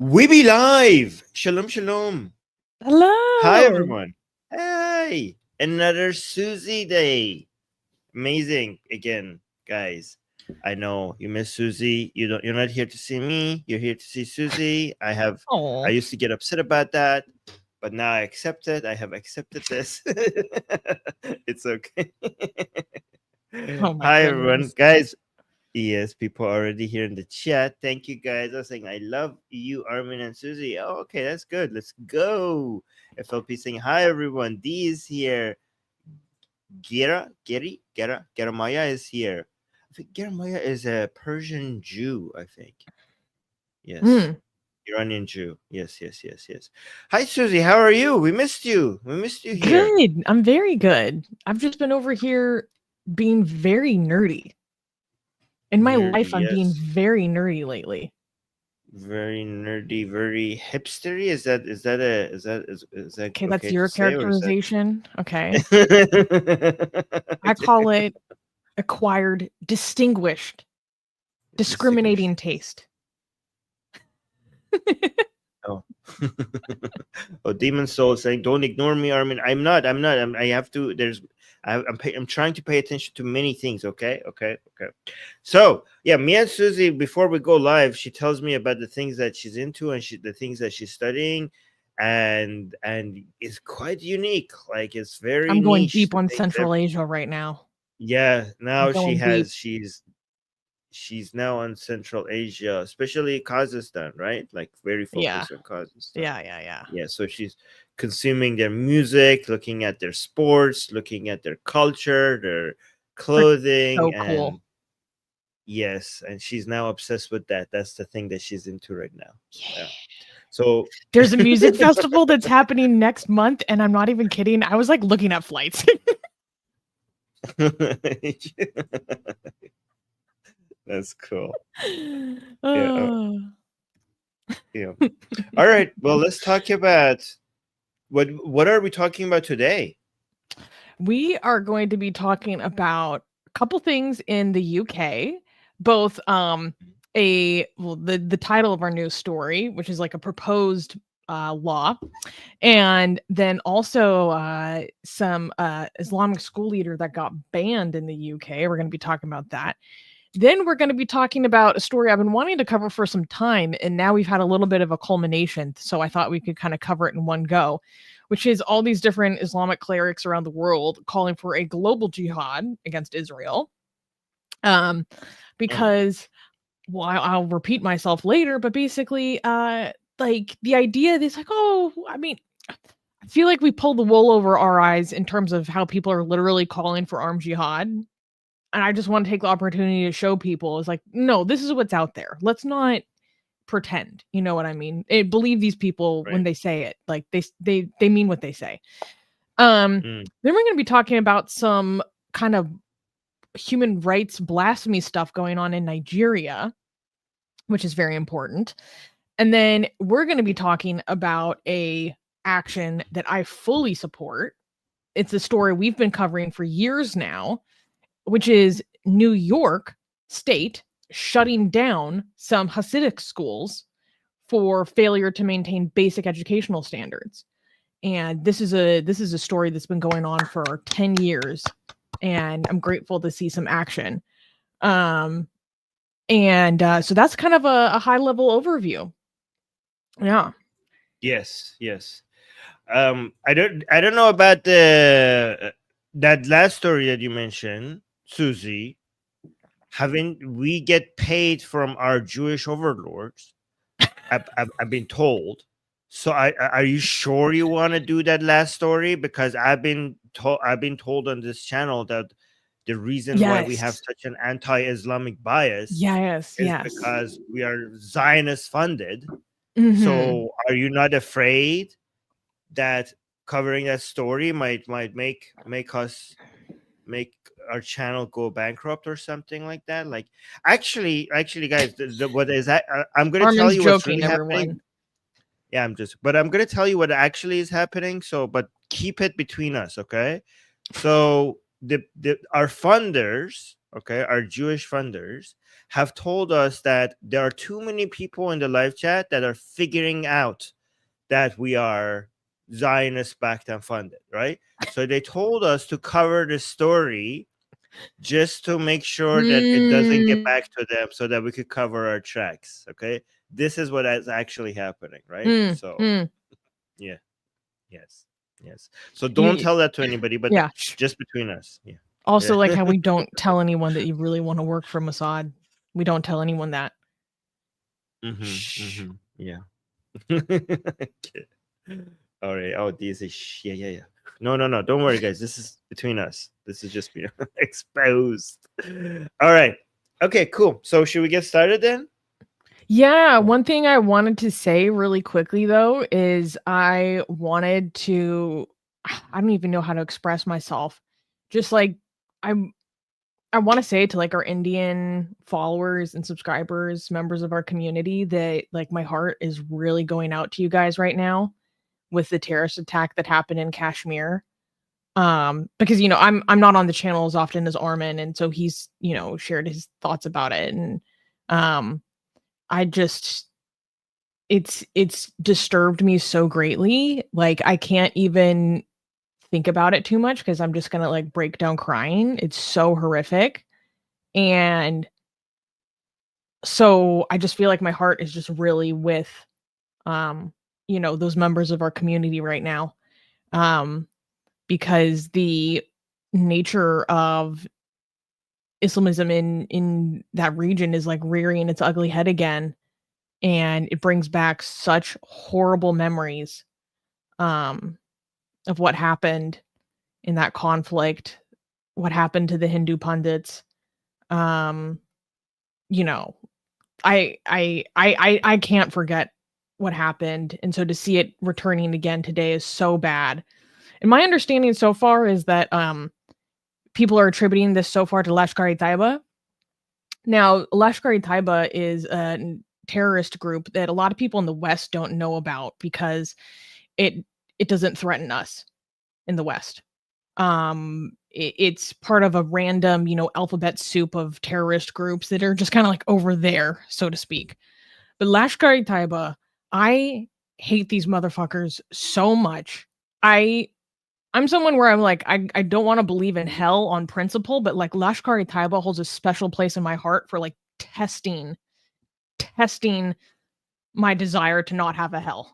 We be live. Shalom, shalom. Hello. Hi, everyone. Hey, another Susie day. Amazing again, guys. I know you miss Susie. You're not here to see me. You're here to see Susie. I used to get upset about that, but now I accept it. I have accepted this. It's okay. Hi, everyone, guys. Yes, people are already here in the chat. Thank you, guys. I was saying, I love you, Armin and Susie. Oh, okay, that's good. Let's go. FLP saying, hi, everyone. D is here. Gera Maya is here. I think Gera Maya is a Persian Jew, I think. Yes. Iranian Jew. Yes. Hi, Susie. How are you? We missed you. We missed you here. Good. I'm very good. I've just been over here being very nerdy. In my life, I'm being very nerdy lately. Very nerdy, very hipstery. Is that okay? That's your characterization. Okay. I call it acquired, distinguished, discriminating taste. Oh. Oh, Demon Soul saying, "Don't ignore me, Armin." I'm not. I have to. I'm trying to pay attention to many things. Okay. So yeah, me and Susie, before we go live, she tells me about the things that she's into and the things that she's studying, and it's quite unique. Like it's very. I'm going deep on Central Asia right now. Yeah, now she's now on Central Asia, especially Kazakhstan, right? Like very focused on Kazakhstan. Yeah. So she's consuming their music, looking at their sports, looking at their culture, their clothing. So cool. Yes, and she's now obsessed with that. That's the thing that she's into right now. Yeah. So there's a music festival that's happening next month, and I'm not even kidding. I was like looking at flights. That's cool. Yeah. All right. Well, let's talk about what are we talking about today? We are going to be talking about a couple things in the UK, both the title of our news story, which is like a proposed law, and then also some Islamic school leader that got banned in the UK. We're going to be talking about that. Then we're going to be talking about a story I've been wanting to cover for some time, and now we've had a little bit of a culmination, so I thought we could kind of cover it in one go, which is all these different Islamic clerics around the world calling for a global jihad against Israel. Because, well, I'll repeat myself later, but basically, like the idea is like, I feel like we pulled the wool over our eyes in terms of how people are literally calling for armed jihad. And I just want to take the opportunity to show people is like, no, this is what's out there. Let's not pretend. You know what I mean? Believe these people when they say it. Like they mean what they say. Then we're going to be talking about some kind of human rights blasphemy stuff going on in Nigeria, which is very important. And then we're going to be talking about a action that I fully support. It's a story we've been covering for years now, which is New York State shutting down some Hasidic schools for failure to maintain basic educational standards. And this is a story that's been going on for 10 years, and I'm grateful to see some action. So that's kind of a high-level overview. Yeah. Yes. I don't know about that last story that you mentioned, Susie. Haven't we get paid from our Jewish overlords? I've been told. So are you sure you want to do that last story? Because I've been told on this channel that the reason why we have such an anti-Islamic bias is because we are Zionist funded. So are you not afraid that covering that story might make our channel go bankrupt or something like that? Like actually guys, what is that? I'm going to tell you what's really happening. Yeah, I'm going to tell you what actually is happening. So, but keep it between us, okay? So our funders okay, our Jewish funders, have told us that there are too many people in the live chat that are figuring out that we are Zionist backed and funded, right? So they told us to cover the story just to make sure that it doesn't get back to them so that we could cover our tracks. Okay. This is what is actually happening, right? So yeah. Yes. Yes. So don't tell that to anybody, but Yeah. just between us. Yeah. Also, Yeah. like how we don't tell anyone that you really want to work for Mossad. We don't tell anyone that. Yeah. Okay. All right. Oh, this is yeah. No. Don't worry, guys. This is between us. This is just being exposed. All right. Okay, cool. So should we get started then? Yeah, one thing I wanted to say really quickly though is I wanted to I don't even know how to express myself. Just like I want to say to like our Indian followers and subscribers, members of our community, that like my heart is really going out to you guys right now with the terrorist attack that happened in Kashmir. Because I'm not on the channel as often as Armin, and so he's shared his thoughts about it, and I just it's disturbed me so greatly. Like I can't even think about it too much because I'm just gonna like break down crying. It's so horrific. And so I just feel like my heart is just really with those members of our community right now. Because the nature of Islamism in that region is like rearing its ugly head again, and it brings back such horrible memories of what happened in that conflict, what happened to the Hindu pundits. I can't forget what happened, and so to see it returning again today is so bad. And my understanding so far is that people are attributing this so far to Lashkar-e-Taiba. Now, Lashkar-e-Taiba is a terrorist group that a lot of people in the West don't know about because it doesn't threaten us in the West. It's part of a random, alphabet soup of terrorist groups that are just kind of like over there, so to speak. But Lashkar-e-Taiba, I hate these motherfuckers so much. I'm someone where I'm like, I don't want to believe in hell on principle, but like Lashkar-e-Taiba holds a special place in my heart for like testing my desire to not have a hell.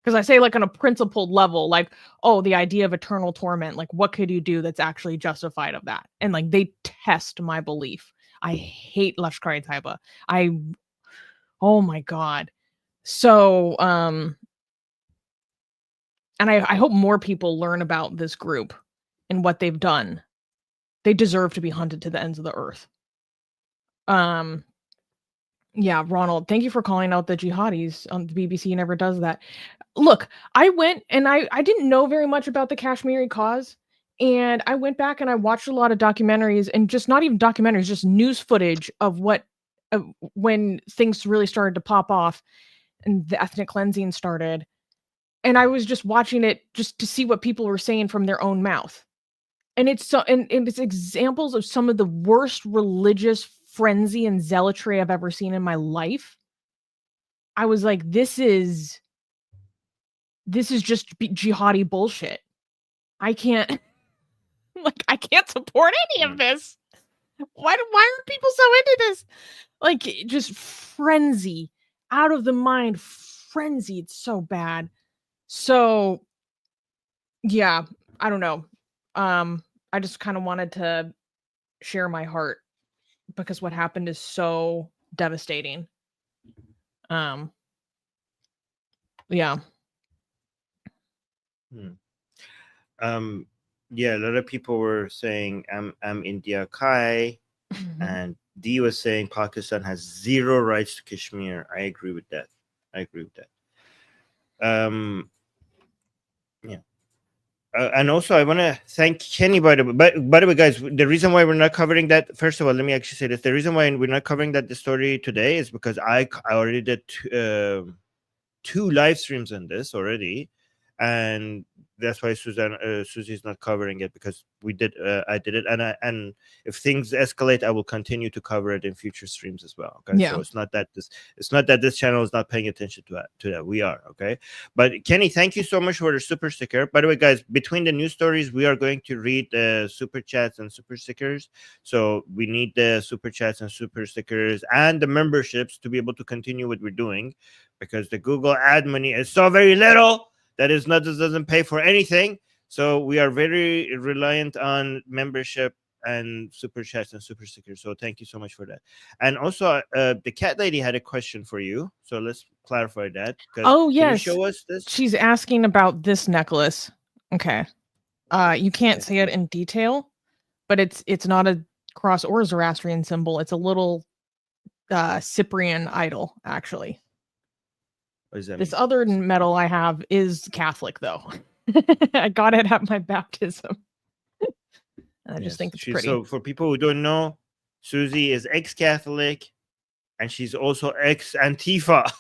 Because I say like on a principled level, like, oh, the idea of eternal torment, like what could you do that's actually justified of that? And like they test my belief. I hate Lashkar-e-Taiba. Oh my God. So, and I hope more people learn about this group and what they've done. They deserve to be hunted to the ends of the earth. Yeah, Ronald, thank you for calling out the jihadis on the BBC. Never does that. Look, I went and I didn't know very much about the Kashmiri cause. And I went back and I watched a lot of documentaries, and just not even documentaries, just news footage of what when things really started to pop off and the ethnic cleansing started. And I was just watching it just to see what people were saying from their own mouth. And it's it's examples of some of the worst religious frenzy and zealotry I've ever seen in my life. I was like, this is just jihadi bullshit. I can't support any of this. Why are people so into this? Like just frenzy, out of the mind frenzy. It's so bad. So yeah, I don't know. I just kind of wanted to share my heart because what happened is so devastating. Yeah. Yeah, a lot of people were saying I'm India Kai, and D was saying Pakistan has zero rights to Kashmir. I agree with that. Yeah. And also, I want to thank Kenny, by the way, guys, the reason why we're not covering that, first of all, let me actually say this. The reason why we're not covering the story today is because I already did two live streams on this already. And that's why Susie's not covering it, because I did it, and if things escalate, I will continue to cover it in future streams as well. Okay, Yeah. so it's not that this channel is not paying attention to that. We are, okay. But Kenny, thank you so much for the super sticker. By the way, guys, between the news stories, we are going to read the super chats and super stickers. So we need the super chats and super stickers and the memberships to be able to continue what we're doing, because the Google ad money is so very little that is not, doesn't pay for anything. So we are very reliant on membership and super chats and super stickers. So thank you so much for that. And also, the cat lady had a question for you. So let's clarify that. Oh, Can yes. you show us this? She's asking about this necklace. Okay. You can't see it in detail, but it's not a cross or Zoroastrian symbol. It's a little Cyprian idol, actually. What does that This mean? other medal I have is Catholic, though. I got it at my baptism. And I just think it's pretty. So for people who don't know, Susie is ex-Catholic, and she's also ex-Antifa.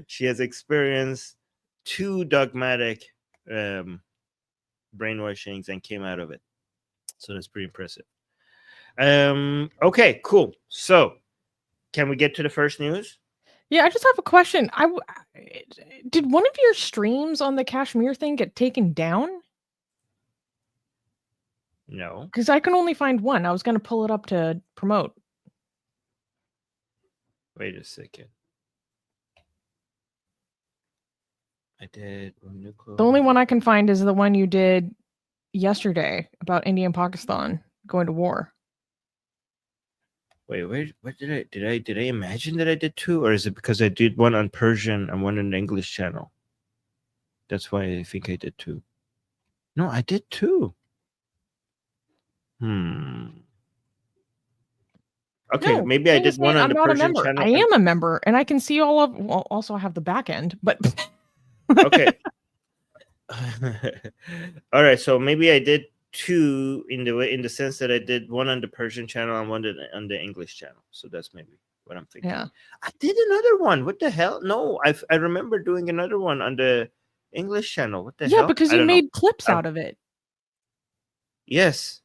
She has experienced 2 dogmatic brainwashings and came out of it. So that's pretty impressive. Okay, cool. So can we get to the first news? Yeah, I just have a question. Did one of your streams on the Kashmir thing get taken down? No. Because I can only find one. I was going to pull it up to promote. Wait a second. I did. The only one I can find is the one you did yesterday about India and Pakistan going to war. Wait, what did I imagine that I did 2, or is it because I did one on Persian and one on the English channel? That's why I think I did 2. No, I did 2. Okay, No, maybe I did one on the Persian channel. I am a member, and I can see all of. Well, also I have the back end, but okay. All right, so maybe I did 2 in the sense that I did one on the Persian channel and one on the English channel. So that's maybe what I'm thinking. Yeah, I did another one. What the hell? No, I remember doing another one on the English channel. What the hell? Yeah, because you made clips out of it. Yes.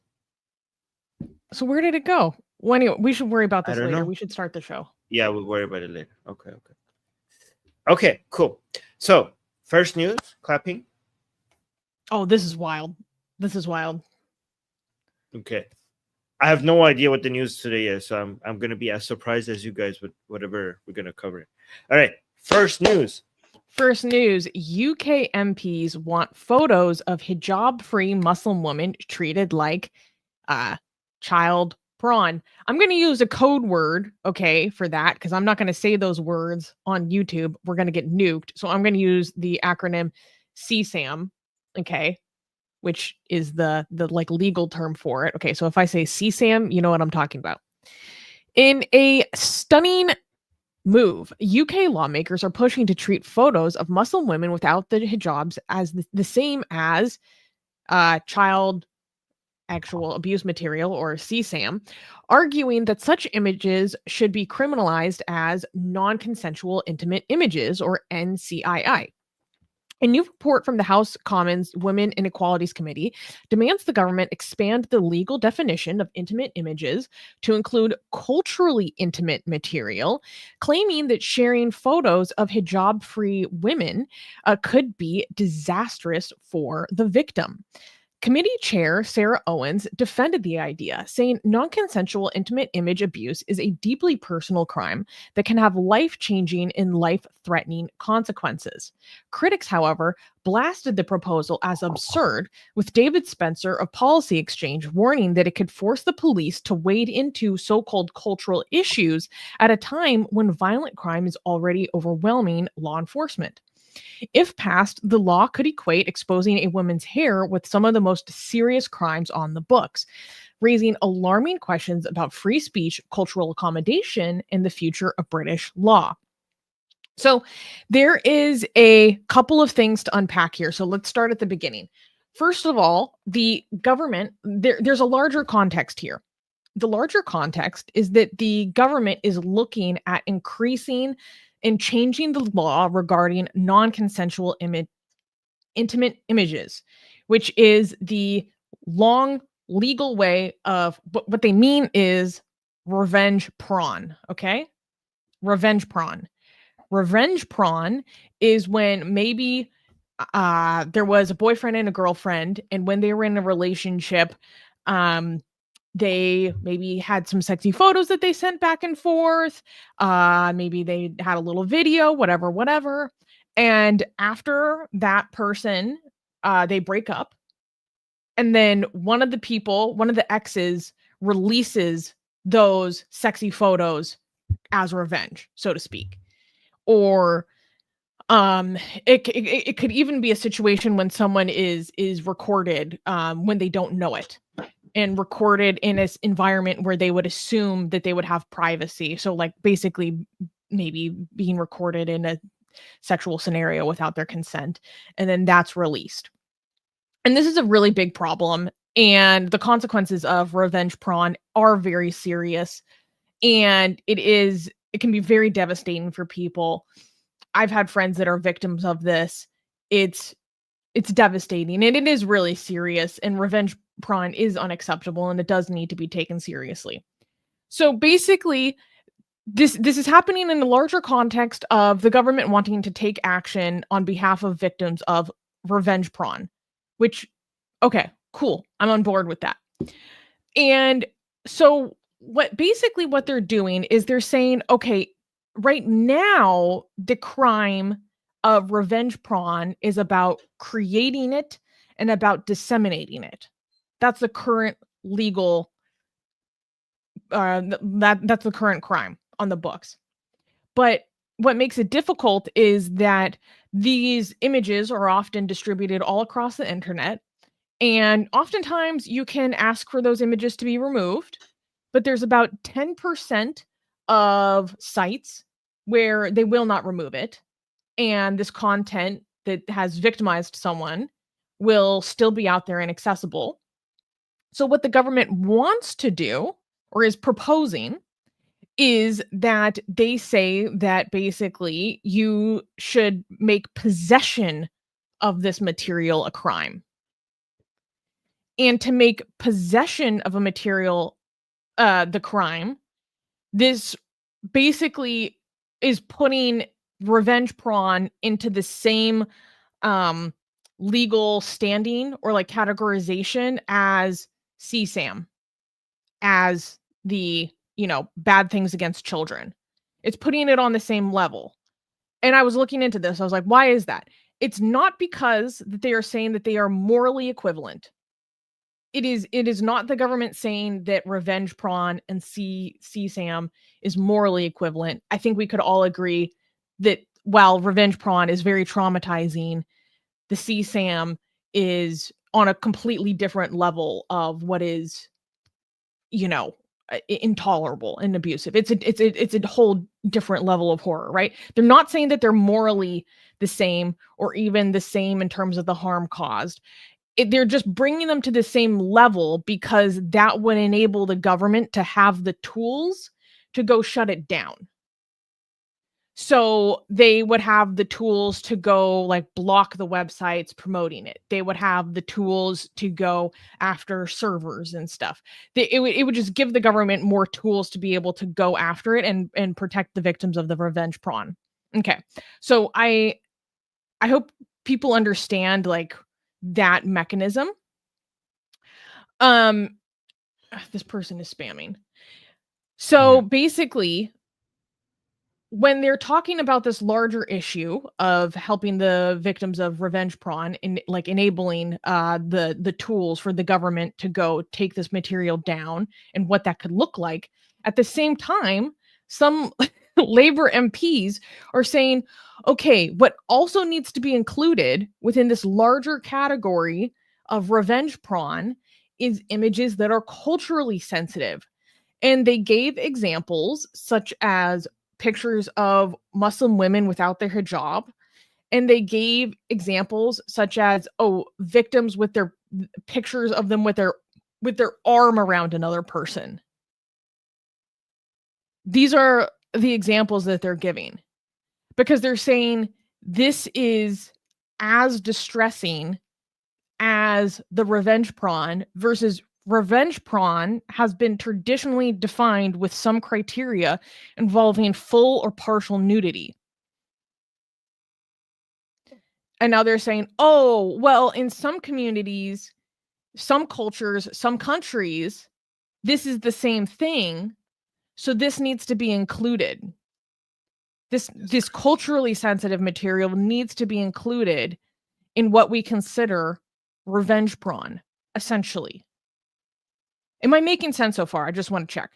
So where did it go? Well, anyway, we should worry about this later. Know. We should start the show. Yeah, we'll worry about it later. Okay, cool. So first news, clapping. Oh, this is wild. Okay. I have no idea what the news today is, so I'm going to be as surprised as you guys with whatever we're going to cover. All right, first news. UK MPs want photos of hijab-free Muslim women treated like child prawn. I'm going to use a code word, okay, for that, because I'm not going to say those words on YouTube. We're going to get nuked. So I'm going to use the acronym CSAM, okay, which is the like legal term for it. Okay, so if I say CSAM, you know what I'm talking about. In a stunning move, UK lawmakers are pushing to treat photos of Muslim women without the hijabs as the same as child actual abuse material, or CSAM, arguing that such images should be criminalized as non-consensual intimate images, or NCII. A new report from the House Commons Women and Equalities Committee demands the government expand the legal definition of intimate images to include culturally intimate material, claiming that sharing photos of hijab-free women could be disastrous for the victim. Committee Chair Sarah Owens defended the idea, saying non-consensual intimate image abuse is a deeply personal crime that can have life-changing and life-threatening consequences. Critics, however, blasted the proposal as absurd, with David Spencer of Policy Exchange warning that it could force the police to wade into so-called cultural issues at a time when violent crime is already overwhelming law enforcement. If passed, the law could equate exposing a woman's hair with some of the most serious crimes on the books, raising alarming questions about free speech, cultural accommodation, and the future of British law. So there is a couple of things to unpack here. So let's start at the beginning. First of all, the government, there's a larger context here. The larger context is that the government is looking at increasing in changing the law regarding non-consensual intimate images, which is the long legal way of what they mean is revenge porn. Okay. Revenge porn. Revenge porn is when maybe there was a boyfriend and a girlfriend, and when they were in a relationship, they maybe had some sexy photos that they sent back and forth. Maybe they had a little video, whatever. And after that person, they break up. And then one of the exes releases those sexy photos as revenge, so to speak. Or it could even be a situation when someone is recorded when they don't know it, and recorded in an environment where they would assume that they would have privacy. So like basically maybe being recorded in a sexual scenario without their consent, and then that's released. And this is a really big problem, and the consequences of revenge porn are very serious, and it can be very devastating for people. I've had friends that are victims of this. It's devastating, and it is really serious, and revenge porn is unacceptable, and it does need to be taken seriously. So basically, this is happening in a larger context of the government wanting to take action on behalf of victims of revenge porn, which, okay, cool. I'm on board with that. And so what they're doing is they're saying, okay, right now, the crime of revenge porn is about creating it and about disseminating it. That's the current legal, that's the current crime on the books. But what makes it difficult is that these images are often distributed all across the internet. And oftentimes you can ask for those images to be removed, but there's about 10% of sites where they will not remove it. And this content that has victimized someone will still be out there and accessible. So what the government wants to do, or is proposing, is that they say that basically you should make possession of this material a crime. And to make possession of a material the crime, this basically is putting revenge porn into the same legal standing or like categorization as CSAM, as the, bad things against children. It's putting it on the same level. And I was looking into this. I was like, why is that? It's not because that they are saying that they are morally equivalent. It is not the government saying that revenge porn and CSAM is morally equivalent. I think we could all agree that while revenge porn is very traumatizing, the CSAM is on a completely different level of what is, intolerable and abusive. It's a whole different level of horror, right? They're not saying that they're morally the same or even the same in terms of the harm caused. They're just bringing them to the same level because that would enable the government to have the tools to go shut it down. So they would have the tools to go like block the websites promoting it. They would have the tools to go after servers and stuff. It would just give the government more tools to be able to go after it and protect the victims of the revenge porn. Okay. So I hope people understand like that mechanism. This person is spamming. So basically, when they're talking about this larger issue of helping the victims of revenge porn and like enabling the tools for the government to go take this material down and what that could look like, at the same time, some Labor MPs are saying, okay, what also needs to be included within this larger category of revenge porn is images that are culturally sensitive. And they gave examples such as pictures of Muslim women without their hijab. And they gave examples such as, victims with their pictures of them with their arm around another person. These are the examples that they're giving. because they're saying this is as distressing as the revenge porn, versus revenge porn has been traditionally defined with some criteria involving full or partial nudity. And now they're saying, oh, well, in some communities, some cultures, some countries, this is the same thing. So this needs to be included. This culturally sensitive material needs to be included in what we consider revenge porn, essentially. Am I making sense so far? I just want to check.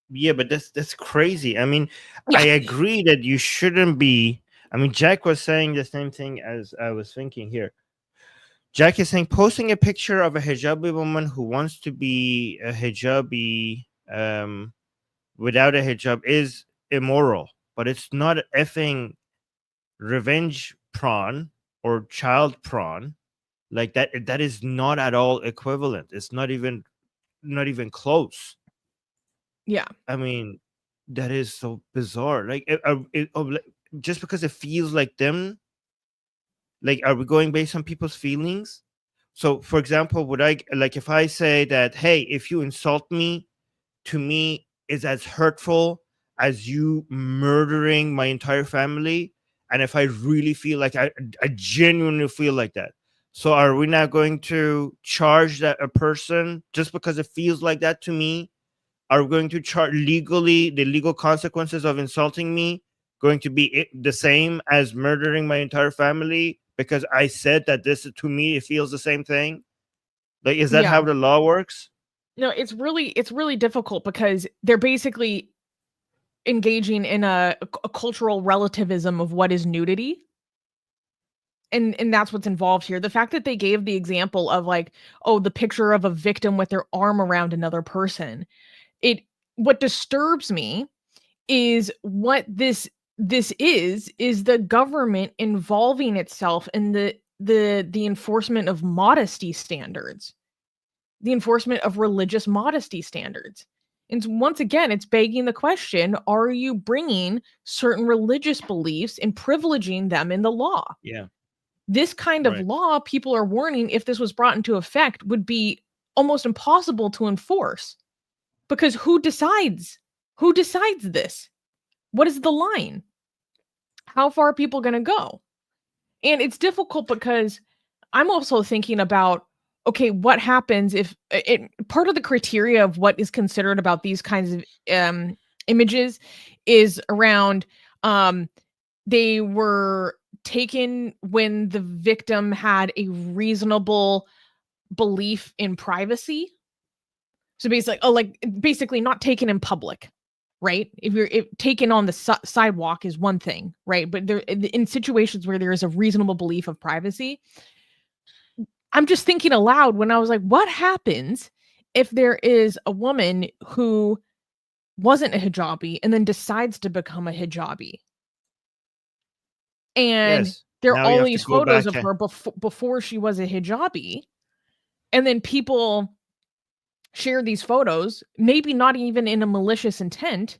Yeah, but that's crazy. I mean, Yeah. I agree that you shouldn't be. I mean, Jack was saying the same thing as I was thinking here. Jack is saying posting a picture of a hijabi woman who wants to be a hijabi without a hijab is immoral, but it's not effing revenge porn or child porn. Like that is not at all equivalent. It's not even close. Yeah. I mean, that is so bizarre. Like, just because it feels like them, like, are we going based on people's feelings? So, for example, would I, like, if I say that, hey, if you insult me, to me is as hurtful as you murdering my entire family, and if I really feel like I genuinely feel like that. So, are we now going to charge that a person just because it feels like that to me? Are we going to charge legally the legal consequences of insulting me going to be the same as murdering my entire family because I said that this to me it feels the same thing? Like, is that Yeah. how the law works? No, it's really difficult because they're basically engaging in a cultural relativism of what is nudity. And that's what's involved here. The fact that they gave the example of like, oh, the picture of a victim with their arm around another person. What disturbs me is what this is the government involving itself in the enforcement of modesty standards, the enforcement of religious modesty standards. And once again, it's begging the question, are you bringing certain religious beliefs and privileging them in the law? Yeah. This kind of Right. law, people are warning, if this was brought into effect, would be almost impossible to enforce. Because who decides? Who decides this? What is the line? How far are people going to go? And it's difficult because I'm also thinking about, okay, what happens if part of the criteria of what is considered about these kinds of images is around they were taken when the victim had a reasonable belief in privacy. So basically not taken in public, right? If taken on the sidewalk is one thing, right? But there, in situations where there is a reasonable belief of privacy, I'm just thinking aloud when I was like, what happens if there is a woman who wasn't a hijabi and then decides to become a hijabi? And Yes. there are Now you all have to these go photos back. of her before she was a hijabi. And then people share these photos, maybe not even in a malicious intent.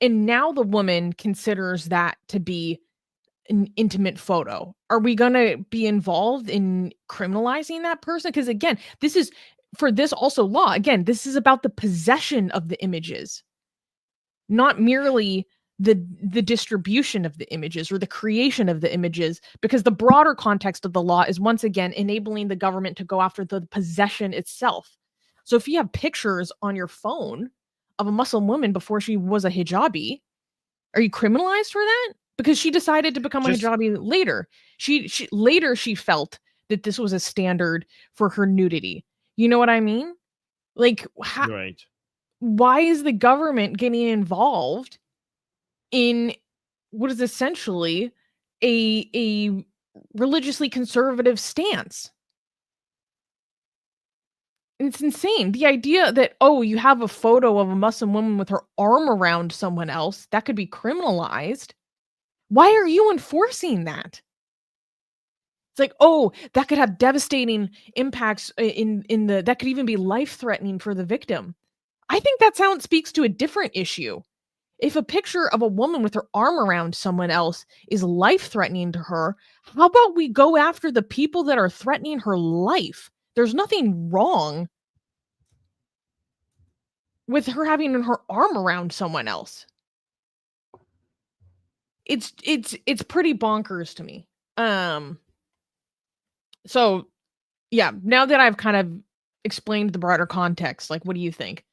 And now the woman considers that to be an intimate photo. Are we going to be involved in criminalizing that person? Because again, this is for this also law. Again, this is about the possession of the images, not merely the distribution of the images or the creation of the images, because the broader context of the law is once again enabling the government to go after the possession itself. So if you have pictures on your phone of a Muslim woman before she was a hijabi, are you criminalized for that? Because she decided to become a hijabi later. She later she felt that this was a standard for her nudity. You know what I mean? Like, Right. why is the government getting involved in what is essentially a religiously conservative stance? It's insane. The idea that, oh, you have a photo of a Muslim woman with her arm around someone else, that could be criminalized. Why are you enforcing that? It's like, oh, that could have devastating impacts in the that could even be life-threatening for the victim. I think that speaks to a different issue. If a picture of a woman with her arm around someone else is life-threatening to her, how about we go after the people that are threatening her life? There's nothing wrong with her having her arm around someone else. It's pretty bonkers to me. So yeah, now that I've kind of explained the broader context, like, what do you think?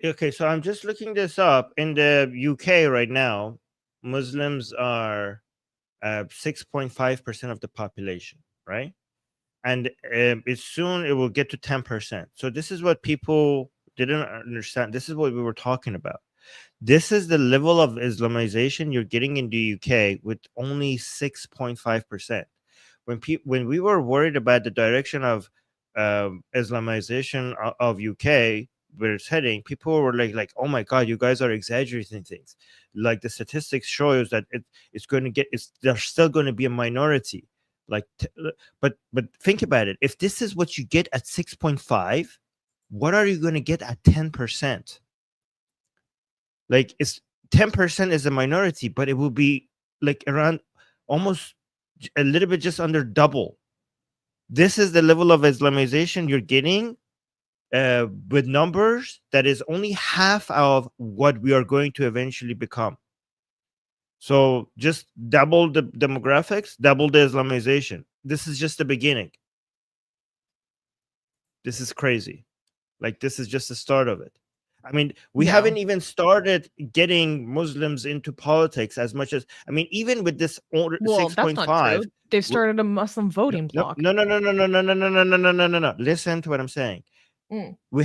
Okay, so I'm just looking this up. In the UK right now, Muslims are 6.5% of the population, right? And soon it will get to 10%. So this is what people didn't understand. This is what we were talking about. This is the level of Islamization you're getting in the UK with only 6.5%. When we were worried about the direction of Islamization of UK, where it's heading, people were like, oh my god, you guys are exaggerating things. Like, the statistics show us that it's going to get, there's still going to be a minority. Like, but think about it. If this is what you get at 6.5, what are you going to get at 10%? Like, it's 10% is a minority, but it will be like around almost a little bit just under double. This is the level of Islamization you're getting with numbers that is only half of what we are going to eventually become. So just double the demographics, double the Islamization. This is just the beginning. This is crazy. Like, this is just the start of it. I mean, we Yeah. haven't even started getting Muslims into politics as much as, I mean, even with this order Well, that's not 6.5. true. They've started a Muslim voting bloc. No. Listen to what I'm saying. Mm. We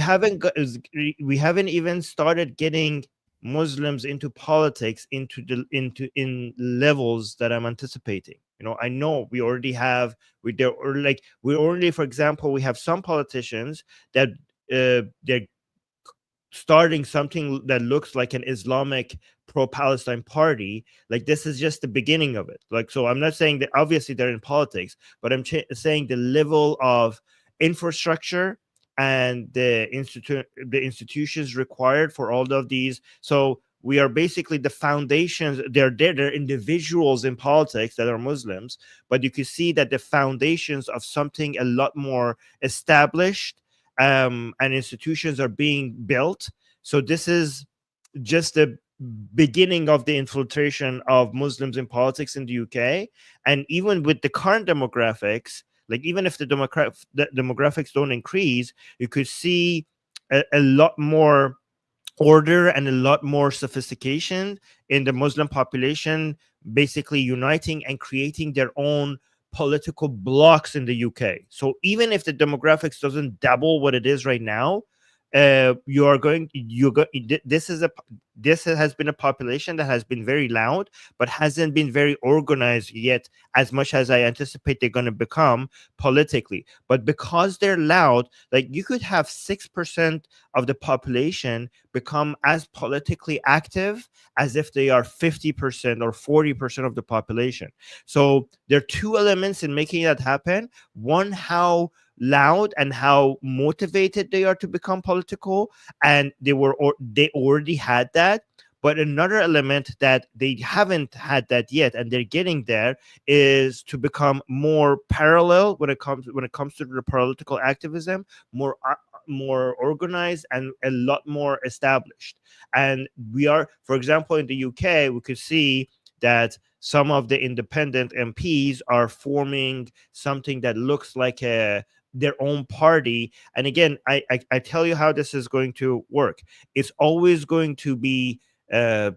haven't even started getting Muslims into politics in levels that I'm anticipating. You know, I know we already have, for example, we have some politicians that they're starting something that looks like an Islamic pro-Palestine party. Like, this is just the beginning of it. Like, so I'm not saying that obviously they're in politics, but I'm saying the level of infrastructure and the institutions required for all of these. So we are basically the foundations. They're individuals in politics that are Muslims, but you can see that the foundations of something a lot more established, and institutions are being built. So this is just the beginning of the infiltration of Muslims in politics in the UK. And even with the current demographics, like, even if the demographics don't increase, you could see a lot more order and a lot more sophistication in the Muslim population, basically uniting and creating their own political blocks in the UK. So even if the demographics doesn't double what it is right now, this has been a population that has been very loud, but hasn't been very organized yet, as much as I anticipate they're going to become politically. But because they're loud, like, you could have 6% of the population become as politically active as if they are 50% or 40% of the population. So there are two elements in making that happen. One, how loud and how motivated they are to become political, and they already had that. But another element that they haven't had that yet, and they're getting there, is to become more parallel when it comes to the political activism, more organized and a lot more established. And we are, for example, in the UK, we could see that some of the independent MPs are forming something that looks like their own party. And again, I tell you how this is going to work. It's always going to be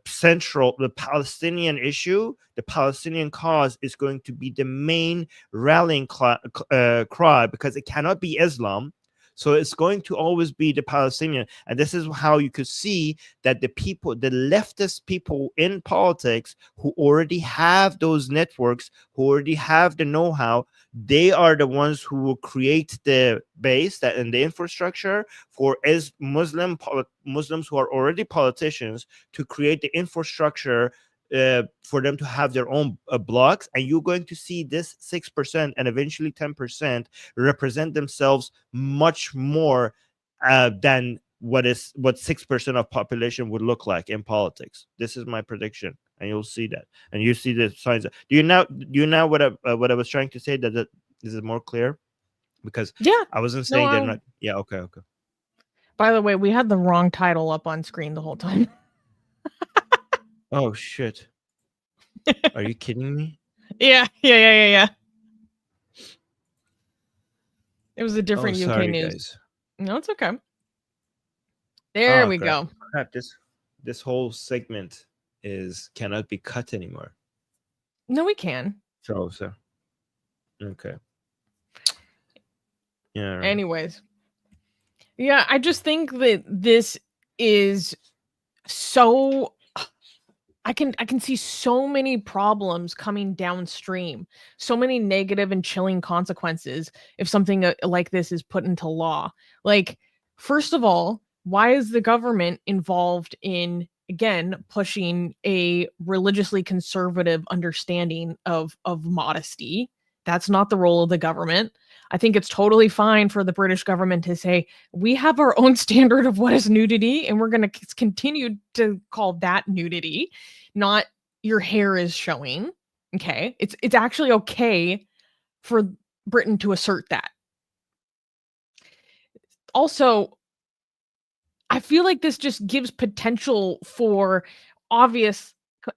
central. The Palestinian issue, the Palestinian cause, is going to be the main rallying cry, because it cannot be Islam. So it's going to always be the Palestinian. And this is how you could see that the leftist people in politics, who already have those networks, who already have the know-how, they are the ones who will create the base and the infrastructure for Muslims who are already politicians to create the infrastructure for them to have their own blocks. And you're going to see this 6% and eventually 10% represent themselves much more than what 6% of population would look like in politics. This is my prediction, and you'll see that, and you see the signs. Do you now what I was trying to say, that this is more clear? Because Yeah. I wasn't saying they're not. Yeah. Okay. By the way, we had the wrong title up on screen the whole time. Oh shit! Are you kidding me? Yeah. It was a different UK news. Guys. No, it's okay. There we go. Crap, this whole segment cannot be cut anymore. No, we can. So okay. Yeah. Anyways. Yeah, I just think that this is so I can see so many problems coming downstream, so many negative and chilling consequences if something like this is put into law. Like, first of all, why is the government involved in, again, pushing a religiously conservative understanding of modesty? That's not the role of the government. I think it's totally fine for the British government to say, we have our own standard of what is nudity, and we're going to continue to call that nudity, not your hair is showing. Okay. It's actually okay for Britain to assert that. Also, I feel like this just gives potential for obvious,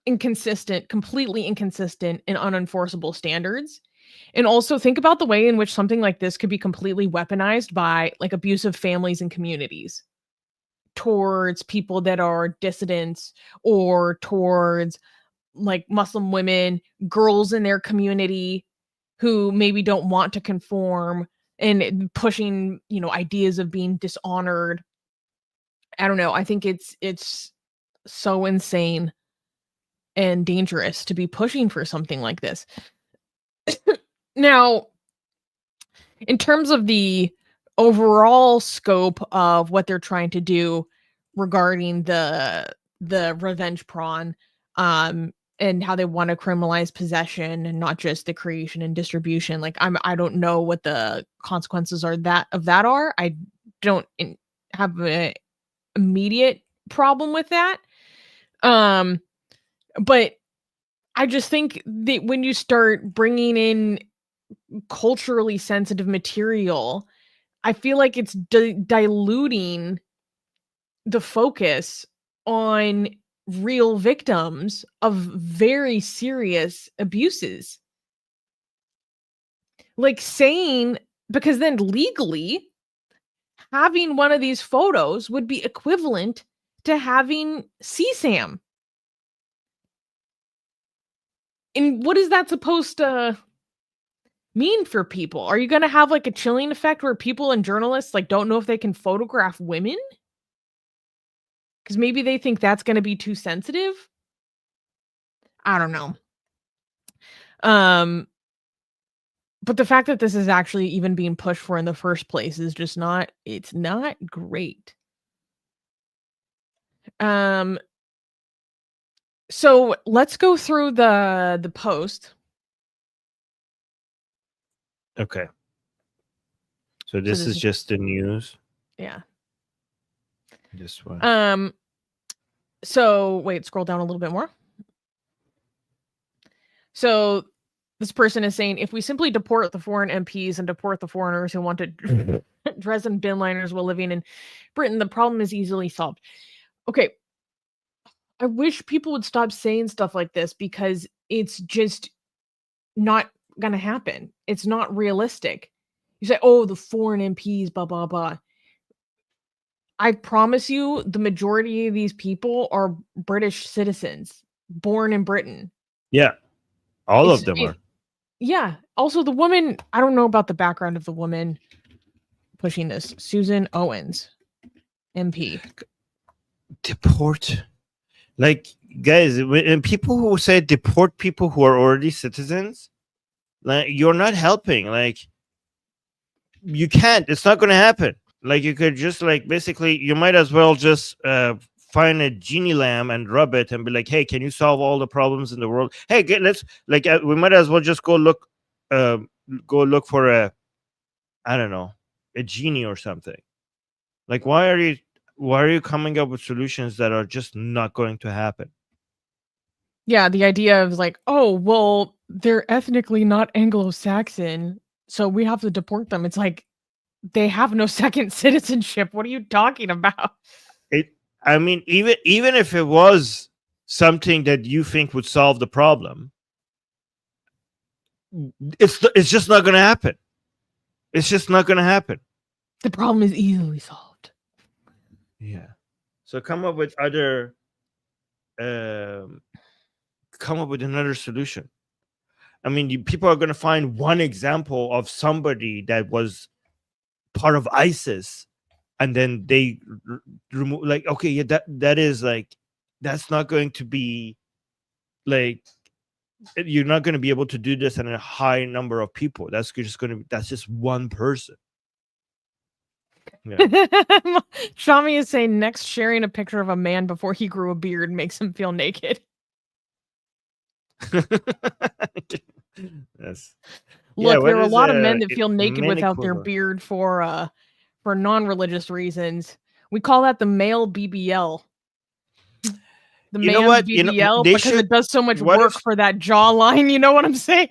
completely inconsistent and unenforceable standards. And also think about the way in which something like this could be completely weaponized by like abusive families and communities towards people that are dissidents, or towards like Muslim women, girls in their community who maybe don't want to conform, and pushing, ideas of being dishonored. I don't know. I think it's so insane and dangerous to be pushing for something like this. Now, in terms of the overall scope of what they're trying to do regarding the revenge prawn, and how they want to criminalize possession and not just the creation and distribution, like I don't know what the consequences are are. I don't have an immediate problem with that. But I just think that when you start bringing in culturally sensitive material, I feel like it's diluting the focus on real victims of very serious abuses. Like saying, because then legally having one of these photos would be equivalent to having CSAM. And what is that supposed to mean for people? Are you going to have like a chilling effect where people and journalists like don't know if they can photograph women? Because maybe they think that's going to be too sensitive. I don't know. But the fact that this is actually even being pushed for in the first place is just it's not great. So let's go through the post. Okay. So this is just the news. Yeah. This one. So wait, scroll down a little bit more. So this person is saying, if we simply deport the foreign MPs and deport the foreigners who want to dress in bin liners while living in Britain, the problem is easily solved. Okay. I wish people would stop saying stuff like this, because it's just not going to happen. It's not realistic. You say, oh, the foreign MPs, blah, blah, blah. I promise you, the majority of these people are British citizens born in Britain. Yeah. All of them are. Yeah. Also, the woman, I don't know about the background of the woman pushing this. Susan Owens, MP. Deport. Like, guys, when people who say deport people who are already citizens, like, you're not helping. Like, you can't. It's not going to happen. Like, you could just, like, basically, you might as well just find a genie lamp and rub it and be like, hey, can you solve all the problems in the world? Hey, let's, like, we might as well just go look for I don't know, a genie or something. Like, why are you why are you coming up with solutions that are just not going to happen? Yeah, the idea of like, oh, well, they're ethnically not Anglo-Saxon, so we have to deport them. It's like they have no second citizenship. What are you talking about? I mean, even if it was something that you think would solve the problem, it's just not going to happen. It's just not going to happen. The problem is easily solved. Yeah. So come up with other. Come up with another solution. I mean, people are going to find one example of somebody that was part of ISIS, and then they remove. Like, okay, yeah, that is like, that's not going to be like, you're not going to be able to do this in a high number of people. That's just one person. Yeah. Shami is saying next sharing a picture of a man before he grew a beard makes him feel naked. Yes. Look, there are a lot of men that feel naked without their beard for non-religious reasons. We call that the male BBL. The man's BBL, because it does so much work for that jawline. You know what I'm saying?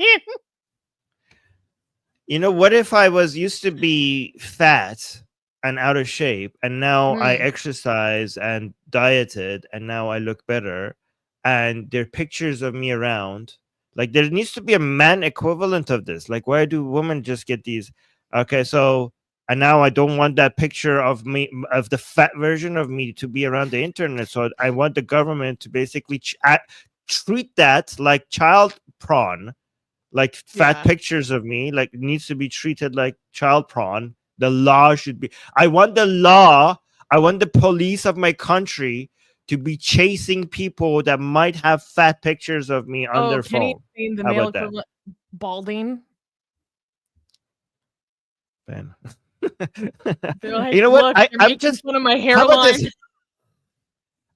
What if I was used to be fat and out of shape, and now I exercise and dieted, and now I look better, and there are pictures of me around? Like, there needs to be a man equivalent of this. Like, why do women just get these? Okay, so, and now I don't want that picture of me, of the fat version of me, to be around the internet. So I want the government to basically treat that like child prawn, like fat pictures of me, like, it needs to be treated like child prawn. The law should be, I want the police of my country to be chasing people that might have fat pictures of me on their phone. The male equivalent balding. Ben. Like, you know what? I'm just one of my hairline.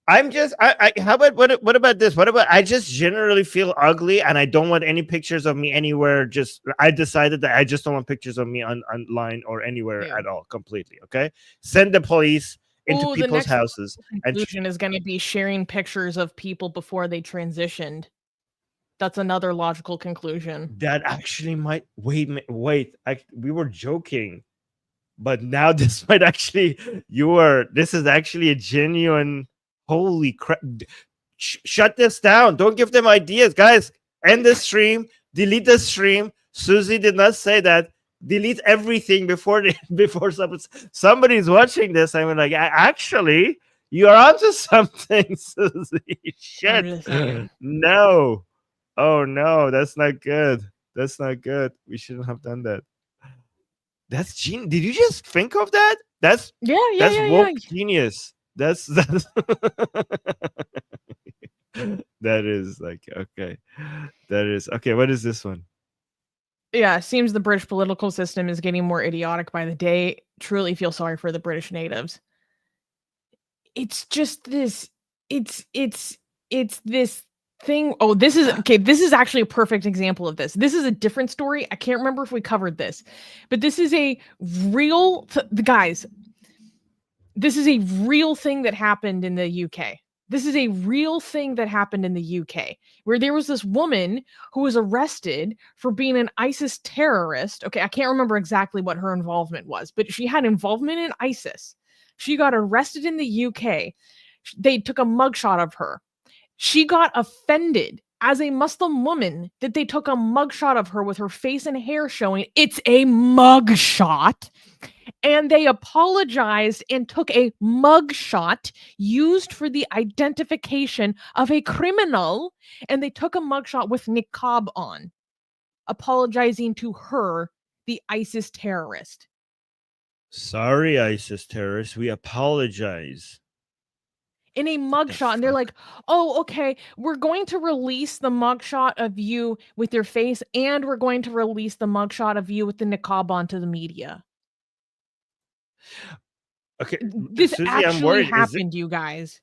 How about what about this? What about, I just generally feel ugly and I don't want any pictures of me anywhere. I decided that I just don't want pictures of me online or anywhere at all, completely. Okay. Send the police into people's houses. Conclusion is going to be sharing pictures of people before they transitioned. That's another logical conclusion. That actually might wait. We were joking, but now this might actually, this is actually a genuine. Holy crap. Shut this down. Don't give them ideas, guys. End the stream. Delete the stream. Susie did not say that. Delete everything before somebody's watching this. I'm like, actually, you're onto something, Susie. Shit. No. Oh no, that's not good. That's not good. We shouldn't have done that. That's genius. Did you just think of that? That's woke genius. That's that is like, okay. That is okay. What is this one? Yeah, it seems the British political system is getting more idiotic by the day. Truly feel sorry for the British natives. It's just this. It's this thing. Oh, this is okay. This is actually a perfect example of this. This is a different story. I can't remember if we covered this, but this is a real. Guys, this is a real thing that happened in the UK. This is a real thing that happened in the UK, where there was this woman who was arrested for being an ISIS terrorist. Okay, I can't remember exactly what her involvement was, but she had involvement in ISIS. She got arrested in the UK. They took a mugshot of her. She got offended as a Muslim woman that they took a mugshot of her with her face and hair showing. It's a mugshot. And they apologized and took a mugshot used for the identification of a criminal. And they took a mugshot with niqab on, apologizing to her, the ISIS terrorist. Sorry, ISIS terrorists. We apologize. In a mugshot, and they're like, oh, okay, we're going to release the mugshot of you with your face, and we're going to release the mugshot of you with the niqab onto the media. Okay, this Susie, actually happened, you guys.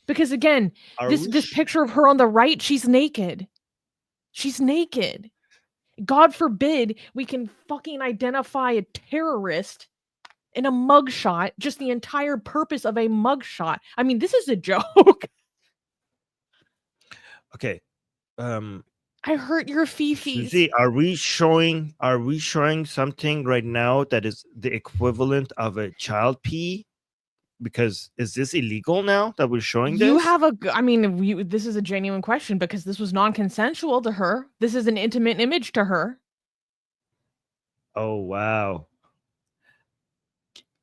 Because again, this picture of her on the right, she's naked. She's naked. God forbid we can fucking identify a terrorist in a mugshot, just the entire purpose of a mugshot. I mean, this is a joke. Okay. I hurt your fifis. Susie, are we showing something right now that is the equivalent of a child pee? Because is this illegal now that we're showing You this? have I mean, this is a genuine question because this was non-consensual to her. This is an intimate image to her. Oh, wow.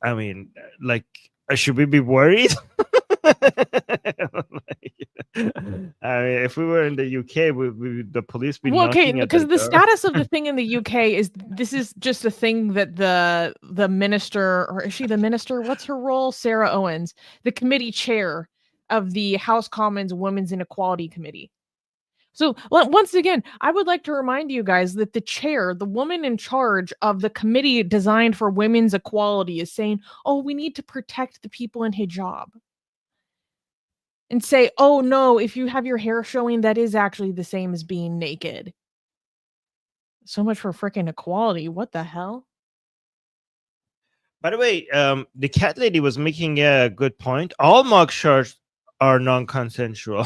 I mean, like, should we be worried? I mean, if we were in the UK, the police be knocking at because the door. status of the thing in the UK is this is just a thing that the minister, or is she the minister? What's her role? Sarah Owens, the committee chair of the House Commons Women's Inequality Committee. So once again, I would like to remind you guys that the chair, the woman in charge of the committee designed for women's equality, is saying, "Oh, we need to protect the people in hijab." And say, "Oh no, if you have your hair showing, that is actually the same as being naked." So much for freaking equality. What the hell? By the way, the cat lady was making a good point. All mugshots are non-consensual.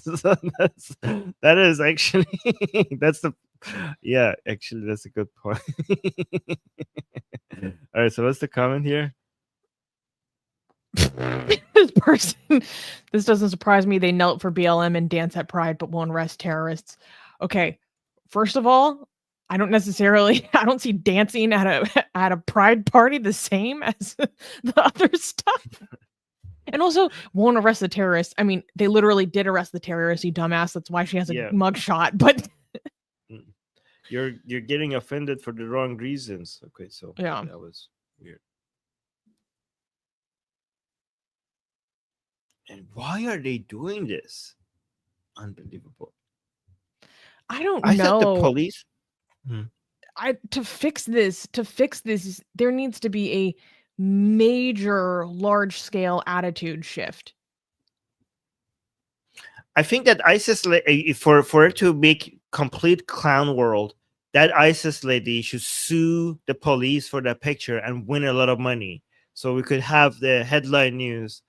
So that is actually that's a good point. All right, so what's the comment here? This person, this doesn't surprise me. They knelt for BLM and dance at Pride, but won't arrest terrorists. Okay, first of all, I don't see dancing at a Pride party the same as the other stuff. And also, won't arrest the terrorists. I mean, they literally did arrest the terrorist, you dumbass. That's why she has a mugshot. But you're getting offended for the wrong reasons. Okay, so yeah, that was weird. And why are they doing this? Unbelievable. I don't know. I said the police. To fix this, there needs to be a major, large-scale attitude shift. I think that ISIS, for it to make complete clown world, that ISIS lady should sue the police for that picture and win a lot of money, so we could have the headline news: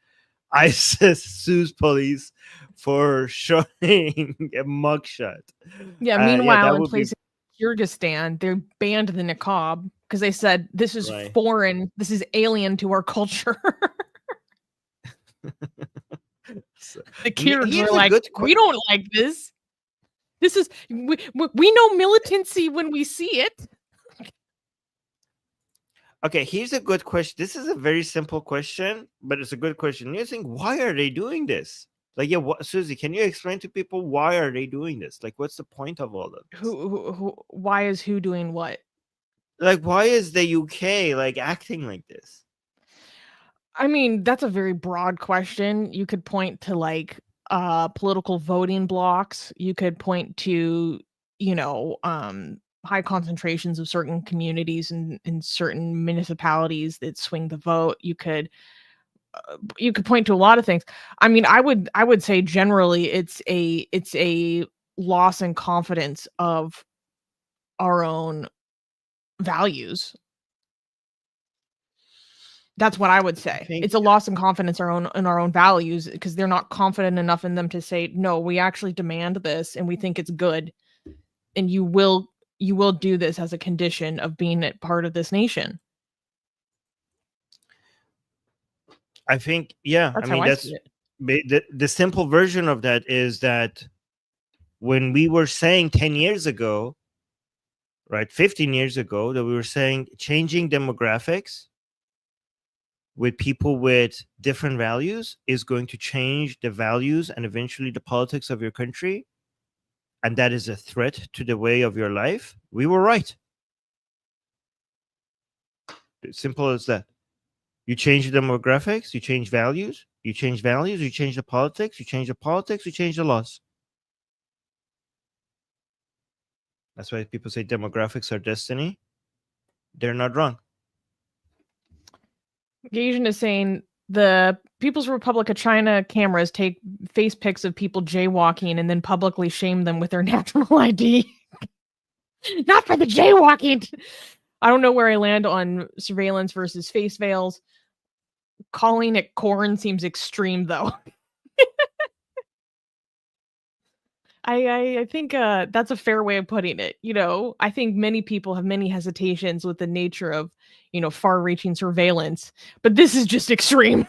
ISIS sues police for showing a mugshot. Yeah. Meanwhile, in places like Kyrgyzstan, they banned the niqab because they said this is foreign, this is alien to our culture. The Kurds were like, we don't like this. This is we know militancy when we see it. Okay, here's a good question. This is a very simple question, but it's a good question. You think, why are they doing this? Like, Susie, can you explain to people why are they doing this? Like, what's the point of all of this? Why is who doing what? Like, why is the UK like acting like this? I mean, that's a very broad question. You could point to like political voting blocks. You could point to, high concentrations of certain communities in certain municipalities that swing the vote. You could point to a lot of things. I mean, I would say generally it's a loss in confidence of our own values. That's what I would say. It's a loss in confidence in our own values because they're not confident enough in them to say, no, we actually demand this and we think it's good, and you will do this as a condition of being a part of this nation. I think, that's the simple version of that is that when we were saying 10 years ago, right, 15 years ago, that we were saying changing demographics with people with different values is going to change the values and eventually the politics of your country, and that is a threat to the way of your life, we were right. It's simple as that. You change the demographics, you change values, you change the politics, you change the laws. That's why people say demographics are destiny. They're not wrong. Gasian is saying the People's Republic of China cameras take face pics of people jaywalking and then publicly shame them with their national ID. Not for the jaywalking. I don't know where I land on surveillance versus face veils. Calling it corn seems extreme, though. I think that's a fair way of putting it. I think many people have many hesitations with the nature of, far-reaching surveillance, but this is just extreme.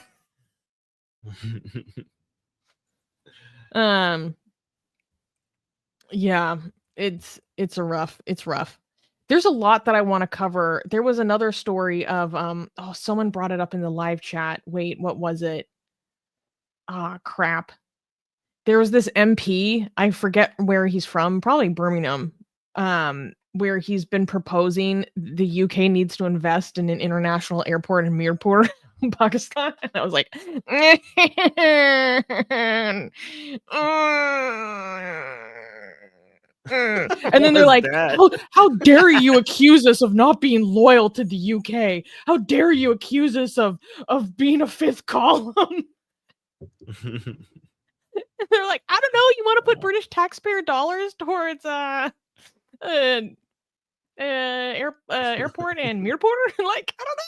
Yeah, it's rough. There's a lot that I want to cover. There was another story of someone brought it up in the live chat. Wait, what was it? Ah, crap. There was this MP, I forget where he's from, probably Birmingham, where he's been proposing the UK needs to invest in an international airport in Mirpur, Pakistan. And I was like, and then they're like, how dare you accuse us of not being loyal to the UK? How dare you accuse us of being a fifth column? They're like, I don't know, you want to put British taxpayer dollars towards airport and Mirpur? Like, I don't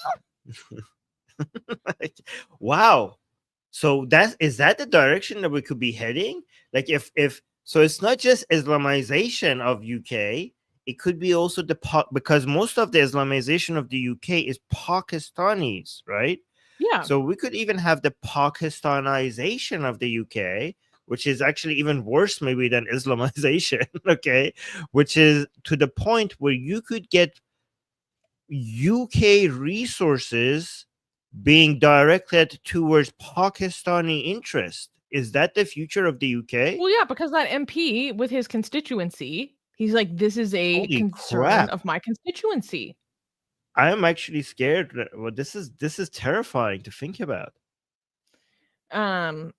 know. Wow. So is that the direction that we could be heading? Like if so it's not just Islamization of UK, it could be also because most of the Islamization of the UK is Pakistanis, right? Yeah. So we could even have the Pakistanization of the UK, which is actually even worse maybe than Islamization, okay? Which is to the point where you could get UK resources being directed towards Pakistani interest. Is that the future of the UK? Well, yeah, because that MP with his constituency, he's like, this is a concern of my constituency. I'm actually scared. Well, this is terrifying to think about. Man,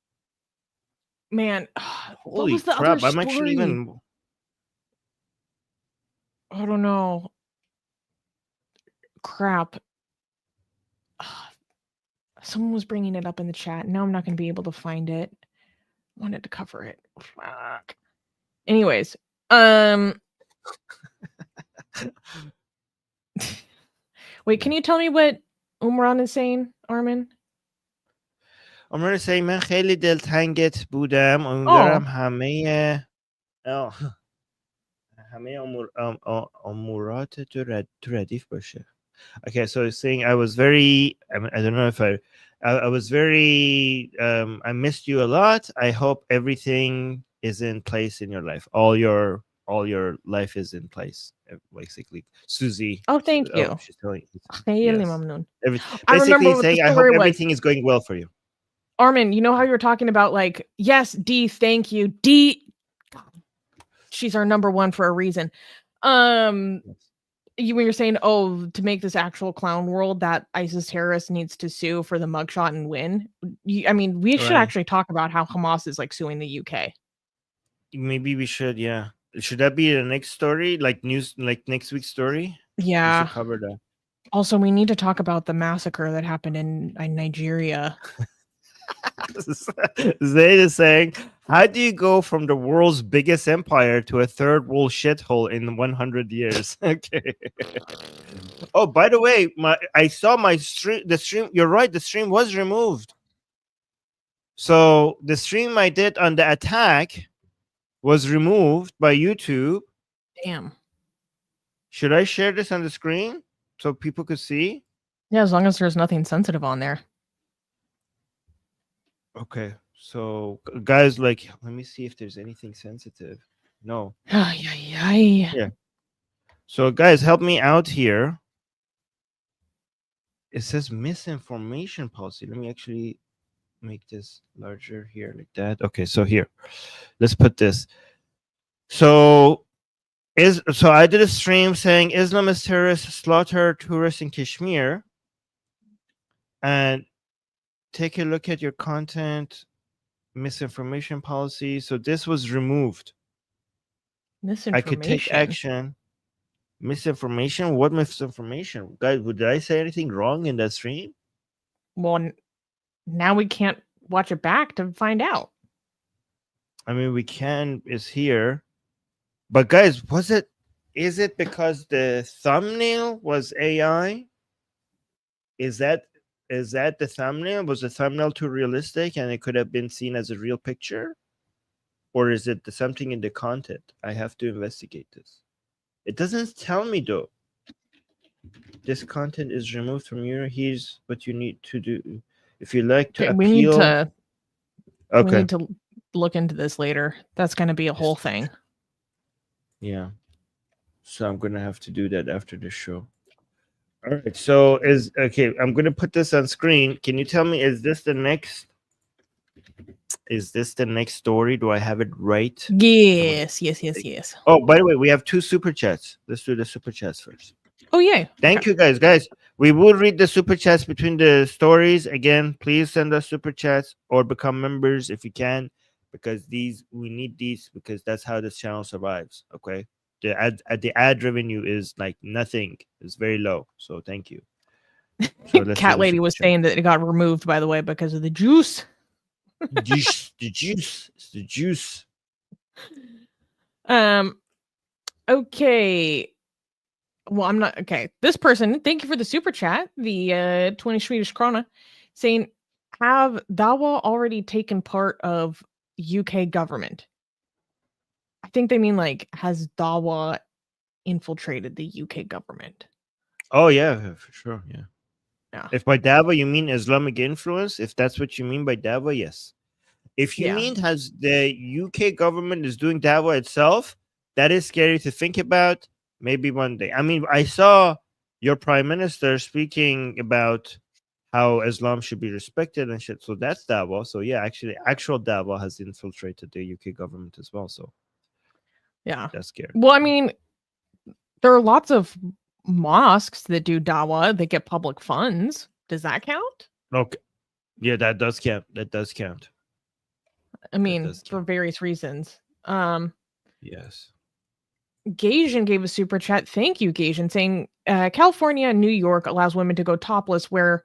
holy what was the crap! other story? I'm actually even. I don't know. Crap. Someone was bringing it up in the chat. Now I'm not going to be able to find it. Wanted to cover it. Fuck. Anyways, wait, can you tell me what Umran is saying, Armin? Umran is saying من خیلی دلتنگت بودم. امیدوارم همه امورات تو ردیف باشه. Okay, so it's saying I was very, I don't know if I was very, I missed you a lot. I hope everything is in place in your life. All your life is in place, basically. Susie. Oh, thank you. She's telling you. Yes. Basically saying, I hope everything is going well for you. Armin, you know how you were talking about like, yes, D, thank you. D, she's our number one for a reason. When you're saying, to make this actual clown world, that ISIS terrorist needs to sue for the mugshot and win. I mean, we should actually talk about how Hamas is like suing the UK. Maybe we should, yeah. Should that be the next story, like news, like next week's story? Yeah. We should cover that. Also, we need to talk about the massacre that happened in Nigeria. Zayd is saying, how do you go from the world's biggest empire to a third world shithole in 100 years? Okay. Oh, by the way, I saw my stream. The stream. You're right. The stream was removed. So the stream I did on the attack was removed by YouTube. Damn. Should I share this on the screen so people could see? Yeah, as long as there's nothing sensitive on there. Okay, so guys, like, let me see if there's anything sensitive. No. Yeah. So guys, help me out here. It says misinformation policy. Let me actually make this larger here, like that. Okay, so here, let's put this. So I did a stream saying Islamist terrorists slaughter tourists in Kashmir, and take a look at your content, misinformation policy. So this was removed. Misinformation. I could take action. Misinformation? What misinformation? Guys, did I say anything wrong in that stream? Well, now we can't watch it back to find out. I mean, we can, it's here. But guys, was it Is it because the thumbnail was AI? Is that the thumbnail? Was the thumbnail too realistic and it could have been seen as a real picture? Or is it something in the content? I have to investigate this. It doesn't tell me though. This content is removed from your. Here's what you need to do. If you like to Okay, appeal. we need to look into this later. That's going to be a whole thing. Yeah. So I'm going to have to do that after the show. All right. So I'm going to put this on screen. Can you tell me, is this the next story? Do I have it right? Yes. Oh, by the way, we have 2 super chats. Let's do the super chats first. Oh, yay. Thank you, guys. We will read the super chats between the stories. Again, please send us super chats or become members if you can, because we need these because that's how this channel survives. Okay, the ad revenue is like nothing. It's very low. So thank you. So Cat lady was saying that it got removed, by the way, because of the juice. the juice. It's the juice. Okay. Well, I'm not okay. This person, thank you for the super chat. The 20 Swedish krona, saying, have Dawa already taken part of UK government? I think they mean like, has Dawa infiltrated the UK government? Oh yeah, for sure. Yeah. Yeah. If by Dawa you mean Islamic influence, if that's what you mean by Dawa, yes. If you mean has the UK government is doing Dawa itself, that is scary to think about. Maybe one day. I mean, I saw your prime minister speaking about how Islam should be respected and shit. So that's Dawa. So yeah, actually, actual Dawa has infiltrated the UK government as well. So yeah, that's scary. Well, I mean, there are lots of mosques that do Dawa. They get public funds. Does that count? Okay. Yeah, that does count. That does count. I mean, for various reasons. Yes. Gajan gave a super chat. Thank you, Gajan, saying California and New York allows women to go topless where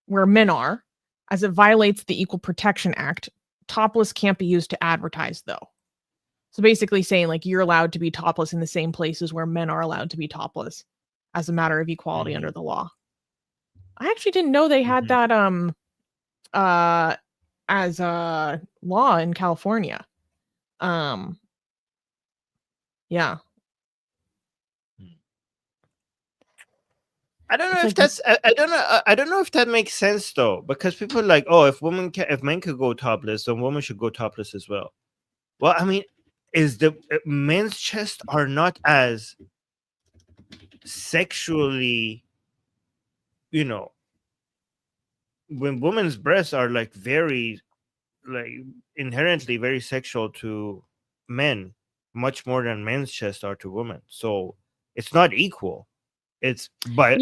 men are, as it violates the Equal Protection Act. Topless can't be used to advertise, though. So basically saying like you're allowed to be topless in the same places where men are allowed to be topless as a matter of equality under the law. I actually didn't know they had that as a law in California. Yeah. I don't know if that's. I don't know. I don't know if that makes sense though, because people are like, oh, if men could go topless, then women should go topless as well. Well, I mean, is the men's chest are not as sexually, when women's breasts are like very, like inherently very sexual to men, much more than men's chests are to women. So it's not equal. It's a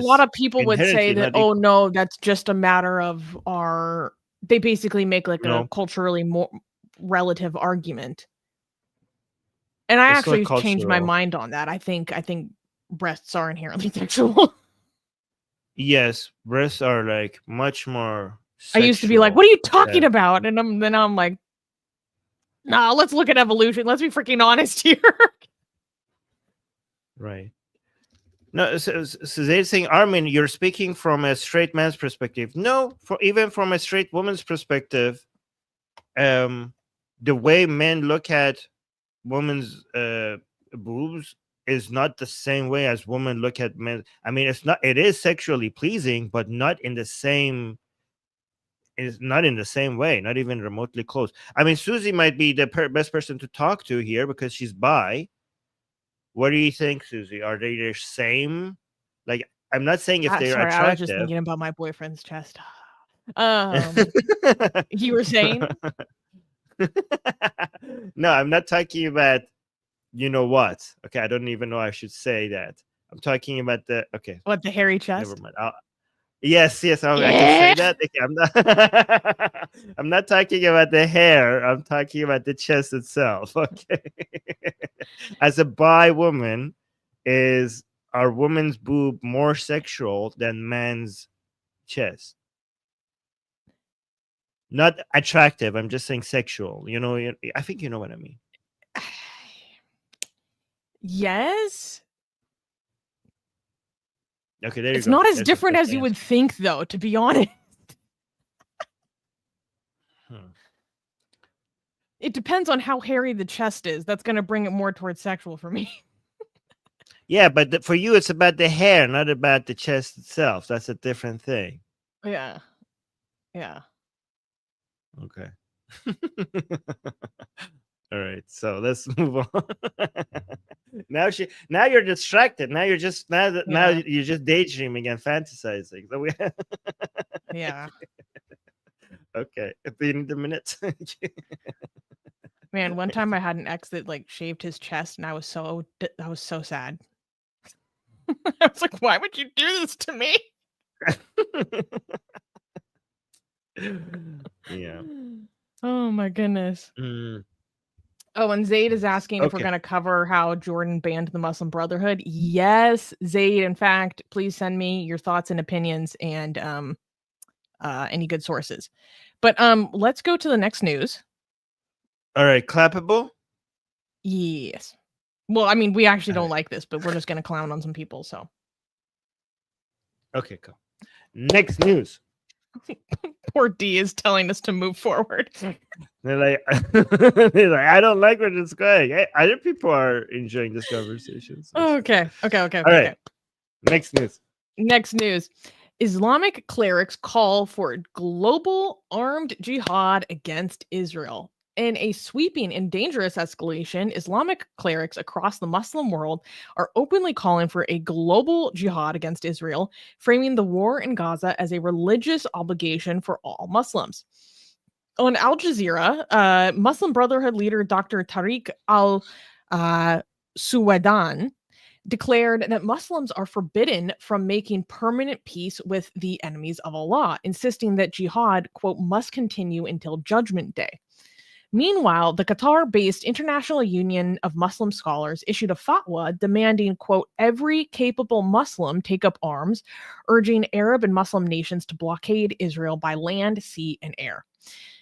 lot of people would say that, equal. No, that's just a matter of they basically make like a culturally more relative argument. And I actually changed my mind on that. I think breasts are inherently sexual. Yes, breasts are like much more sexual. I used to be like, what are you talking about? And then I'm like, nah, let's look at evolution. Let's be freaking honest here. Right. No, so they're saying, Armin, you're speaking from a straight man's perspective. No, even from a straight woman's perspective, the way men look at women's boobs is not the same way as women look at men. I mean, it is sexually pleasing, but not in the same. It's not in the same way, not even remotely close. I mean, Susie might be the best person to talk to here because she's bi. What do you think, Susie? Are they the same? Like, I'm not saying if they're attractive. I was just thinking about my boyfriend's chest. You were saying? No, I'm not talking about you know what. Okay, I don't even know I should say that. I'm talking about the the hairy chest? Never mind. Yes, I can say that. Okay, I'm not talking about the hair. I'm talking about the chest itself. Okay. As a bi woman, is our woman's boob more sexual than man's chest? Not attractive. I'm just saying sexual. I think you know what I mean. Yes. Okay, there you It's go. not as There's different the as you would think, though, to be honest. It depends on how hairy the chest is. That's going to bring it more towards sexual for me. Yeah, but for you, it's about the hair, not about the chest itself. That's a different thing. Yeah. Yeah. Okay. All right, so let's move on. Now you're distracted. Now you're just now you're just daydreaming and fantasizing. So yeah. Okay, if you need a minute. Man, one time I had an ex that like shaved his chest, and I was so sad. I was like, "Why would you do this to me?" Yeah. Oh my goodness. Mm. Oh, and Zaid is asking if we're going to cover how Jordan banned the Muslim Brotherhood. Yes, Zaid. In fact, please send me your thoughts and opinions and any good sources. But let's go to the next news. All right, clappable. Yes. Well, I mean, we actually don't like this, but we're just going to clown on some people. So. Okay, cool. Next news. Poor D is telling us to move forward. They're like, I don't like where this is going. Hey, other people are enjoying this conversation. So Okay. All right. Next news. Islamic clerics call for global armed jihad against Israel. In a sweeping and dangerous escalation, Islamic clerics across the Muslim world are openly calling for a global jihad against Israel, framing the war in Gaza as a religious obligation for all Muslims. On Al Jazeera, Muslim Brotherhood leader Dr. Tariq al-Suwaidan declared that Muslims are forbidden from making permanent peace with the enemies of Allah, insisting that jihad, quote, must continue until Judgment Day. Meanwhile, the Qatar-based International Union of Muslim Scholars issued a fatwa demanding, quote, every capable Muslim take up arms, urging Arab and Muslim nations to blockade Israel by land, sea, and air.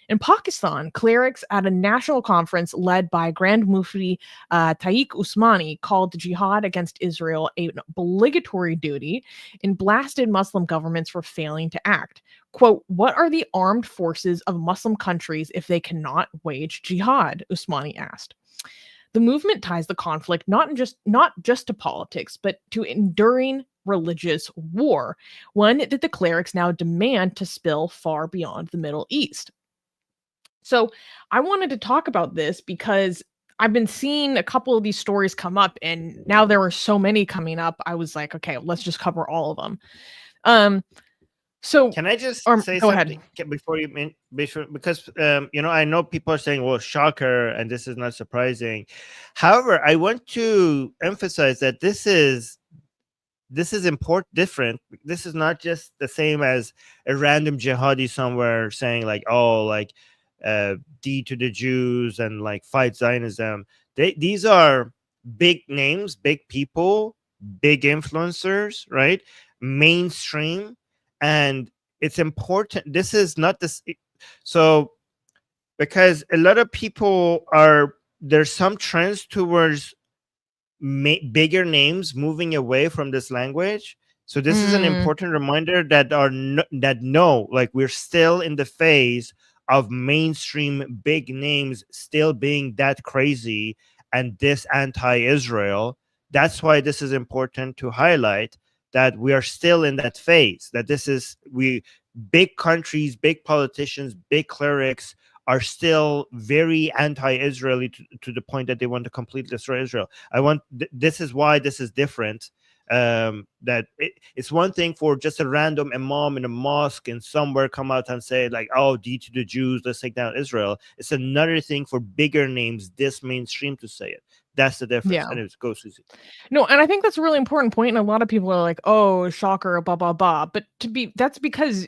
In Pakistan, clerics at a national conference led by Grand Mufti Tariq Usmani called jihad against Israel an obligatory duty and blasted Muslim governments for failing to act. Quote, what are the armed forces of Muslim countries if they cannot wage jihad? Usmani asked. The movement ties the conflict not just to politics, but to enduring religious war, one that the clerics now demand to spill far beyond the Middle East. So I wanted to talk about this because I've been seeing a couple of these stories come up, and now there are so many coming up. I was like, okay, let's just cover all of them. So can I just say go something ahead. because I know people are saying, well, shocker, and this is not surprising. However, I want to emphasize that this is different. This is not just the same as a random jihadi somewhere saying like, oh, like D to the Jews and like fight Zionism. These are big names, big people, big influencers, right? Mainstream. And it's important. This is not this. So because a lot of people there's some trends towards bigger names moving away from this language. So this is an important reminder that like we're still in the phase of mainstream big names still being that crazy and this anti-Israel. That's why this is important to highlight, that we are still in that phase, that big countries, big politicians, big clerics are still very anti-Israeli to the point that they want to completely destroy Israel. This is why this is different. That it's one thing for just a random imam in a mosque and somewhere come out and say like, oh, D to the Jews, let's take down Israel. It's another thing for bigger names, this mainstream, to say it. That's the difference. Yeah. Anyways, go, Susie. No, and I think that's a really important point. And a lot of people are like, oh, shocker, blah, blah, blah. But that's because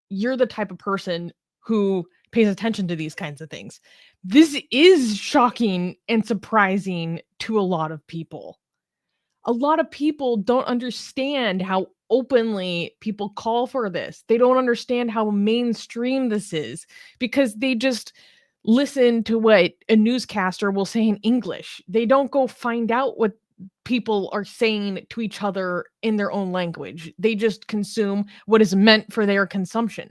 you're the type of person who pays attention to these kinds of things. This is shocking and surprising to a lot of people. A lot of people don't understand how openly people call for this. They don't understand how mainstream this is because they just listen to what a newscaster will say in English. They don't go find out what people are saying to each other in their own language. They just consume what is meant for their consumption.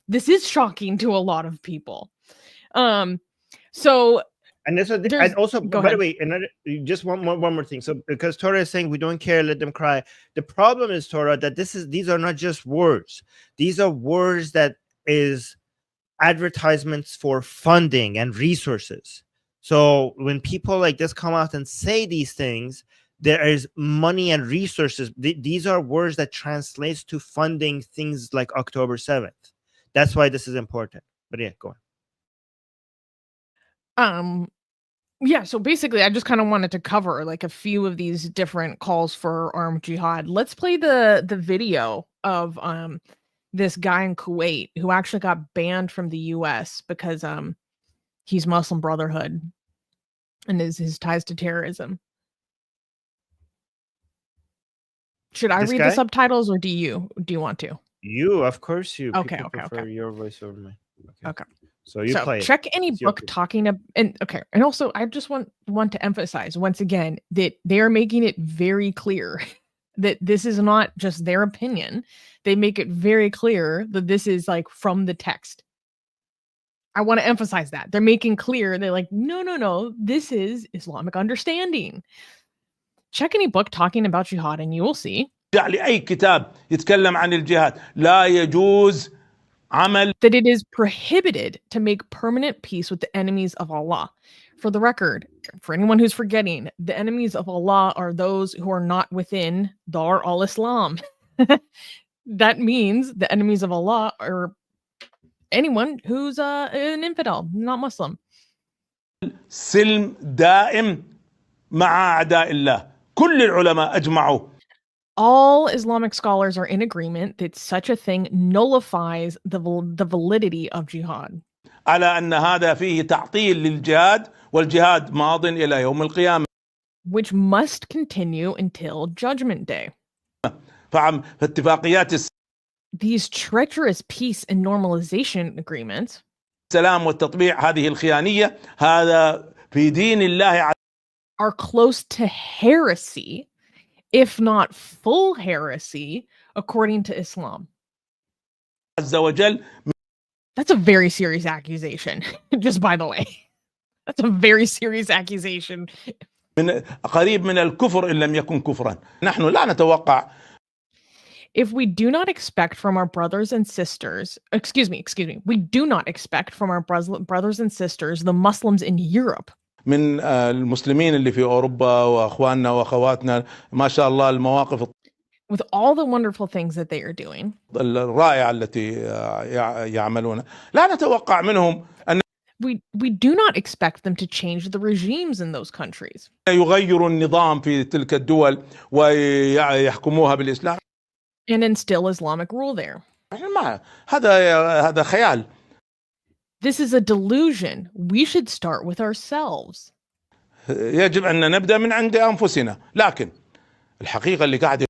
This is shocking to a lot of people. So and this is, and also, by the way, another, just one more thing. So because Torah is saying we don't care, let them cry. The problem is, Torah, that these are not just words. These are words that is advertisements for funding and resources. So when people like this come out and say these things, there is money and resources. These are words that translates to funding things like October 7th. That's why this is important. But yeah, go on. Yeah, so basically I just kind of wanted to cover like a few of these different calls for armed jihad. Let's play the video of this guy in Kuwait who actually got banned from the US because he's Muslim Brotherhood and his ties to terrorism. Should I read the subtitles, or do you want to? You, of course you. Okay, People okay, prefer okay. your voice over mine. Okay. So you play check it. any book talking about, and okay, and also I just want to emphasize once again that they are making it very clear that this is not just their opinion. They make it very clear that this is like from the text. I want to emphasize that. They're making clear, they're like, no, this is Islamic understanding. Check any book talking about jihad and you will see لأي كتاب يتكلم عن الجهاد لا يجوز عمل that it is prohibited to make permanent peace with the enemies of Allah. For the record, for anyone who's forgetting, the enemies of Allah are those who are not within Dar al-Islam. That means the enemies of Allah are anyone who's an infidel, not Muslim. سلم دائم مع أعداء الله. كل العلماء أجمعوا. All Islamic scholars are in agreement that such a thing nullifies the validity of jihad. على أن هذا فيه تعطيل للجهاد والجهاد ماض إلى يوم القيامة. Which must continue until Judgment Day. فاتفاقيات These treacherous peace and normalization agreements السلام والتطبيع هذه الخيانية هذا في دين الله are close to heresy, if not full heresy, according to Islam. عز وجل. That's a very serious accusation, just by the way. That's a very serious accusation. من قريب من الكفر إن لم يكن كفرا. نحن لا نتوقع. If we do not expect from our brothers and sisters, excuse me, we do not expect from our brothers and sisters, the Muslims in Europe. من المسلمين اللي في أوروبا وأخواننا وأخواتنا ما شاء الله المواقف with all the wonderful things that they are doing الرائعة التي يعملون لا نتوقع منهم أن we do not expect them to change the regimes in those countries. يغيروا النظام في تلك الدول ويحكموها بالإسلام. And instill Islamic rule there. هذا خيال. This is a delusion. We should start with ourselves. يجب أن نبدأ من عند أنفسنا. لكن الحقيقة اللي قاعدة.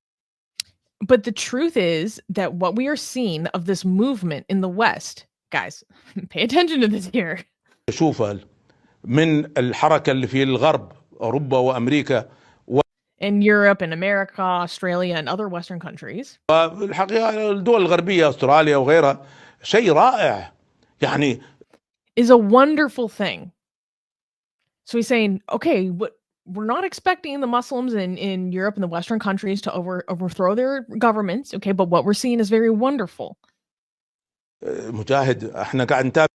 But the truth is that what we are seeing of this movement in the West, guys, pay attention to this here. شوفها من الحركة اللي في الغرب أوروبا وأمريكا. In Europe and America, Australia and other Western countries. الحقيقة الدول الغربية أستراليا وغيرها شيء رائع يعني. Is a wonderful thing. So he's saying, okay, we're not expecting the Muslims in Europe and the Western countries to overthrow their governments, okay, but what we're seeing is very wonderful. مجاهد احنا قاعد نتابع.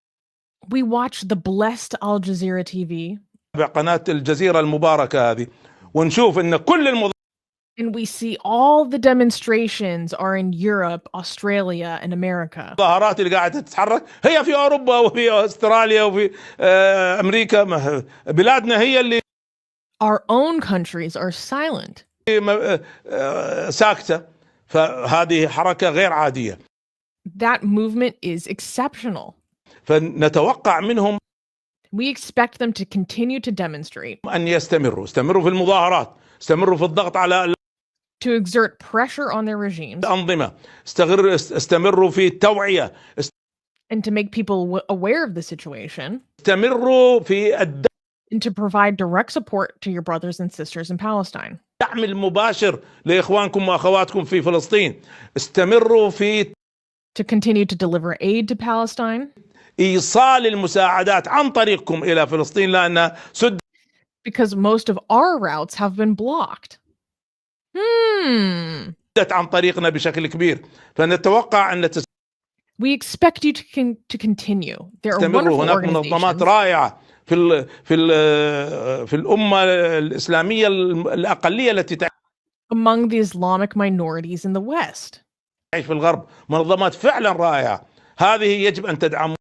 We watch the blessed Al Jazeera TV. قناة الجزيرة المباركة هذه ونشوف إن كل And we see all the demonstrations are in Europe, Australia, and America. المظاهرات اللي قاعدة تتحرك هي في أوروبا وفي أستراليا وفي أمريكا بلادنا هي اللي Our own countries are silent. ساكتة فهذه حركة غير عادية. That movement is exceptional. فنتوقع منهم We expect them to continue to demonstrate. أن يستمروا في المظاهرات استمروا في الضغط على to exert pressure on their regimes الأنظمة استمروا في التوعية and to make people aware of the situation استمروا في and to provide direct support to your brothers and sisters in Palestine. الدعم المباشر لإخوانكم وأخواتكم في فلسطين. استمروا في To continue to deliver aid to Palestine. إيصال المساعدات عن طريقكم إلى فلسطين لأن سد Because most of our routes have been blocked. عن طريقنا بشكل كبير فنتوقع أن We expect you to continue. There are تستمروا. wonderful هناك منظمات organizations رائعة في الأمة الإسلامية الأقلية التي among the Islamic minorities in the West. تعيش في الغرب، منظمات فعلا رائعة، هذه يجب أن تدعموها.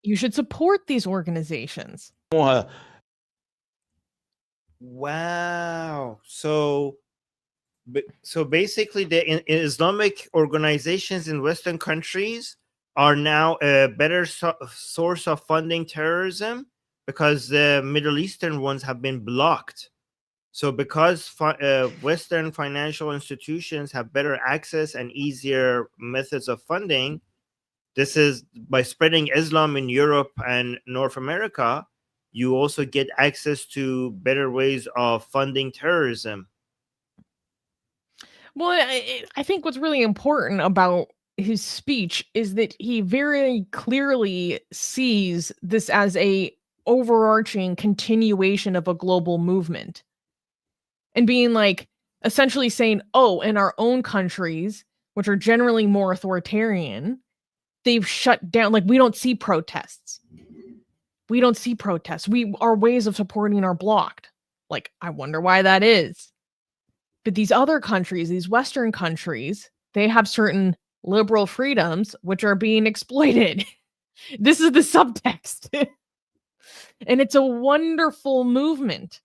You should support these organizations. Wow. So basically, the Islamic organizations in Western countries are now a better source of funding terrorism because the Middle Eastern ones have been blocked. So because Western financial institutions have better access and easier methods of funding, this is by spreading Islam in Europe and North America, you also get access to better ways of funding terrorism. Well, I think what's really important about his speech is that he very clearly sees this as a overarching continuation of a global movement. And being like, essentially saying, oh, in our own countries, which are generally more authoritarian, they've shut down, like, we don't see protests. We don't see protests. Our ways of supporting are blocked. Like, I wonder why that is. But these other countries, these Western countries, they have certain liberal freedoms which are being exploited. This is the subtext. And it's a wonderful movement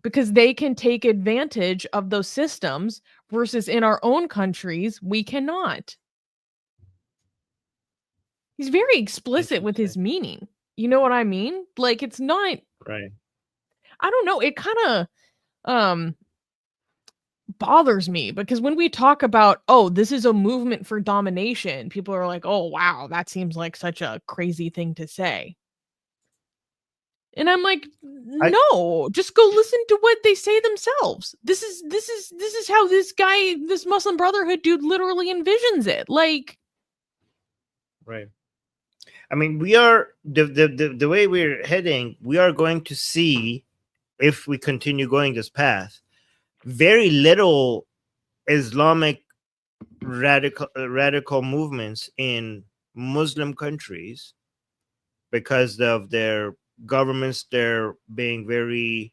because they can take advantage of those systems versus in our own countries, we cannot. He's very explicit with his meaning. You know what I mean? Like, it's not right. I don't know. It kind of bothers me because when we talk about, oh, this is a movement for domination, people are like, oh, wow, that seems like such a crazy thing to say. And I'm like, no, just go listen to what they say themselves. This is how this guy, this Muslim Brotherhood dude literally envisions it. Like, right. I mean, we are the way we're heading, we are going to see, if we continue going this path, very little Islamic radical movements in Muslim countries because of their governments. They're being very,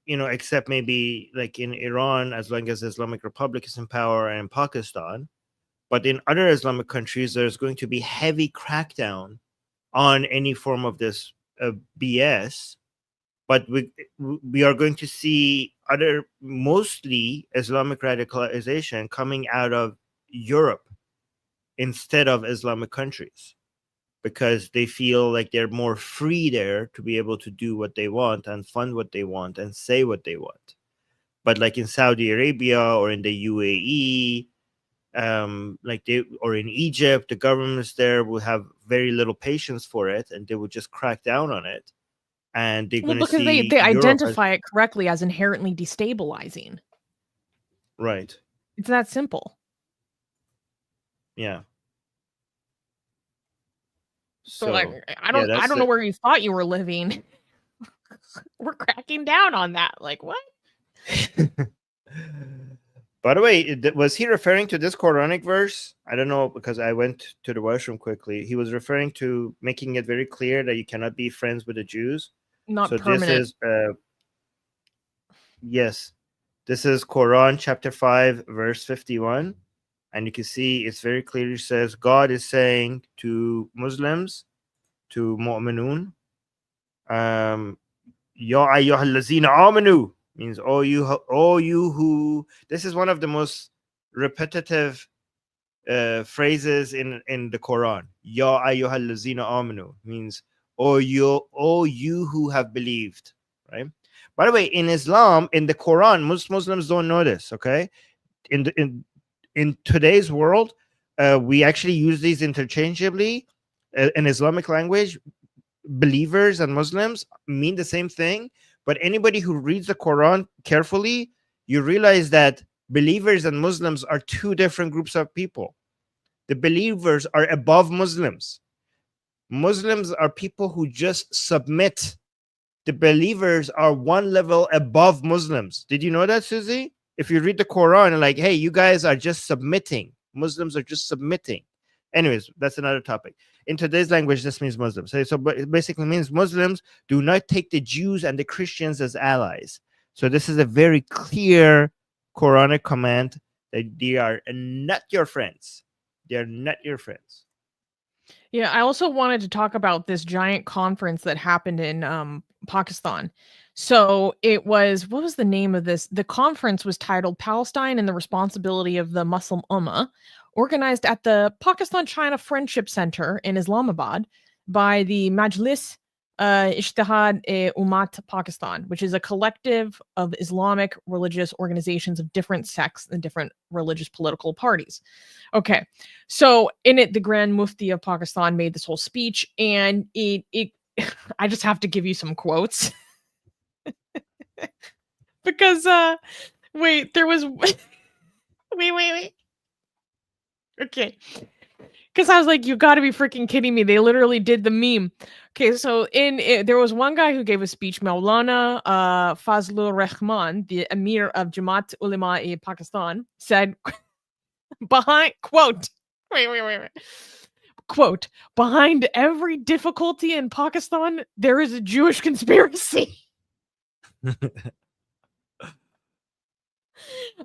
except maybe like in Iran, as long as the Islamic Republic is in power, and in Pakistan. But in other Islamic countries, there's going to be heavy crackdown on any form of this BS. But we are going to see mostly Islamic radicalization coming out of Europe instead of Islamic countries, because they feel like they're more free there to be able to do what they want and fund what they want and say what they want. But like in Saudi Arabia or in the UAE, or in Egypt, the governments there will have very little patience for it, and they will just crack down on it. And they're going to see because they identify it correctly as inherently destabilizing. Right. It's that simple. Yeah. So like, I don't know where you thought you were living. We're cracking down on that. Like, what? By the way, was he referring to this Quranic verse? I don't know, because I went to the washroom quickly. He was referring to making it very clear that you cannot be friends with the Jews. Not permanent. This is yes, this is Quran chapter 5 verse 51, and you can see it's very clearly says God is saying to Muslims, to mu'minun, ya ayyuhallazina amanu, means all you who. This is one of the most repetitive phrases in the Quran. Ya ayyuhallazina amanu means all you who have believed, right? By the way, in Islam, in the Quran, most Muslims don't know this. Okay, in today's world, we actually use these interchangeably in Islamic language. believers and Muslims mean the same thing, but anybody who reads the Quran carefully, you realize that believers and Muslims are two different groups of people. The believers are above Muslims. Muslims are people who just submit. The believers are one level above Muslims. Did you know that, Susie? If you read the Quran, like, hey, you guys are just submitting. Muslims are just submitting. Anyways, that's another topic. In today's language, this means Muslims. So it basically means Muslims do not take the Jews and the Christians as allies. So this is a very clear Quranic command that they are not your friends. They are not your friends. Yeah, I also wanted to talk about this giant conference that happened in Pakistan. So it was, what was the name of this? The conference was titled Palestine and the Responsibility of the Muslim Ummah, organized at the Pakistan-China Friendship Center in Islamabad by the Majlis Ijtihad-e-Ummat Pakistan, which is a collective of Islamic religious organizations of different sects and different religious political parties. Okay, so in it, the Grand Mufti of Pakistan made this whole speech, and it I just have to give you some quotes. Because wait, there was wait. Okay. Because I was like, you got to be freaking kidding me. They literally did the meme. Okay, so there was one guy who gave a speech, Maulana Fazlur Rahman, the Emir of Jamaat Ulema-e Pakistan, said, quote, quote, behind every difficulty in Pakistan, there is a Jewish conspiracy.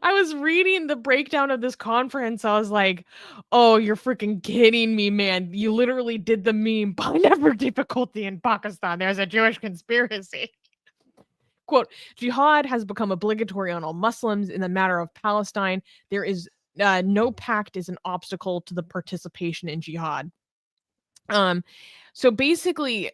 I was reading the breakdown of this conference. I was like, oh, you're freaking kidding me, man. You literally did the meme. Behind every difficulty in Pakistan, there's a Jewish conspiracy. Quote, jihad has become obligatory on all Muslims in the matter of Palestine. There is no pact is an obstacle to the participation in jihad. So basically,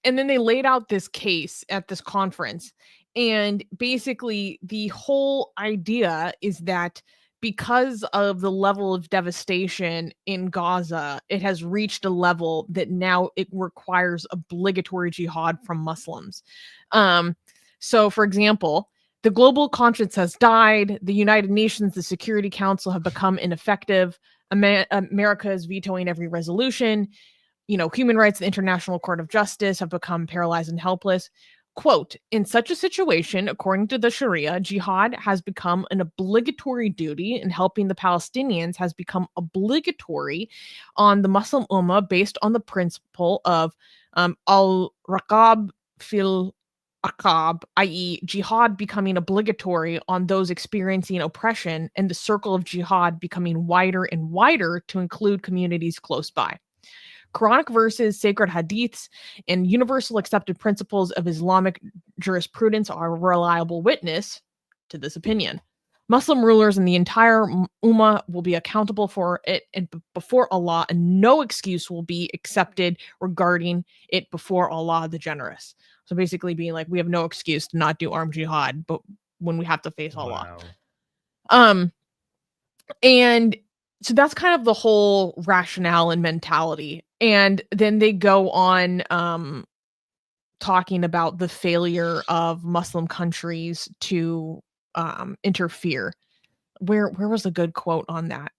and then they laid out this case at this conference. And basically, the whole idea is that because of the level of devastation in Gaza, it has reached a level that now it requires obligatory jihad from Muslims. So, for example, the global conscience has died. The United Nations, the Security Council have become ineffective. America is vetoing every resolution. Human rights, the International Court of Justice have become paralyzed and helpless. Quote, in such a situation, according to the Sharia, jihad has become an obligatory duty, and helping the Palestinians has become obligatory on the Muslim Ummah based on the principle of al-raqab fil aqab, i.e. jihad becoming obligatory on those experiencing oppression, and the circle of jihad becoming wider and wider to include communities close by. Quranic verses, sacred hadiths, and universal accepted principles of Islamic jurisprudence are a reliable witness to this opinion. Muslim rulers and the entire Ummah will be accountable for it and before Allah, and no excuse will be accepted regarding it before Allah the Generous. So basically being like, we have no excuse to not do armed jihad, but when we have to face Allah. Wow. And so that's kind of the whole rationale and mentality. And then they go on talking about the failure of Muslim countries to interfere. Where was a good quote on that?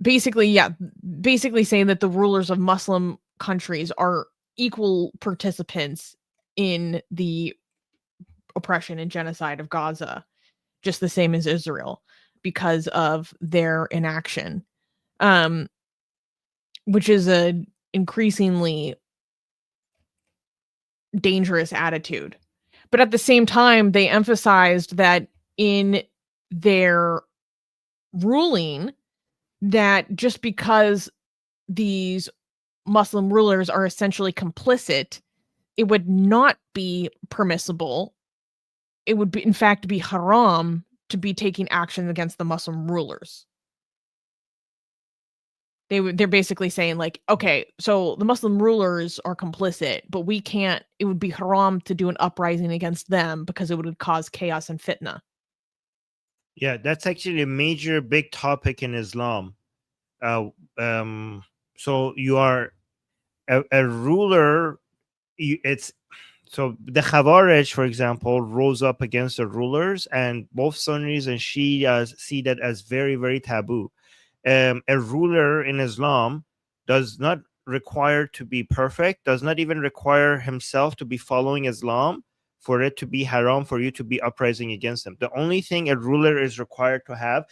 Basically saying that the rulers of Muslim countries are equal participants in the oppression and genocide of Gaza, just the same as Israel, because of their inaction, which is a increasingly dangerous attitude. But at the same time, they emphasized that in their ruling, that just because these Muslim rulers are essentially complicit, it would not be permissible. It would be, in fact, be haram to be taking action against the Muslim rulers. They're basically saying like, okay, so the Muslim rulers are complicit, but we can't, it would be haram to do an uprising against them because it would cause chaos and fitna. Yeah, that's actually a major big topic in Islam. So you are a ruler, it's so the Khawarij, for example, rose up against the rulers, and both Sunnis and Shias see that as very, very taboo. A ruler in Islam does not require to be perfect, does not even require himself to be following Islam for it to be haram for you to be uprising against them. The only thing a ruler is required to have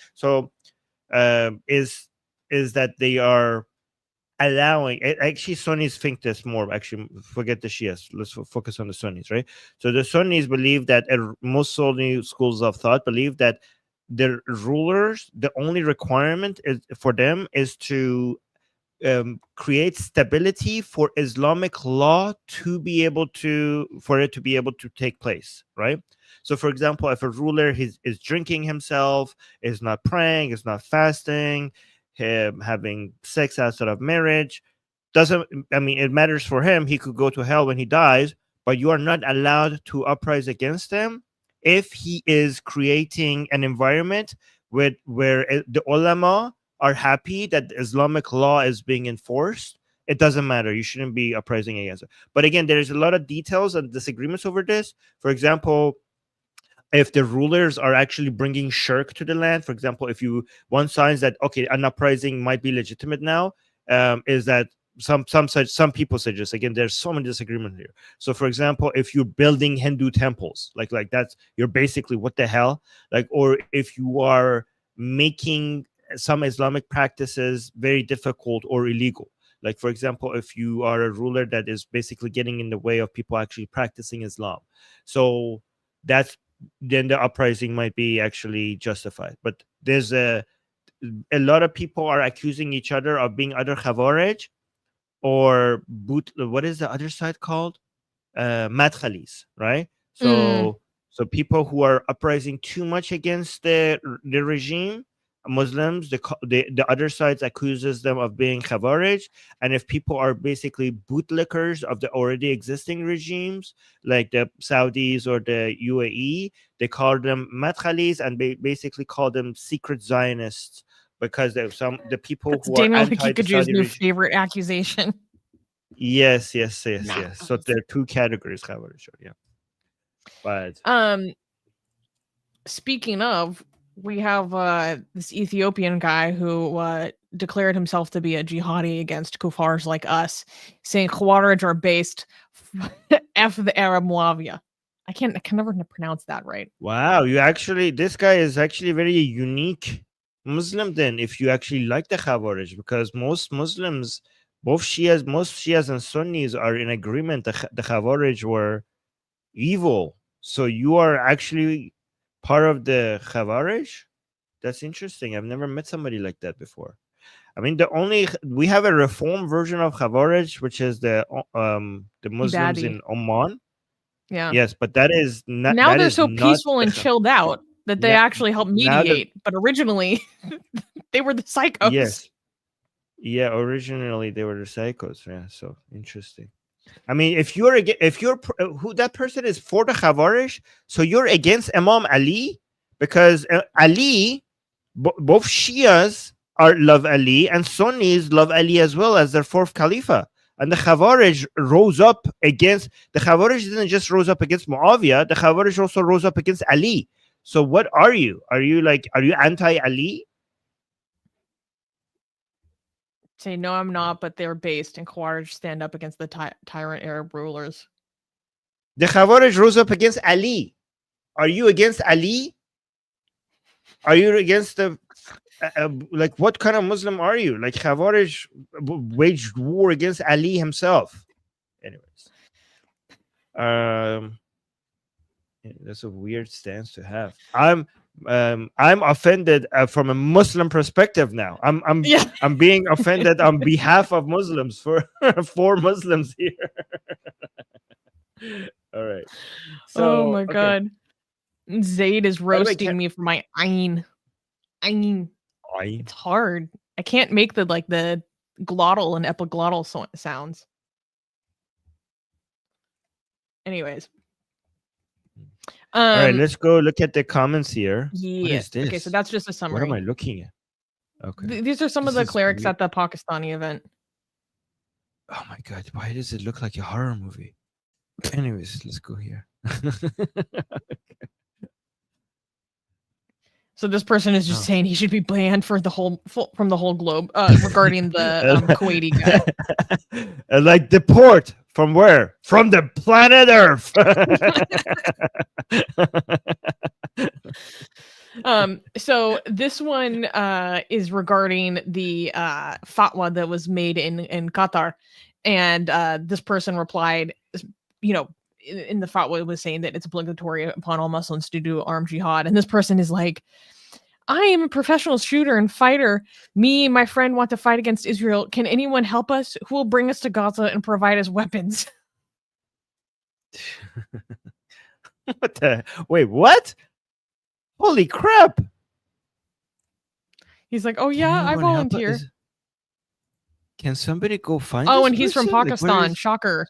is that they are allowing. Actually, Sunnis think this more. Actually, forget the Shias. Let's focus on the Sunnis, right? So the Sunnis believe that most Sunni schools of thought believe that the rulers, the only requirement is for them is to create stability for Islamic law to be able to take place, right? So, for example, if a ruler is drinking himself, is not praying, is not fasting, having sex outside of marriage, it matters for him. He could go to hell when he dies, but you are not allowed to uprise against him if he is creating an environment where the ulama are happy that Islamic law is being enforced. It doesn't matter. You shouldn't be uprising against it. But again, there's a lot of details and disagreements over this. For example, if the rulers are actually bringing shirk to the land, for example, if one signs that, okay, an uprising might be legitimate now, is that some people suggest, again, there's so many disagreements here. So, for example, if you're building Hindu temples, like that's, you're basically, what the hell? Like, or if you are making some Islamic practices very difficult or illegal. Like, for example, if you are a ruler that is basically getting in the way of people actually practicing Islam. So then the uprising might be actually justified. But there's a lot of people are accusing each other of being other Khawarij or what is the other side called? Madkhalis, right? So people who are uprising too much against the regime, Muslims, the other side accuses them of being Khawarij. And if people are basically bootlickers of the already existing regimes, like the Saudis or the UAE, they call them Madkhalis, and they basically call them secret Zionists, because there's the people That's who Daniel are anti the Hikikaju's Saudi new regime. favorite accusation. Yes. So there are two categories, Khawarij, yeah. But speaking of, we have this Ethiopian guy who declared himself to be a jihadi against kuffars like us, saying Khawarij are based F the Arab Muawiyah. I can never pronounce that right. wow, this guy is actually very unique Muslim then, if you actually like the Khawarij, because most Muslims, most Shias and Sunnis are in agreement the Khawarij were evil. So you are actually part of the Khawarij? That's interesting. I've never met somebody like that before. I mean, we have a reform version of Khawarij, which is the Muslims in Oman. Yeah. Yes, but that is not. Now that they're is so not peaceful and chilled out that they actually help mediate. But originally, they were the psychos. Yes. Yeah, originally they were the psychos. Yeah, so interesting. I mean, if you're who that person is for the Khawarij, so you're against Imam Ali, because Ali, both Shias love Ali and Sunnis love Ali as well as their fourth Khalifa. And the Khawarij rose up against, the Khawarij didn't just rose up against Muawiyah, the Khawarij also rose up against Ali. So what are you? Are you anti-Ali? Say, no, I'm not, but they're based, and Khawarij stand up against the tyrant Arab rulers. The Khawarij rose up against Ali. Are you against Ali? Are you against the... like, what kind of Muslim are you? Like, Khawarij waged war against Ali himself. Anyways, that's a weird stance to have. I'm offended from a Muslim perspective now. I'm being offended on behalf of Muslims for Muslims here. All right. So, oh my god, Zaid is roasting me for my ayn. It's hard. I can't make the glottal and epiglottal sounds. Anyways. All right, let's go look at the comments here. Yeah. What is this? Okay, so that's just a summary. What am I looking at? Okay. These are some of the clerics at the Pakistani event. Oh my god, why does it look like a horror movie? Anyways, let's go here. So this person is just Oh. saying he should be banned for from the whole globe regarding the Kuwaiti guy. Like deport from where? From the planet Earth. So this one is regarding the fatwa that was made in Qatar, and this person replied, you know, in the fatwa was saying that it's obligatory upon all Muslims to do armed jihad, and this person is like, I am a professional shooter and fighter. Me and my friend want to fight against Israel. Can anyone help us? Who will bring us to Gaza and provide us weapons? What the? Wait, what? Holy crap! He's like, oh yeah, I Anyone help us? volunteer. Can somebody go find? Oh, this and he's from person? Like, where Pakistan. is- Shocker.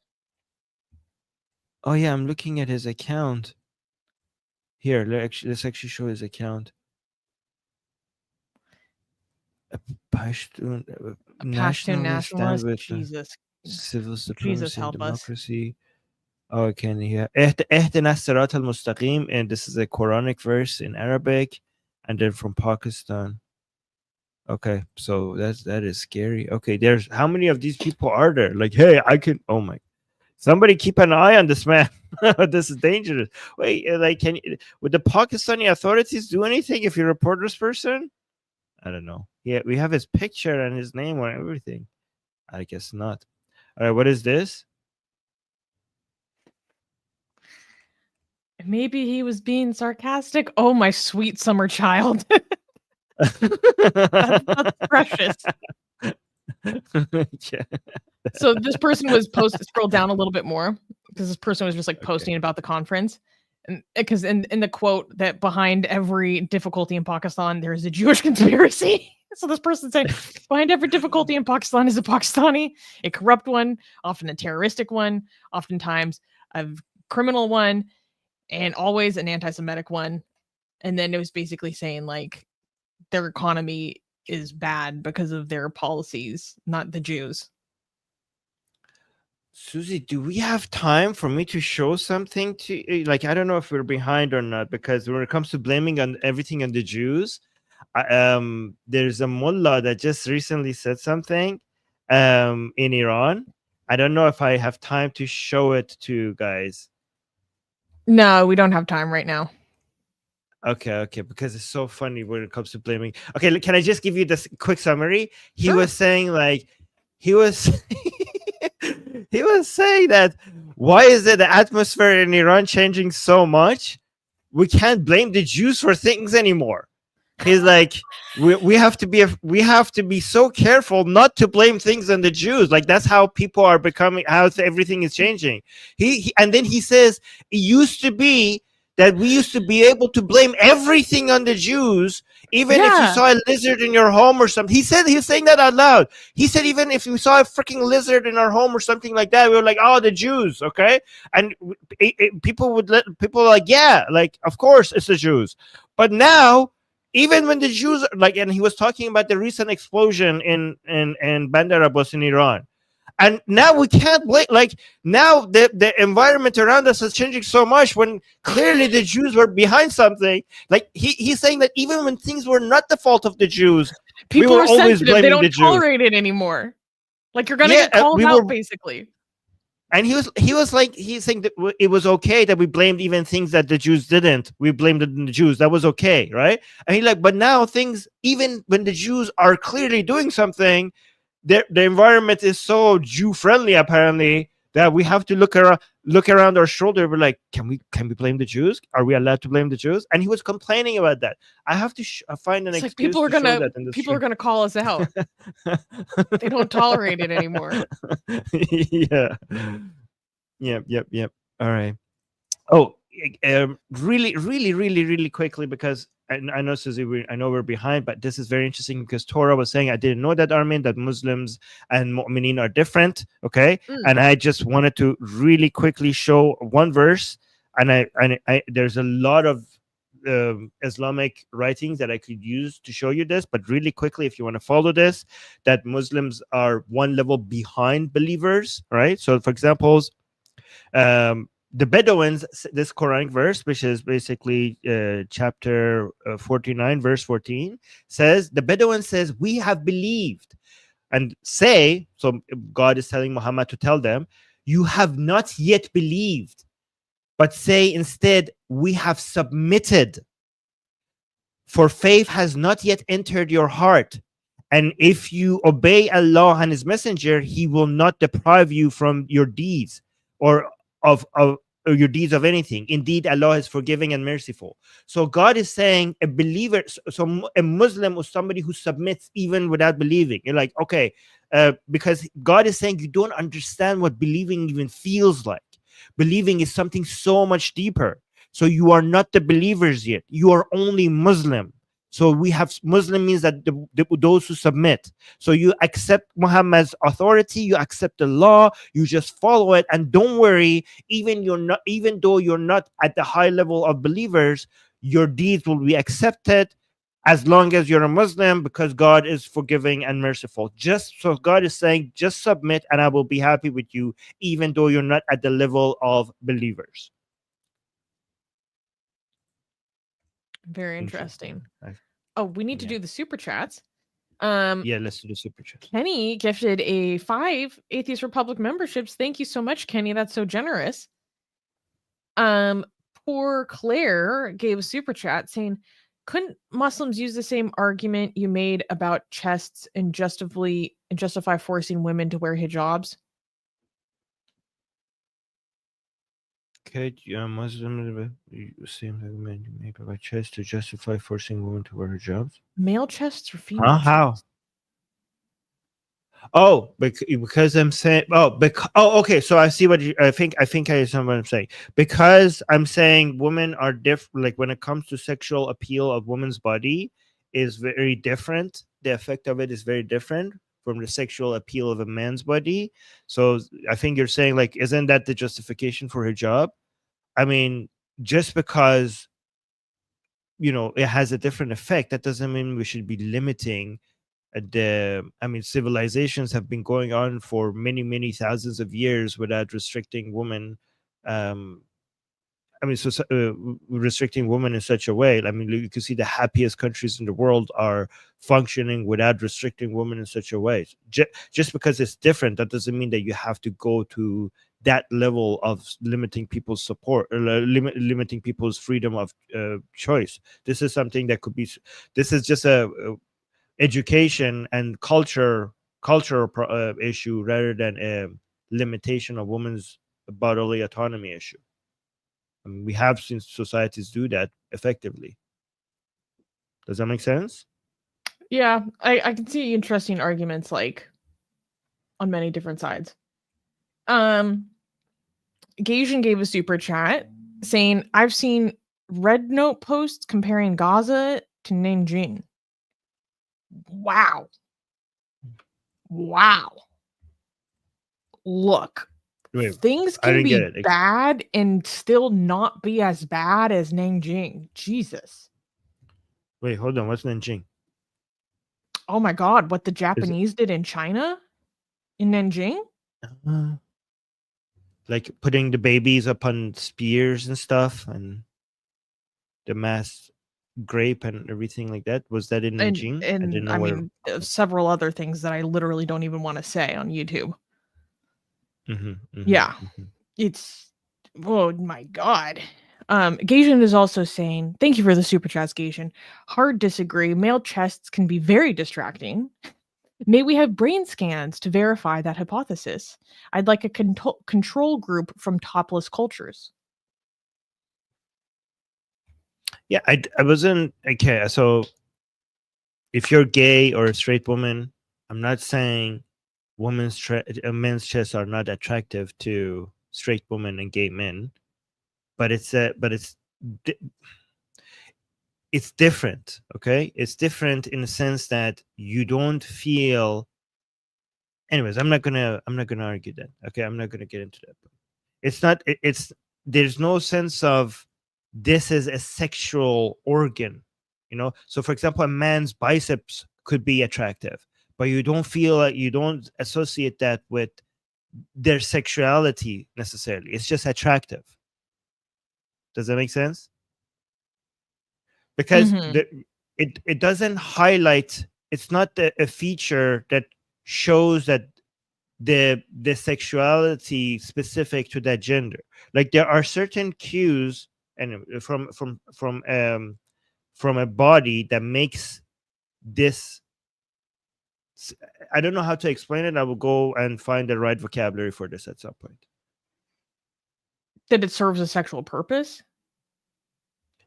Oh yeah, I'm looking at his account. Here, let's actually show his account. A Pashtun, Pashtun nationalist stand nationalist. with Jesus. civil Jesus supremacy and help us. democracy. Oh, okay, here. Ehdina Sirat al-Mustaqim, and this is a Quranic verse in Arabic, and then from Pakistan. Okay, so that is scary. Okay, there's how many of these people are there? Like, hey, I can. Oh my. Somebody keep an eye on this man. This is dangerous. Wait, like, would the Pakistani authorities do anything if you report this person? I don't know. Yeah, we have his picture and his name on everything. I guess not. All right, what is this? Maybe he was being sarcastic. Oh, my sweet summer child. That's precious. Yeah. So this person was scroll down a little bit more because this person was just like posting about the conference. And because in the quote that behind every difficulty in Pakistan, there is a Jewish conspiracy. So this person saying behind every difficulty in Pakistan is a Pakistani, a corrupt one, often a terroristic one, oftentimes a criminal one, and always an anti-Semitic one. And then it was basically saying like their economy is bad because of their policies, not the Jews. Susie, do we have time for me to show something to like? I don't know if we're behind or not, because when it comes to blaming on everything on the Jews, there's a mullah that just recently said something in Iran. I don't know if I have time to show it to you guys. No, we don't have time right now. Okay, because it's so funny when it comes to blaming. Okay, can I just give you this quick summary? He Sure. was saying like he was he was saying that why is it the atmosphere in Iran changing so much? We can't blame the Jews for things anymore. He's like, we have to be so careful not to blame things on the Jews. Like that's how people are becoming, how everything is changing. He and then he says it used to be that we used to be able to blame everything on the Jews, even if you saw a lizard in your home or something. He said he was saying that out loud. He said even if we saw a freaking lizard in our home or something like that, we were like, oh, the Jews, okay? And people would people were like, yeah, like of course it's the Jews. But now, even when the Jews like, and he was talking about the recent explosion in Bandar Abbas in Iran. And now we can't blame, like now the environment around us is changing so much when clearly the Jews were behind something. Like he's saying that even when things were not the fault of the Jews, people we were are always sensitive. They blaming don't the Jews. tolerate it anymore. Like you're gonna get called out, basically. And he was like, he's saying that it was okay that we blamed even things that the Jews didn't. We blamed the Jews. That was okay, right? And he's like, but now things, even when the Jews are clearly doing something, the environment is so Jew friendly apparently that we have to look around our shoulder. We're like, can we blame the Jews? Are we allowed to blame the Jews? And he was complaining about that. I have to find an excuse. People are gonna call us out. They don't tolerate it anymore. Yeah. Yep. All right. Oh, really quickly, because I know, Susie, I know we're behind, but this is very interesting because Torah was saying, I didn't know that, Armin, that Muslims and Mu'mineen are different, okay? And I just wanted to really quickly show one verse, and I there's a lot of Islamic writings that I could use to show you this, but really quickly, if you want to follow this, that Muslims are one level behind believers, right? So, for example, the Bedouins, this Quranic verse, which is basically chapter 49, verse 14, says, the Bedouin says, we have believed, and say, so God is telling Muhammad to tell them, you have not yet believed, but say instead, we have submitted, for faith has not yet entered your heart. And if you obey Allah and His Messenger, He will not deprive you from your deeds or of or your deeds of anything. Indeed, Allah is forgiving and merciful. So God is saying a believer, so a Muslim or somebody who submits even without believing. You're like, okay, because God is saying you don't understand what believing even feels like. Believing is something so much deeper. So you are not the believers yet. You are only Muslim. So we have Muslim means that those who submit. So you accept Muhammad's authority, you accept the law, you just follow it, and don't worry. Even though you're not at the high level of believers, your deeds will be accepted as long as you're a Muslim, because God is forgiving and merciful. Just so God is saying, just submit, and I will be happy with you, even though you're not at the level of believers. Very interesting. Oh, we need to do the super chats. Let's do the super chat. Kenny gifted a 5 Atheist Republic memberships. Thank you so much, Kenny. That's so generous. Poor Claire gave a super chat saying, couldn't Muslims use the same argument you made about chests and justify forcing women to wear hijabs? Okay, Muslim same argument you made about chests to justify forcing women to wear hijabs. Male chests or female chests? How? Oh, because I'm saying. Okay. So I see what I think I understand what I'm saying. Because I'm saying women are different. Like when it comes to sexual appeal of women's body, is very different. The effect of it is very different from the sexual appeal of a man's body. So I think you're saying, like, isn't that the justification for hijab? I mean, just because it has a different effect, that doesn't mean we should be limiting civilizations have been going on for many, many thousands of years without restricting women. Restricting women in such a way. I mean, you can see the happiest countries in the world are functioning without restricting women in such a way. Just because it's different, that doesn't mean that you have to go to that level of limiting people's support or limiting people's freedom of choice. This is something that could be. This is just a education and cultural issue rather than a limitation of women's bodily autonomy issue. I mean, we have seen societies do that effectively. Does that make sense? Yeah, I can see interesting arguments like on many different sides. Gasian gave a super chat saying, I've seen Red Note posts comparing Gaza to Nanjing. Wow. Look, Wait, things can be bad and still not be as bad as Nanjing. Jesus. Wait, hold on. What's Nanjing? Oh my God, what the Japanese did in China? In Nanjing? Like putting the babies upon spears and stuff, and the mass grape and everything like that. Was that in Nanjing? And several other things that I literally don't even want to say on YouTube. It's, oh my God. Gasian is also saying, thank you for the super chats, Gasian. Hard disagree. Male chests can be very distracting. May we have brain scans to verify that hypothesis? I'd like a control group from topless cultures. Yeah, I wasn't okay. So if you're gay or a straight woman, I'm not saying men's chests are not attractive to straight women and gay men, but it's different. Okay, it's different in the sense that you don't feel. Anyways, I'm not gonna argue that. Okay, I'm not gonna get into that. It's not. There's no sense of this is a sexual organ, you know. So for example, a man's biceps could be attractive, but you don't feel like, you don't associate that with their sexuality necessarily. It's just attractive. Does that make sense? Because it doesn't highlight, it's not a feature that shows that the sexuality specific to that gender. Like there are certain cues and from a body that makes this, I don't know how to explain it. I will go and find the right vocabulary for this at some point. That it serves a sexual purpose?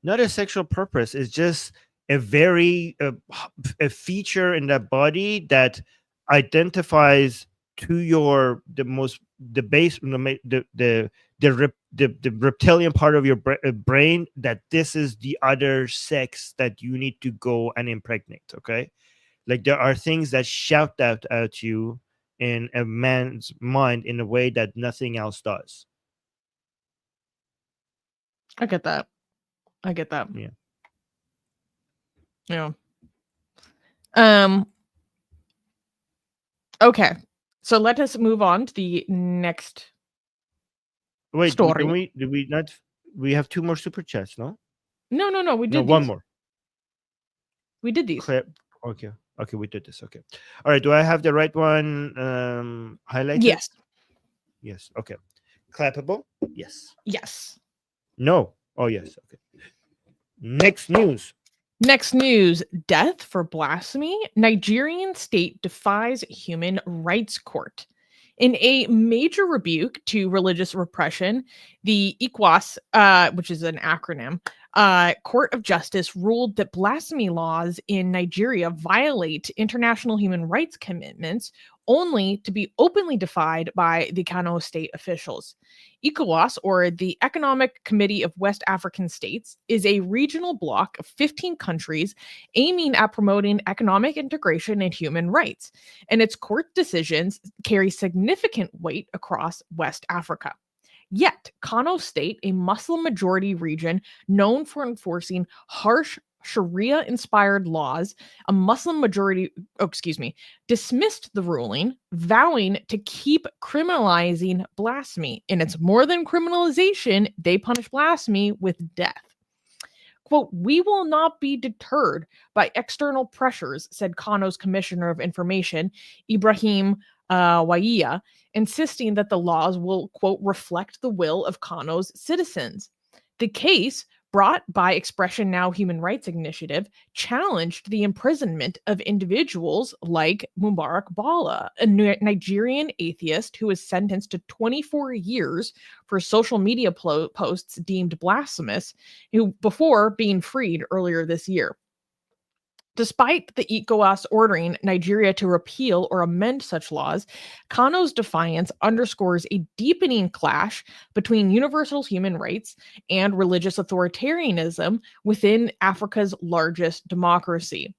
Not a sexual purpose. It's just a very a feature in that body that identifies to your the reptilian part of your brain that this is the other sex that you need to go and impregnate. Okay, like there are things that shout that at you in a man's mind in a way that nothing else does. I get that. Yeah. Okay. So let us move on to the next story. Did we not? We have 2 more super chats, no? No. We did no, 1 more. We did these. Okay, we did this. Okay. All right. Do I have the right one highlighted? Yes. Okay. Clappable? Yes. No. Oh, yes. Okay. Next news. Death for blasphemy. Nigerian state defies human rights court. In a major rebuke to religious repression, the ECOWAS, which is an acronym, Court of Justice ruled that blasphemy laws in Nigeria violate international human rights commitments, only to be openly defied by the Kano state officials. ECOWAS, or the Economic Committee of West African States, is a regional bloc of 15 countries aiming at promoting economic integration and human rights, and its court decisions carry significant weight across West Africa. Yet, Kano State, a Muslim-majority region known for enforcing harsh Sharia-inspired laws, dismissed the ruling, vowing to keep criminalizing blasphemy. And it's more than criminalization. They punish blasphemy with death. Quote, "We will not be deterred by external pressures," said Kano's Commissioner of Information, Ibrahim Waiya, insisting that the laws will, quote, "reflect the will of Kano's citizens." The case, brought by Expression Now Human Rights Initiative, challenged the imprisonment of individuals like Mubarak Bala, a Nigerian atheist who was sentenced to 24 years for social media posts deemed blasphemous, before being freed earlier this year. Despite the ECOWAS ordering Nigeria to repeal or amend such laws, Kano's defiance underscores a deepening clash between universal human rights and religious authoritarianism within Africa's largest democracy.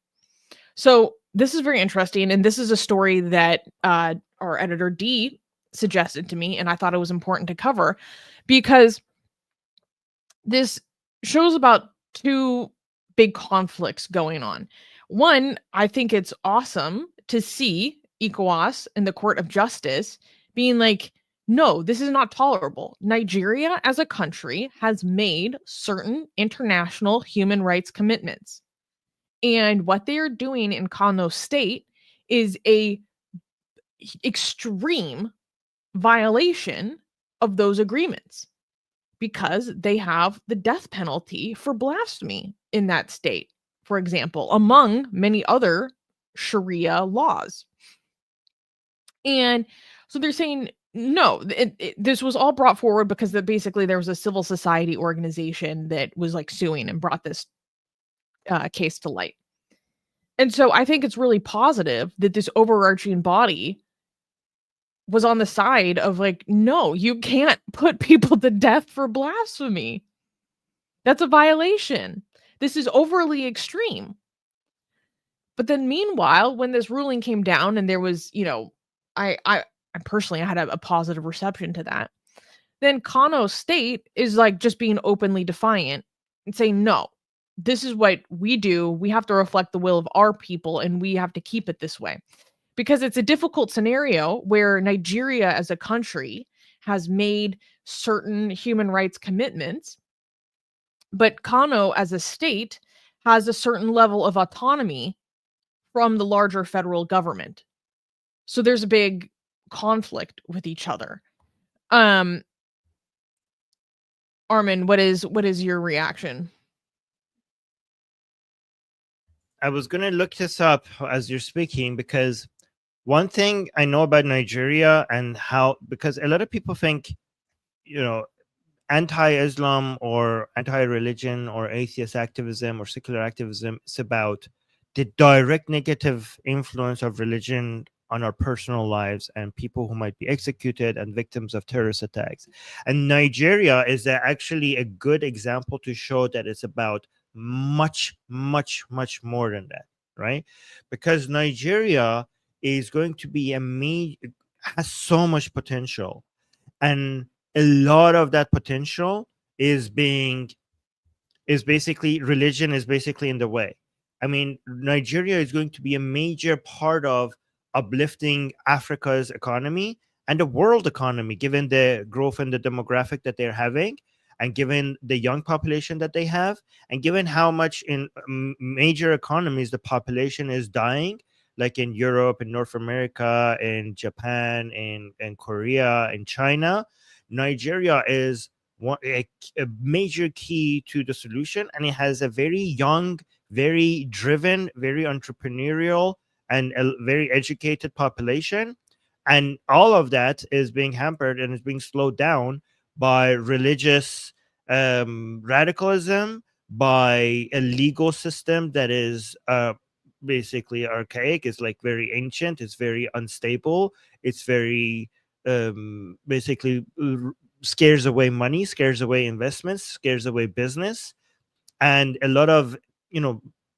So this is very interesting, and this is a story that our editor D suggested to me, and I thought it was important to cover because this shows about 2 big conflicts going on. One, I think it's awesome to see ECOWAS and the Court of Justice being like, no, this is not tolerable. Nigeria as a country has made certain international human rights commitments. And what they are doing in Kano State is a extreme violation of those agreements, because they have the death penalty for blasphemy in that state, for example, among many other Sharia laws. And so they're saying, no, this was all brought forward because basically there was a civil society organization that was like suing and brought this case to light. And so I think it's really positive that this overarching body was on the side of like, no, you can't put people to death for blasphemy. That's a violation. This is overly extreme. But then meanwhile, when this ruling came down and there was, I personally had a positive reception to that. Then Kano State is like just being openly defiant and say, no, this is what we do. We have to reflect the will of our people, and we have to keep it this way. Because it's a difficult scenario where Nigeria as a country has made certain human rights commitments, but Kano as a state has a certain level of autonomy from the larger federal government. So there's a big conflict with each other. Armin, what is your reaction? I was going to look this up as you're speaking, because one thing I know about Nigeria and how, because a lot of people think, anti-Islam or anti-religion or atheist activism or secular activism is about the direct negative influence of religion on our personal lives and people who might be executed and victims of terrorist attacks. And Nigeria is actually a good example to show that it's about much, much, much more than that, right? Because Nigeria is going to be has so much potential, and a lot of that potential is basically religion is basically in the way. I mean, Nigeria is going to be a major part of uplifting Africa's economy and the world economy, given the growth and the demographic that they're having, and given the young population that they have, and given how much in major economies the population is dying, like in Europe, in North America, in Japan, in Korea, in China. Nigeria is a major key to the solution, and it has a very young, very driven, very entrepreneurial, and a very educated population. And all of that is being hampered and is being slowed down by religious radicalism, by a legal system that is basically archaic. It's like very ancient. It's very unstable. It's very basically scares away money, scares away investments, scares away business, and a lot of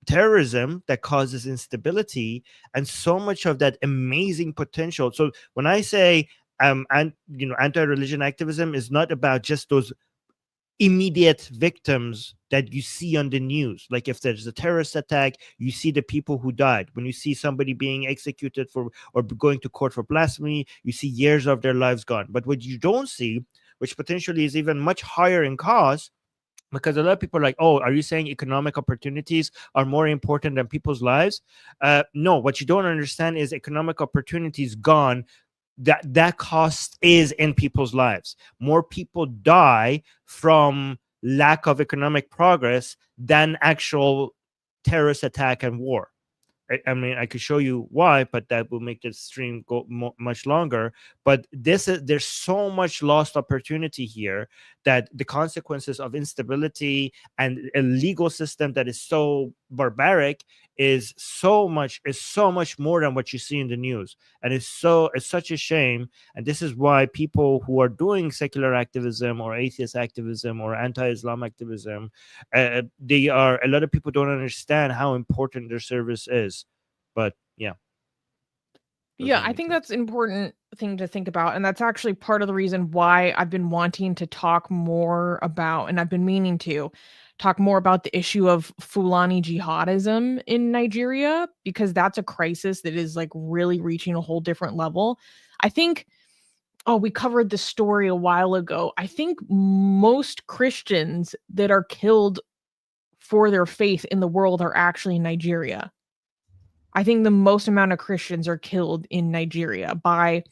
terrorism that causes instability, and so much of that amazing potential. So when I say anti-religion activism is not about just those immediate victims that you see on the news. Like if there's a terrorist attack, you see the people who died. When you see somebody being executed for or going to court for blasphemy, you see years of their lives gone. But what you don't see, which potentially is even much higher in cost, because a lot of people are like, oh, are you saying economic opportunities are more important than people's lives? No, what you don't understand is economic opportunities gone, that cost is in people's lives. More people die from lack of economic progress than actual terrorist attack and war. I mean, I could show you why, but that will make the stream go much longer. But there's so much lost opportunity here that the consequences of instability and a legal system that is so barbaric is so much more than what you see in the news. And it's such a shame. And this is why people who are doing secular activism or atheist activism or anti-Islam activism, a lot of people don't understand how important their service is. But yeah. Yeah, I think that's an important thing to think about. And that's actually part of the reason why I've been wanting to talk more about, and I've been meaning to talk more about the issue of Fulani jihadism in Nigeria, because that's a crisis that is like really reaching a whole different level. I think, we covered this story a while ago. I think most Christians that are killed for their faith in the world are actually in Nigeria. I think the most amount of Christians are killed in Nigeria by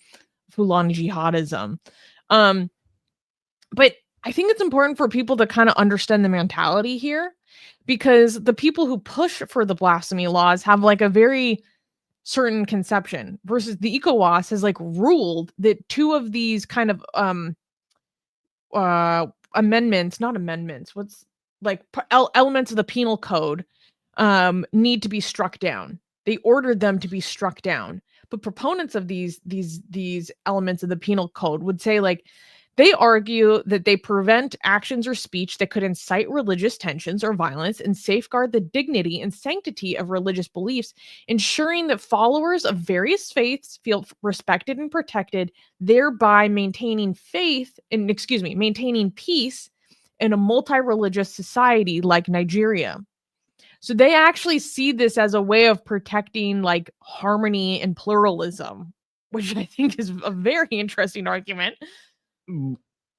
Fulani jihadism. But I think it's important for people to kind of understand the mentality here, because the people who push for the blasphemy laws have like a very certain conception, versus the ECOWAS has like ruled that two of these kind of amendments, not amendments, what's like elements of the penal code need to be struck down. They ordered them to be struck down. But proponents of these elements of the penal code would say, like, they argue that they prevent actions or speech that could incite religious tensions or violence and safeguard the dignity and sanctity of religious beliefs, ensuring that followers of various faiths feel respected and protected, thereby maintaining peace in a multi-religious society like Nigeria. So they actually see this as a way of protecting like harmony and pluralism, which I think is a very interesting argument.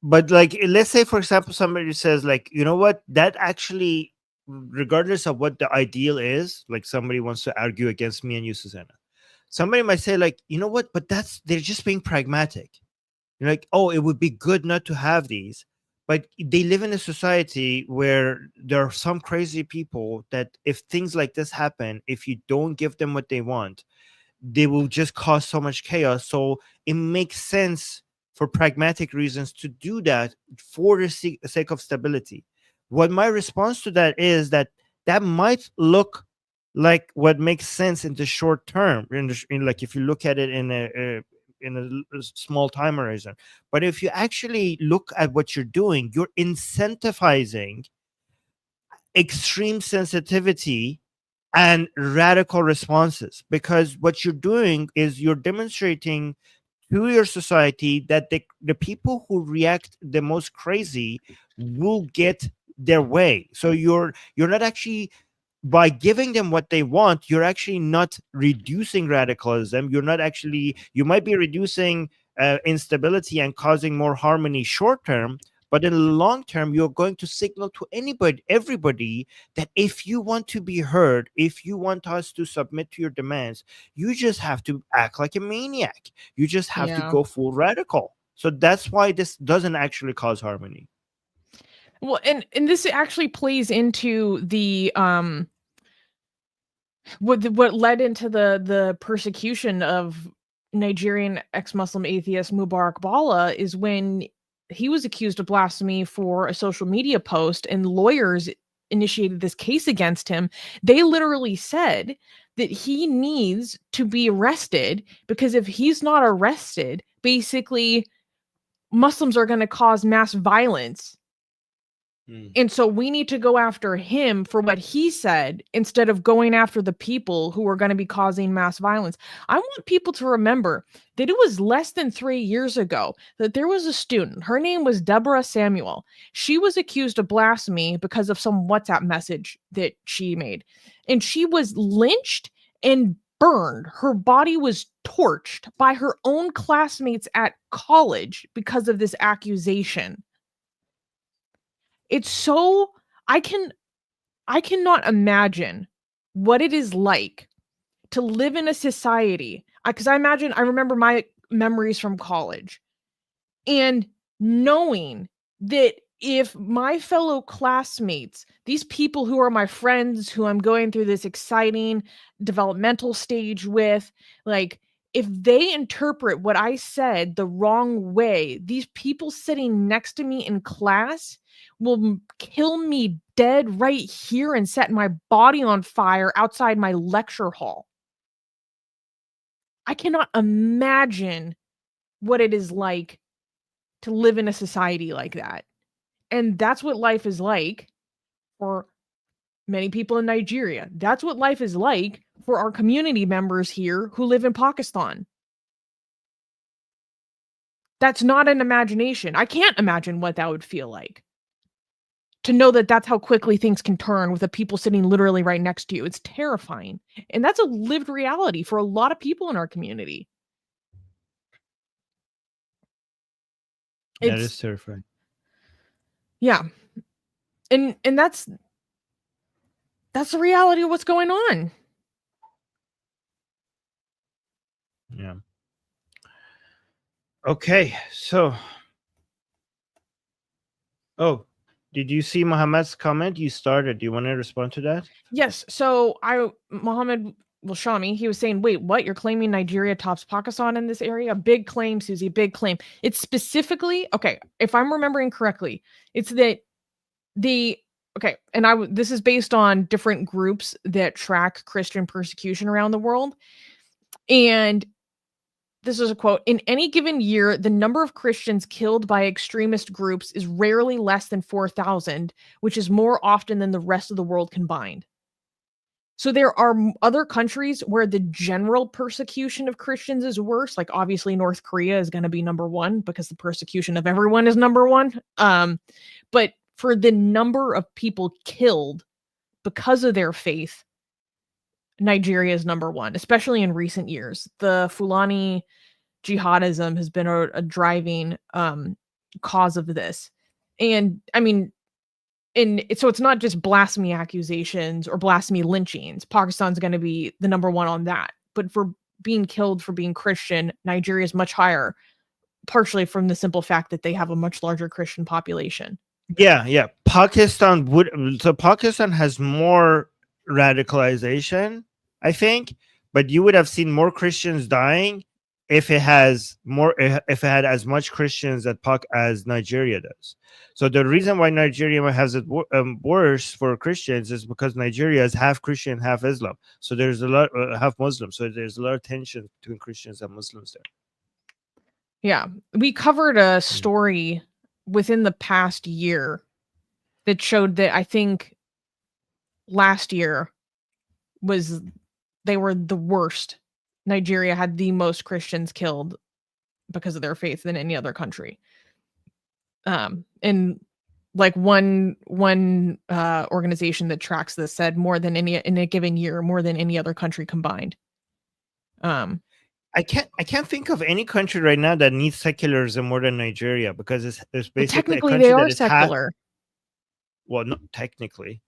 But like, let's say, for example, somebody says like, you know what, that actually, regardless of what the ideal is, like somebody wants to argue against me and you, Susanna, somebody might say like, you know what, but they're just being pragmatic. You're like, oh, it would be good not to have these. But they live in a society where there are some crazy people that if things like this happen, if you don't give them what they want, they will just cause so much chaos. So it makes sense for pragmatic reasons to do that for the sake of stability. What my response to that is that might look like what makes sense in the short term, like if you look at it in a small time horizon. But if you actually look at what you're doing, you're incentivizing extreme sensitivity and radical responses, because what you're doing is you're demonstrating to your society that the people who react the most crazy will get their way. So you're not actually, by giving them what they want, you're actually not reducing radicalism. You're not actually, you might be reducing instability and causing more harmony short term, but in the long term, you're going to signal to everybody that if you want to be heard, if you want us to submit to your demands, you just have to act like a maniac. You just have to go full radical. So that's why this doesn't actually cause harmony. Well, and this actually plays into the what led into the persecution of Nigerian ex-Muslim atheist Mubarak Bala is when he was accused of blasphemy for a social media post, and lawyers initiated this case against him. They literally said that he needs to be arrested, because if he's not arrested, basically Muslims are going to cause mass violence. And so we need to go after him for what he said instead of going after the people who are going to be causing mass violence. I want people to remember that it was less than 3 years ago that there was a student. Her name was Deborah Samuel. She was accused of blasphemy because of some WhatsApp message that she made. And she was lynched and burned. Her body was torched by her own classmates at college because of this accusation. It's so, I cannot imagine what it is like to live in a society, because I remember my memories from college, and knowing that if my fellow classmates, these people who are my friends, who I'm going through this exciting developmental stage with, like, if they interpret what I said the wrong way, these people sitting next to me in class will kill me dead right here and set my body on fire outside my lecture hall. I cannot imagine what it is like to live in a society like that. And that's what life is like for many people in Nigeria. That's what life is like for our community members here who live in Pakistan. That's not an imagination. I can't imagine what that would feel like. To know that that's how quickly things can turn with the people sitting literally right next to you. It's terrifying. And that's a lived reality for a lot of people in our community. That is terrifying. Yeah. And that's the reality of what's going on. Yeah. Okay, so did you see Muhammad's comment? You started. Do you want to respond to that? Yes. So Muhammad Shami, he was saying, wait, what? You're claiming Nigeria tops Pakistan in this area? Big claim, Susie, big claim. It's specifically, okay, if I'm remembering correctly, it's that this is based on different groups that track Christian persecution around the world. And this is a quote: in any given year, the number of Christians killed by extremist groups is rarely less than 4,000, which is more often than the rest of the world combined. So there are other countries where the general persecution of Christians is worse. Like obviously North Korea is going to be number one because the persecution of everyone is number one. But for the number of people killed because of their faith, Nigeria is number one, especially in recent years. The Fulani jihadism has been a driving cause of this. And I mean, so it's not just blasphemy accusations or blasphemy lynchings. Pakistan's going to be the number one on that. But for being killed for being Christian, Nigeria is much higher, partially from the simple fact that they have a much larger Christian population. Yeah. Pakistan has more radicalization, I think, but you would have seen more Christians dying if it had as much Christians as Nigeria does. So the reason why Nigeria has it worse for Christians is because Nigeria is half Christian, half Islam. So there's a lot half Muslim. So there's a lot of tension between Christians and Muslims there. Yeah, we covered a story within the past year that showed that I think last year they were the worst. Nigeria had the most Christians killed because of their faith than any other country. And like one organization that tracks this said more than any in a given year, more than any other country combined. I can't think of any country right now that needs secularism more than Nigeria, because it's basically technically they are secular. Well, not technically.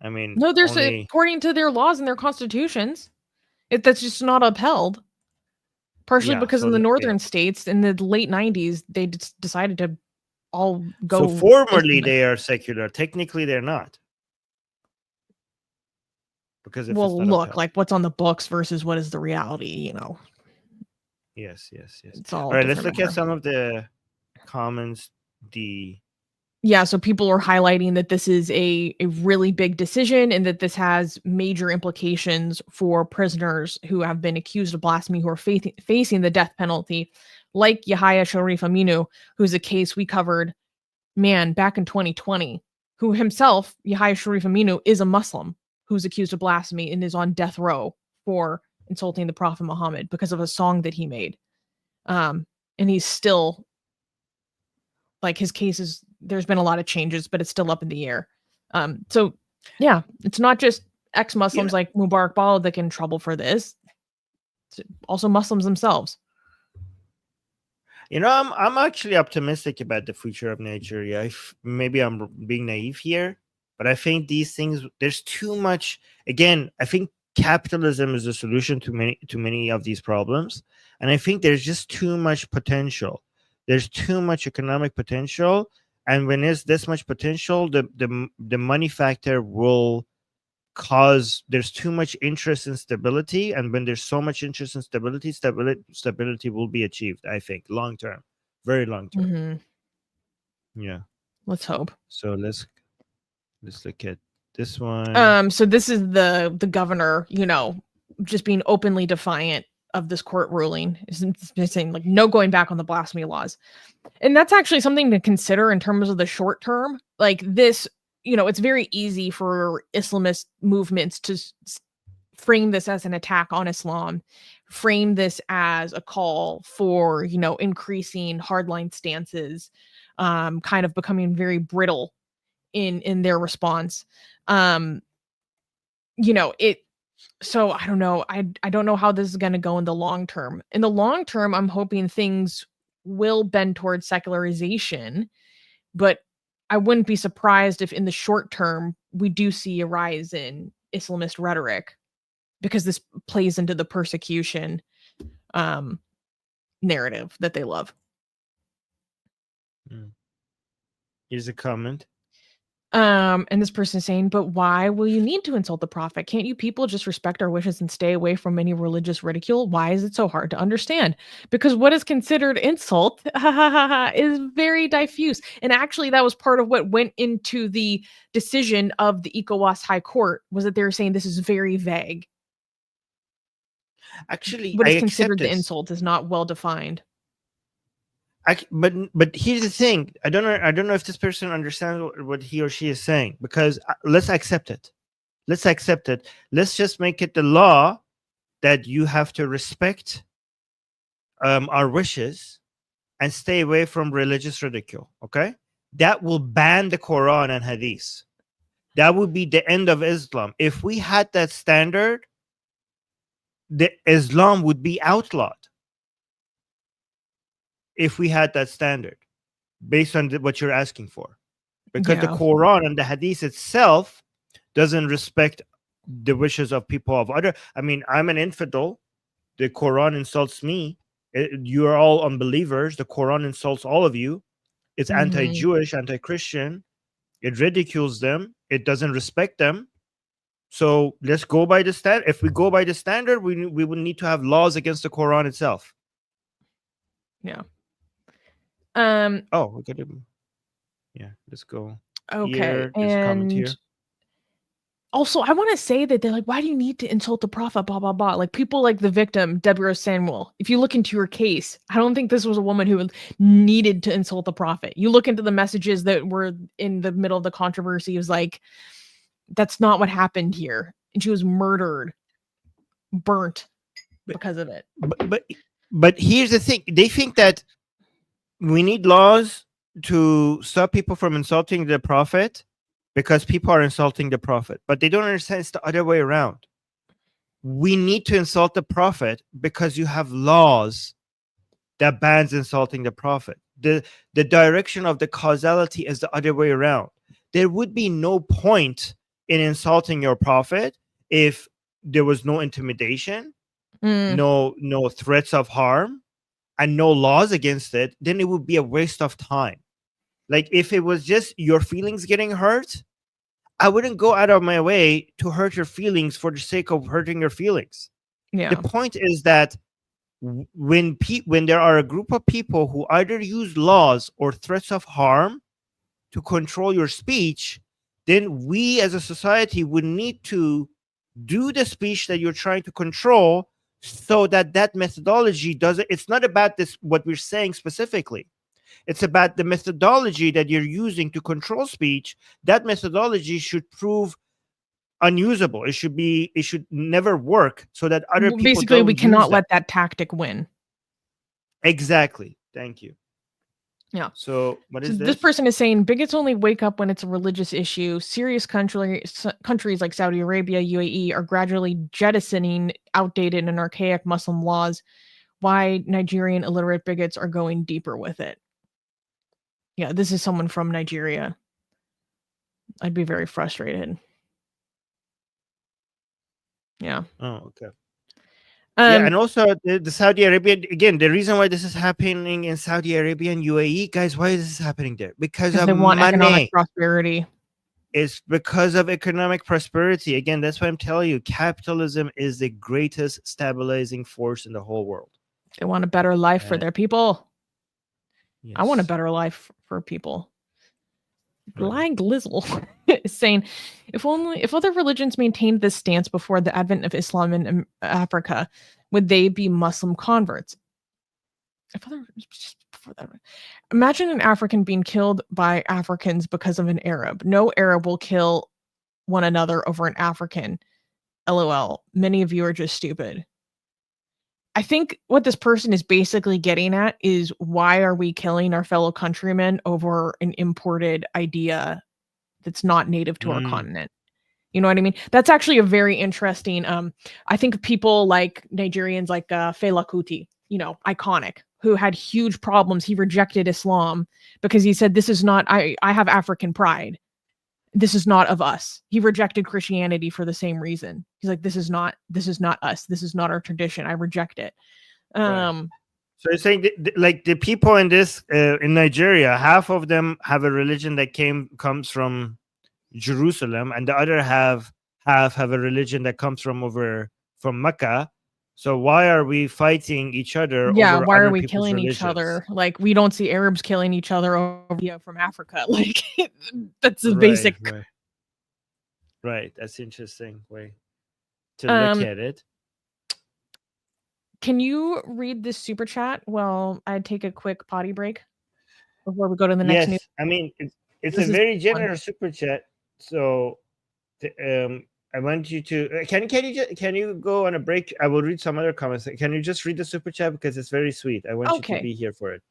I mean, no, there's according to their laws and their constitutions, that's just not upheld. Partially because in the northern states in the late 90s, they decided to all go. So formally they are secular. Technically they're not. Because look, like what's on the books versus what is the reality, you know. Yes. It's all right, let's look at some of the comments. So people are highlighting that this is a really big decision and that this has major implications for prisoners who have been accused of blasphemy, who are facing the death penalty, like Yahya Sharif Aminu, who's a case we covered, back in 2020, who himself, Yahya Sharif Aminu, is a Muslim who's accused of blasphemy and is on death row for insulting the Prophet Muhammad because of a song that he made. And he's still, like, his case is, there's been a lot of changes, but it's still up in the air. So yeah, it's not just ex-Muslims like Mubarak Bala that get in trouble for this. It's also Muslims themselves. You know, I'm actually optimistic about the future of Nigeria. Maybe I'm being naive here, but I think these things, there's too much. Again, I think capitalism is the solution to many of these problems, and I think there's just too much potential. There's too much economic potential, and when there's this much potential, the money factor will cause there's too much interest in stability, and when there's so much interest in stability will be achieved, I think, long term, very long term. Mm-hmm. Yeah, let's hope. So let's look at this one. So this is the governor, you know, just being openly defiant of this court ruling, is saying like no going back on the blasphemy laws. And that's actually something to consider in terms of the short term. Like this, you know, it's very easy for Islamist movements to frame this as an attack on Islam, frame this as a call for, you know, increasing hardline stances, kind of becoming very brittle in their response. You know, so I don't know. I don't know how this is going to go in the long term. In the long term, I'm hoping things will bend towards secularization, but I wouldn't be surprised if in the short term we do see a rise in Islamist rhetoric, because this plays into the persecution narrative that they love. Here's a comment. And this person is saying, but why will you need to insult the prophet? Can't you people just respect our wishes and stay away from any religious ridicule? Why is it so hard to understand? Because what is considered insult is very diffuse. And actually, that was part of what went into the decision of the ECOWAS High Court, was that they were saying this is very vague. Actually, what is considered the insult is not well defined. But here's the thing. I don't know if this person understands what he or she is saying, because let's accept it. Let's just make it the law that you have to respect our wishes and stay away from religious ridicule. Okay, that will ban the Quran and Hadith. That would be the end of Islam. If we had that standard, the Islam would be outlawed. If we had that standard, based on what you're asking for, because the Quran and the Hadith itself doesn't respect the wishes of people of other. I mean, I'm an infidel. The Quran insults me. You are all unbelievers. The Quran insults all of you. It's anti-Jewish, anti-Christian. It ridicules them. It doesn't respect them. So let's go by the standard. If we go by the standard, we would need to have laws against the Quran itself. Yeah. Oh, we got it. Yeah, let's go. Okay. Here, there's a comment here. Also, I want to say that they're like, why do you need to insult the prophet? Blah, blah, blah. Like people like the victim, Deborah Samuel. If you look into her case, I don't think this was a woman who needed to insult the prophet. You look into the messages that were in the middle of the controversy. It was like, that's not what happened here. And she was murdered, burnt because of it. But here's the thing. They think that we need laws to stop people from insulting the prophet because people are insulting the prophet. But they don't understand it's the other way around. We need to insult the prophet because you have laws that bans insulting the prophet. The direction of the causality is the other way around. There would be no point in insulting your prophet if there was no intimidation, no threats of harm, and no laws against it. Then it would be a waste of time. Like if it was just your feelings getting hurt, I wouldn't go out of my way to hurt your feelings for the sake of hurting your feelings. Yeah. The point is that when there are a group of people who either use laws or threats of harm to control your speech, then we as a society would need to do the speech that you're trying to control so that methodology doesn't. It's not about this, what we're saying specifically. It's about the methodology that you're using to control speech. That methodology should prove unusable. It should never work so that other people basically don't we cannot use let that tactic win. Exactly. Thank you. Yeah. So what is this person is saying bigots only wake up when it's a religious issue. Serious countries like Saudi Arabia, UAE are gradually jettisoning outdated and archaic Muslim laws. Why Nigerian illiterate bigots are going deeper with it. Yeah, this is someone from Nigeria. I'd be very frustrated. Yeah. Oh, okay. Yeah, and also the Saudi Arabian, again, the reason why this is happening in Saudi Arabia and UAE, guys, why is this happening there? Because of they want money. Economic prosperity. It's because of economic prosperity. Again, that's why I'm telling you, capitalism is the greatest stabilizing force in the whole world. They want a better life for their people. Yes. I want a better life for people. Blind Glizzle is saying, if other religions maintained this stance before the advent of Islam in Africa, would they be Muslim converts? Imagine an African being killed by Africans because of an Arab. No Arab will kill one another over an African. LOL. Many of you are just stupid. I think what this person is basically getting at is, why are we killing our fellow countrymen over an imported idea that's not native to our continent? You know what I mean? That's actually a very interesting, I think people like Nigerians like Fela Kuti, iconic, who had huge problems. He rejected Islam because he said, this is not, I have African pride. This is not of us. He rejected Christianity for the same reason. He's like, this is not us. This is not our tradition. I reject it. Right. So you're saying like the people in this in Nigeria, half of them have a religion that comes from Jerusalem, and the other half have a religion that comes from Mecca. So why are we fighting each other? Yeah, over why other are we people's killing religions? each other? Like, we don't see Arabs killing each other over from Africa. Like, that's the basic. Right. That's interesting way to look at it. Can you read this super chat while I take a quick potty break before we go to the next news? I mean, it's a very generous super chat. So, I want you to can you go on a break? I will read some other comments. Can you just read the super chat because it's very sweet? I want you to be here for it.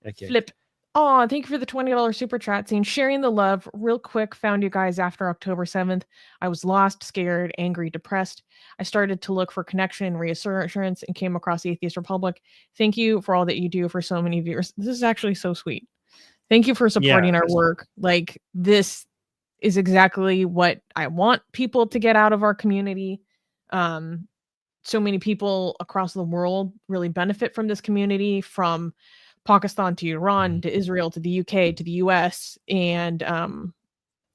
Okay. Flip. Oh, thank you for the $20 super chat saying sharing the love. Real quick, found you guys after October 7th. I was lost, scared, angry, depressed. I started to look for connection and reassurance and came across the Atheist Republic. Thank you for all that you do for so many viewers. This is actually so sweet. Thank you for supporting our work. Like, this is exactly what I want people to get out of our community. So many people across the world really benefit from this community, from Pakistan to Iran to Israel to the UK to the US, and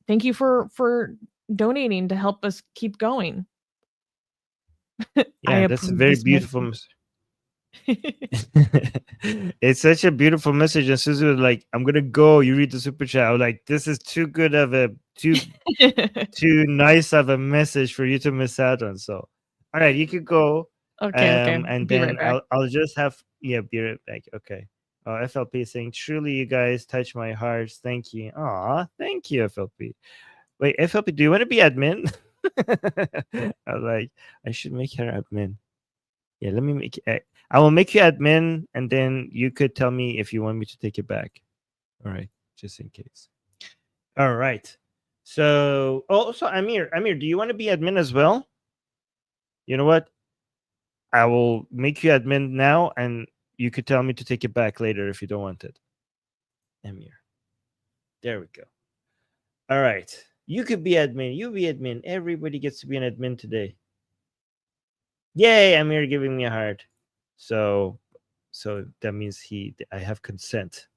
thank you for donating to help us keep going. Yeah, that's a very beautiful message. It's such a beautiful message, and Susie was like, "I'm gonna go." You read the super chat. I was like, "This is too good of a too nice of a message for you to miss out on." So, all right, you could go. Okay. And be then right I'll just have be right back. Okay. FLP saying, "Truly, you guys touch my heart. Thank you." Aw, thank you, FLP. Wait, FLP, do you want to be admin? I was like, I should make her admin. Yeah, let me make it. I will make you admin, and then you could tell me if you want me to take it back. All right, just in case. All right. So, also Amir, do you want to be admin as well? You know what? I will make you admin now, and you could tell me to take it back later if you don't want it. Amir. There we go. All right. You could be admin. You be admin. Everybody gets to be an admin today. Yay, Amir giving me a heart. So that means I have consent.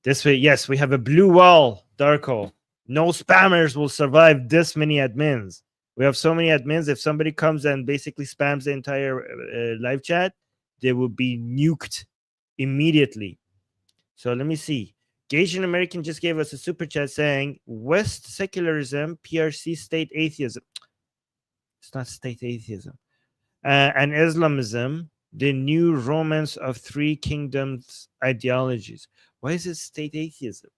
This way, yes, we have a blue wall, Darko. No spammers will survive this many admins. We have so many admins. If somebody comes and basically spams the entire live chat, they will be nuked immediately. So let me see. Gagin American just gave us a super chat saying, West secularism, PRC state atheism. It's not state atheism. And Islamism, the new romance of three kingdoms ideologies. Why is it state atheism?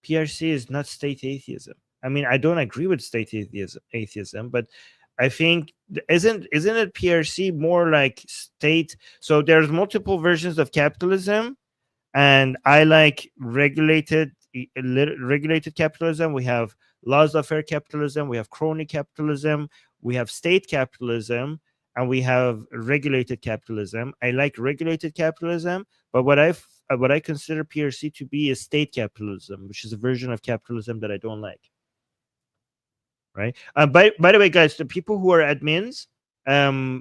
PRC is not state atheism. I mean, I don't agree with state atheism, but I think isn't it PRC more like state? So there's multiple versions of capitalism, and I like regulated capitalism. We have laissez-faire capitalism, we have crony capitalism, we have state capitalism, and we have regulated capitalism. I like regulated capitalism, but what I consider PRC to be is state capitalism, which is a version of capitalism that I don't like. Right. By the way, guys, the people who are admins,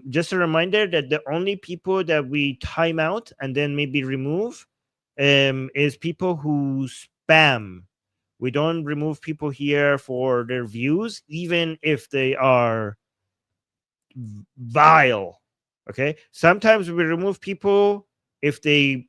just a reminder that the only people that we time out and then maybe remove is people who spam. We don't remove people here for their views, even if they are vile. Okay. Sometimes we remove people if they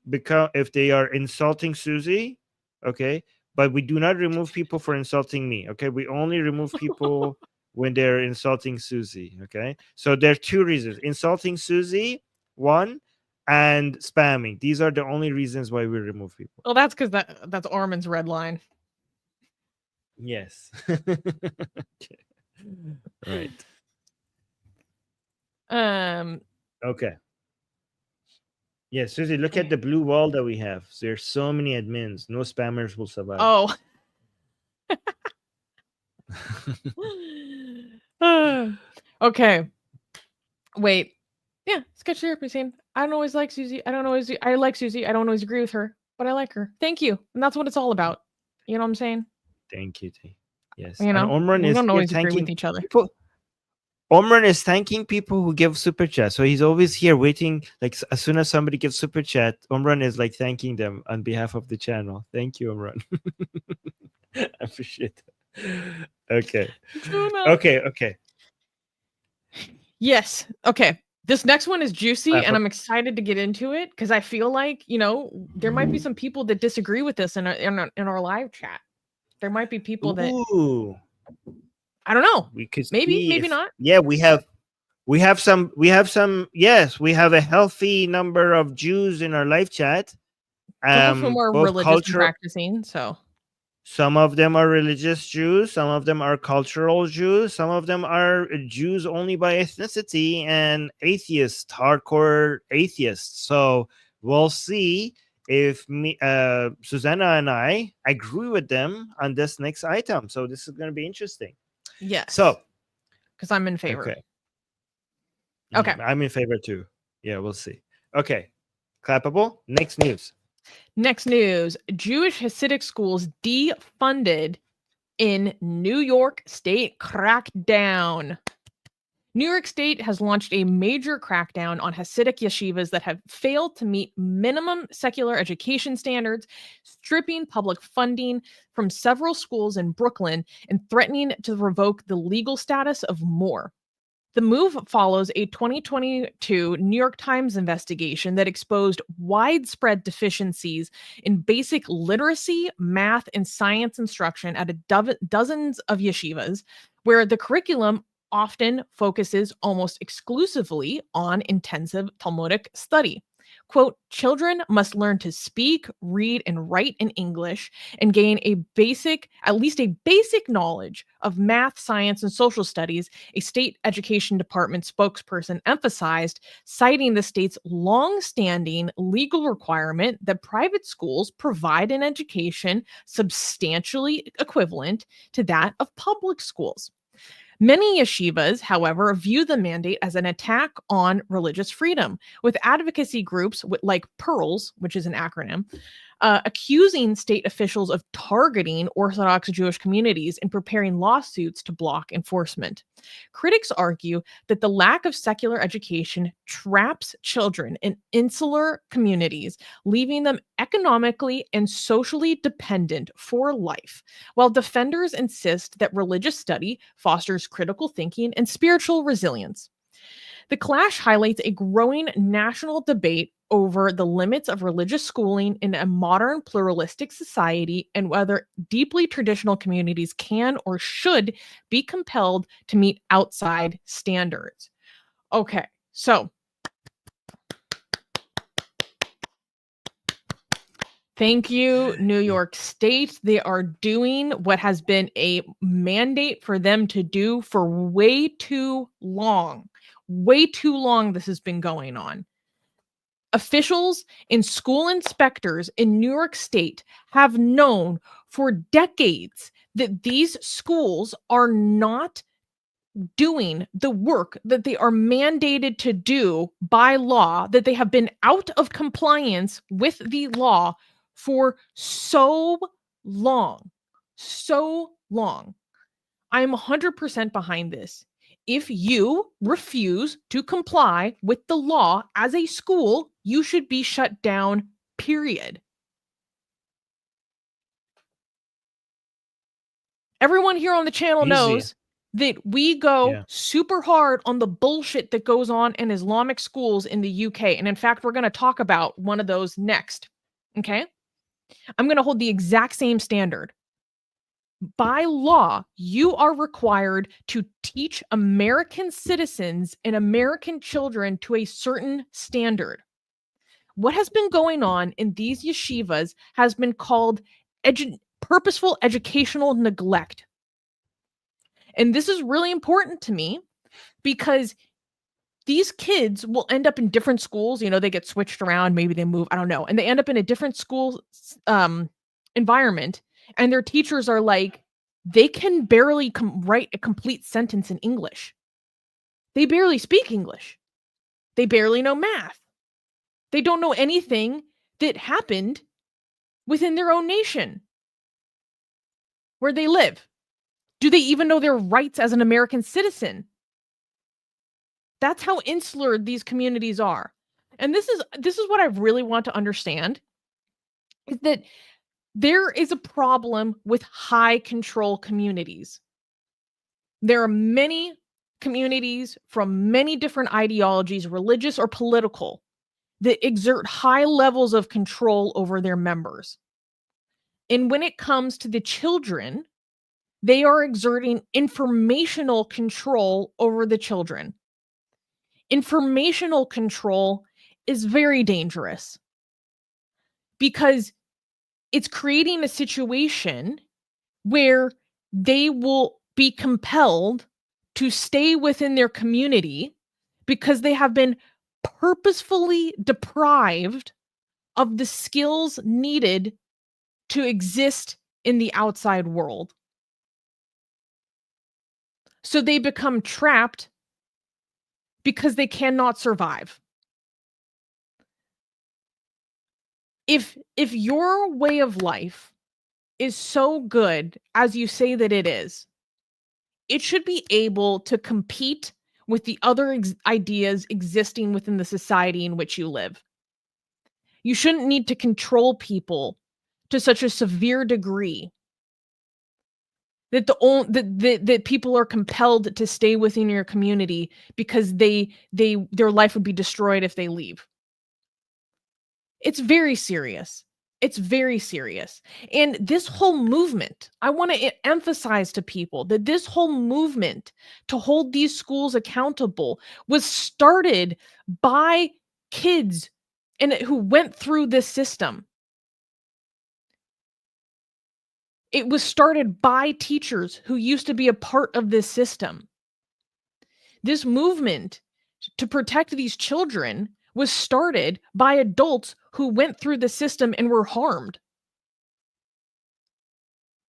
are insulting Susie. Okay. But we do not remove people for insulting me. Okay. We only remove people when they're insulting Susie. Okay. So there are two reasons: insulting Susie, one, and spamming. These are the only reasons why we remove people. Well, that's because that's Armin's red line. Yes. Right. Okay. Yeah, Susie, look at the blue wall that we have. There's so many admins. No spammers will survive. Oh. Okay. Wait. Yeah, sketch therapy scene. I don't always like Susie. I like Susie. I don't always agree with her, but I like her. Thank you. And that's what it's all about. You know what I'm saying? Thank you, T. Yes. You know, we don't always agree with each other. Omran is thanking people who give super chat. So he's always here waiting. Like as soon as somebody gives super chat, Omran is like thanking them on behalf of the channel. Thank you, Omran. I appreciate it. Okay. Okay. Yes. Okay. This next one is juicy, and I'm excited to get into it because I feel like, you know, there might be some people that disagree with this in our live chat. There might be people that I don't know. We could maybe not. Yeah, we have some. Yes, we have a healthy number of Jews in our live chat. Some of whom are religious and practicing. So some of them are religious Jews. Some of them are cultural Jews. Some of them are Jews only by ethnicity and atheists, hardcore atheists. So we'll see if Susanna and I agree with them on this next item. So this is going to be interesting. Yes. So, because I'm in favor. okay. Okay. I'm in favor too. Yeah, we'll see. Okay. Clappable. Next news. Next news. Jewish Hasidic schools defunded in New York State crackdown. New York State has launched a major crackdown on Hasidic yeshivas that have failed to meet minimum secular education standards, stripping public funding from several schools in Brooklyn and threatening to revoke the legal status of more. The move follows a 2022 New York Times investigation that exposed widespread deficiencies in basic literacy, math, and science instruction at dozens of yeshivas, where the curriculum often focuses almost exclusively on intensive Talmudic study. Quote, children must learn to speak, read, and write in English and gain at least a basic knowledge of math, science, and social studies, a state education department spokesperson emphasized, citing the state's long-standing legal requirement that private schools provide an education substantially equivalent to that of public schools. Many yeshivas, however, view the mandate as an attack on religious freedom, with advocacy groups like PEARLS, which is an acronym, accusing state officials of targeting Orthodox Jewish communities and preparing lawsuits to block enforcement. Critics argue that the lack of secular education traps children in insular communities, leaving them economically and socially dependent for life, while defenders insist that religious study fosters critical thinking and spiritual resilience. The clash highlights a growing national debate over the limits of religious schooling in a modern pluralistic society and whether deeply traditional communities can or should be compelled to meet outside standards. Okay, so thank you, New York State. They are doing what has been a mandate for them to do for way too long. Way too long this has been going on. Officials and school inspectors in New York State have known for decades that these schools are not doing the work that they are mandated to do by law, that they have been out of compliance with the law for so long. So long. I'm 100% behind this. If you refuse to comply with the law as a school, you should be shut down, period. Everyone here on the channel knows that we go super hard on the bullshit that goes on in Islamic schools in the UK. And in fact, we're going to talk about one of those next. Okay? I'm going to hold the exact same standard. By law, you are required to teach American citizens and American children to a certain standard. What has been going on in these yeshivas has been called purposeful educational neglect. And this is really important to me because these kids will end up in different schools. You know, they get switched around, maybe they move, I don't know. And they end up in a different school environment. And their teachers are like, they can barely write a complete sentence in English. They barely speak English. They barely know math. They don't know anything that happened within their own nation, where they live. Do they even know their rights as an American citizen? That's how insular these communities are. And this is what I really want to understand, is that there is a problem with high control communities. There are many communities from many different ideologies, religious or political, that exert high levels of control over their members. And when it comes to the children, they are exerting informational control over the children. Informational control is very dangerous because it's creating a situation where they will be compelled to stay within their community because they have been purposefully deprived of the skills needed to exist in the outside world. So they become trapped because they cannot survive. If your way of life is so good as you say that it is, it should be able to compete with the other ideas existing within the society in which you live. You shouldn't need to control people to such a severe degree that that people are compelled to stay within your community because their life would be destroyed if they leave. It's very serious. It's very serious. And this whole movement, I want to emphasize to people that this whole movement to hold these schools accountable was started by kids who went through this system. It was started by teachers who used to be a part of this system. This movement to protect these children was started by adults who went through the system and were harmed.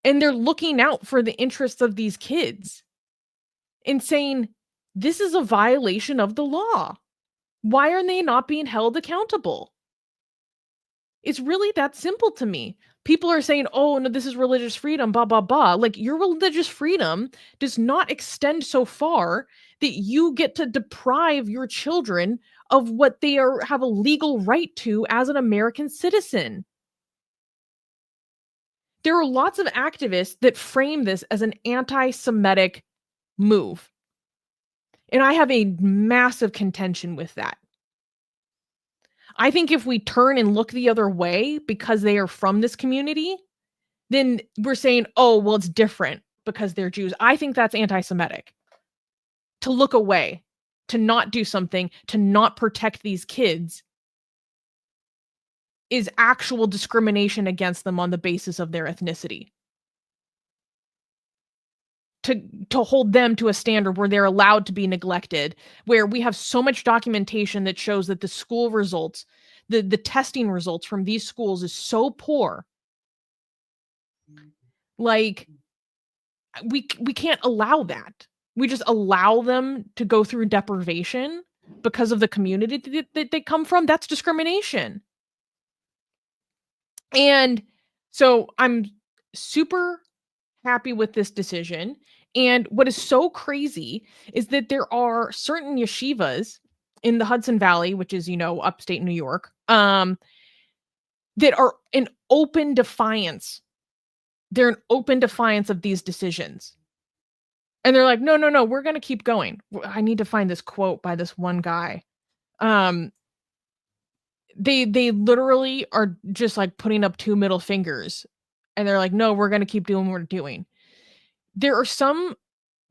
And they're looking out for the interests of these kids and saying, this is a violation of the law. Why are they not being held accountable? It's really that simple to me. People are saying, oh, no, this is religious freedom, blah, blah, blah. Like, your religious freedom does not extend so far that you get to deprive your children of what they have a legal right to as an American citizen. There are lots of activists that frame this as an anti-Semitic move. And I have a massive contention with that. I think if we turn and look the other way because they are from this community, then we're saying, oh, well, it's different because they're Jews. I think that's anti-Semitic. To look away, to not do something, to not protect these kids is actual discrimination against them on the basis of their ethnicity. To hold them to a standard where they're allowed to be neglected, where we have so much documentation that shows that the school results, the testing results from these schools is so poor. Like, we can't allow that. We just allow them to go through deprivation because of the community that they come from. That's discrimination. And so I'm super happy with this decision. And what is so crazy is that there are certain yeshivas in the Hudson Valley, which is, upstate New York, that are in open defiance. They're in open defiance of these decisions. And they're like, no, we're going to keep going. I need to find this quote by this one guy. They literally are just like putting up two middle fingers. And they're like, no, we're going to keep doing what we're doing. There are some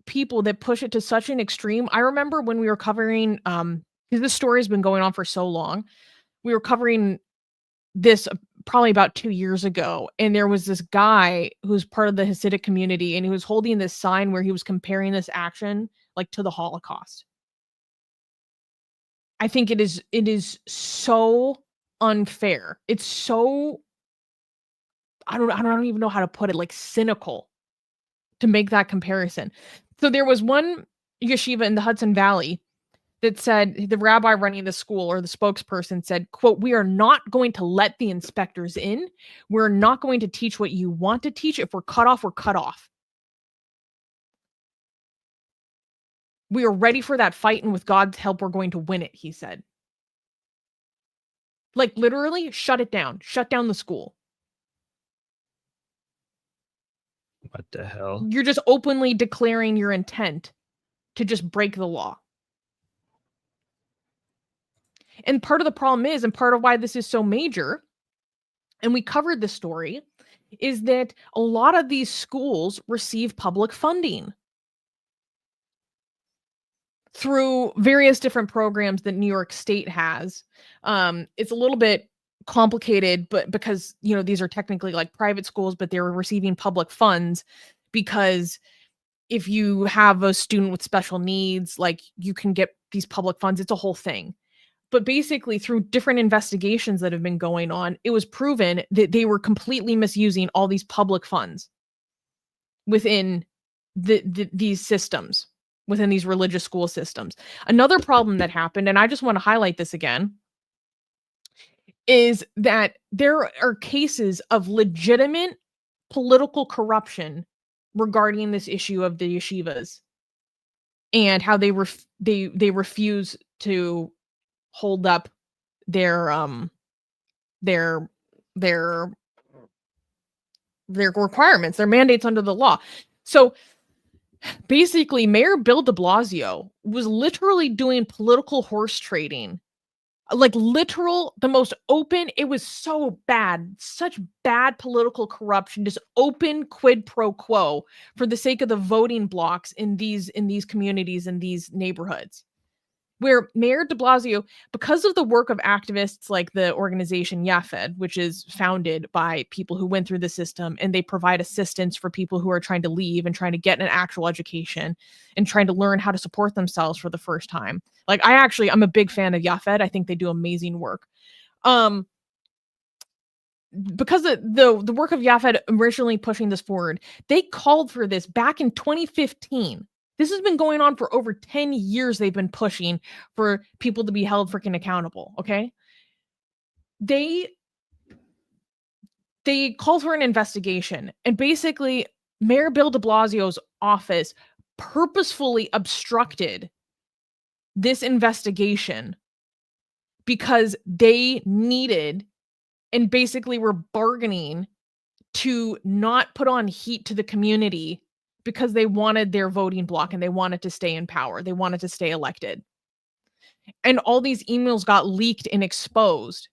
people that push it to such an extreme. I remember when we were covering, because this story has been going on for so long, we were covering this probably about 2 years ago. And there was this guy who's part of the Hasidic community, and he was holding this sign where he was comparing this action like to the Holocaust. I think it is so unfair. It's so, I don't even know how to put it, like cynical to make that comparison. So there was one yeshiva in the Hudson Valley that said, the rabbi running the school or the spokesperson said, quote, "We are not going to let the inspectors in. We're not going to teach what you want to teach. If we're cut off, we're cut off. We are ready for that fight, and with God's help, we're going to win it," he said. Like, literally, shut it down. Shut down the school. What the hell? You're just openly declaring your intent to just break the law. And part of the problem is, and part of why this is so major, and we covered this story, is that a lot of these schools receive public funding through various different programs that New York State has. It's a little bit complicated, but because, these are technically like private schools, but they're receiving public funds because if you have a student with special needs, like, you can get these public funds. It's a whole thing. But basically, through different investigations that have been going on, it was proven that they were completely misusing all these public funds within these systems, within these religious school systems. Another problem that happened, and I just want to highlight this again, is that there are cases of legitimate political corruption regarding this issue of the yeshivas and how they refuse to hold up their requirements, their mandates under the law. So basically, Mayor Bill de Blasio was literally doing political horse trading, like the most open. It was so bad, such bad political corruption, just open quid pro quo for the sake of the voting blocks in these communities, in these neighborhoods, where Mayor de Blasio, because of the work of activists like the organization Yafed, which is founded by people who went through the system, and they provide assistance for people who are trying to leave and trying to get an actual education and trying to learn how to support themselves for the first time. Like, I'm a big fan of Yafed. I think they do amazing work. Because the work of Yafed originally pushing this forward, they called for this back in 2015. This has been going on for over 10 years. They've been pushing for people to be held freaking accountable, okay? They called for an investigation, and basically Mayor Bill de Blasio's office purposefully obstructed this investigation because they needed and basically were bargaining to not put on heat to the community because they wanted their voting block and they wanted to stay in power. They wanted to stay elected. And all these emails got leaked and exposed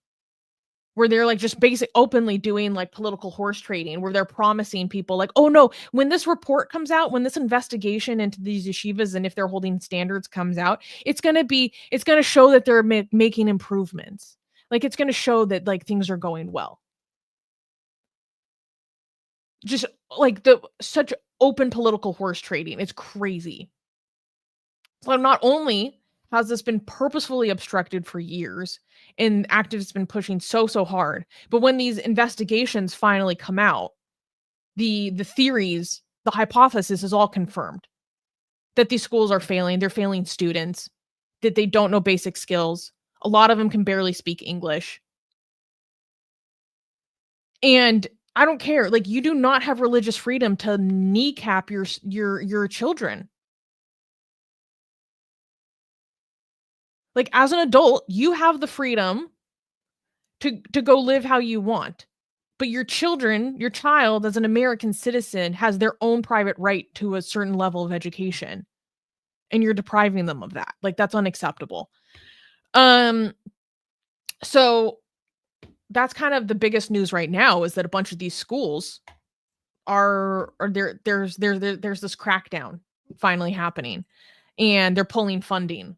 where they're like just openly doing like political horse trading, where they're promising people like, oh no, when this report comes out, when this investigation into these yeshivas and if they're holding standards comes out, it's going to show that they're making improvements. Like, it's going to show that like things are going well. Just like such open political horse trading. It's crazy. So not only has this been purposefully obstructed for years and activists been pushing so hard, but when these investigations finally come out, the theories, the hypothesis is all confirmed that these schools are failing. They're failing students, that they don't know basic skills. A lot of them can barely speak English. And I don't care. Like, you do not have religious freedom to kneecap your children. Like, as an adult, you have the freedom to go live how you want. But your child as an American citizen has their own private right to a certain level of education. And you're depriving them of that. Like, that's unacceptable. So that's kind of the biggest news right now, is that a bunch of these schools there's this crackdown finally happening, and they're pulling funding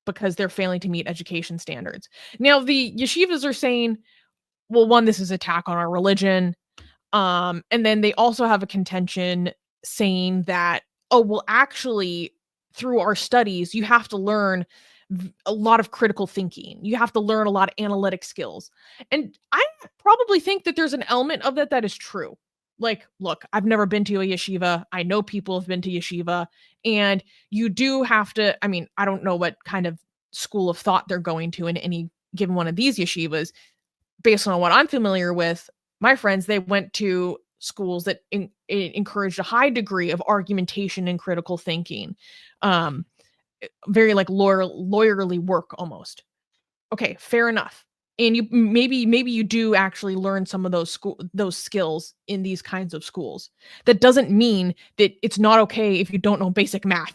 because they're failing to meet education standards. Now the yeshivas are saying, well, one, this is an attack on our religion, and then they also have a contention saying that, oh, well, actually, through our studies, you have to learn a lot of critical thinking. You have to learn a lot of analytic skills. And I probably think that there's an element of that is true. Like, look, I've never been to a yeshiva. I know people have been to yeshiva, and you do have to, I mean, I don't know what kind of school of thought they're going to in any given one of these yeshivas. Based on what I'm familiar with, my friends, they went to schools that encouraged a high degree of argumentation and critical thinking. Very like lawyerly work almost. Okay, fair enough. And you maybe you do actually learn some of those skills in these kinds of schools. That doesn't mean that it's not okay if you don't know basic math.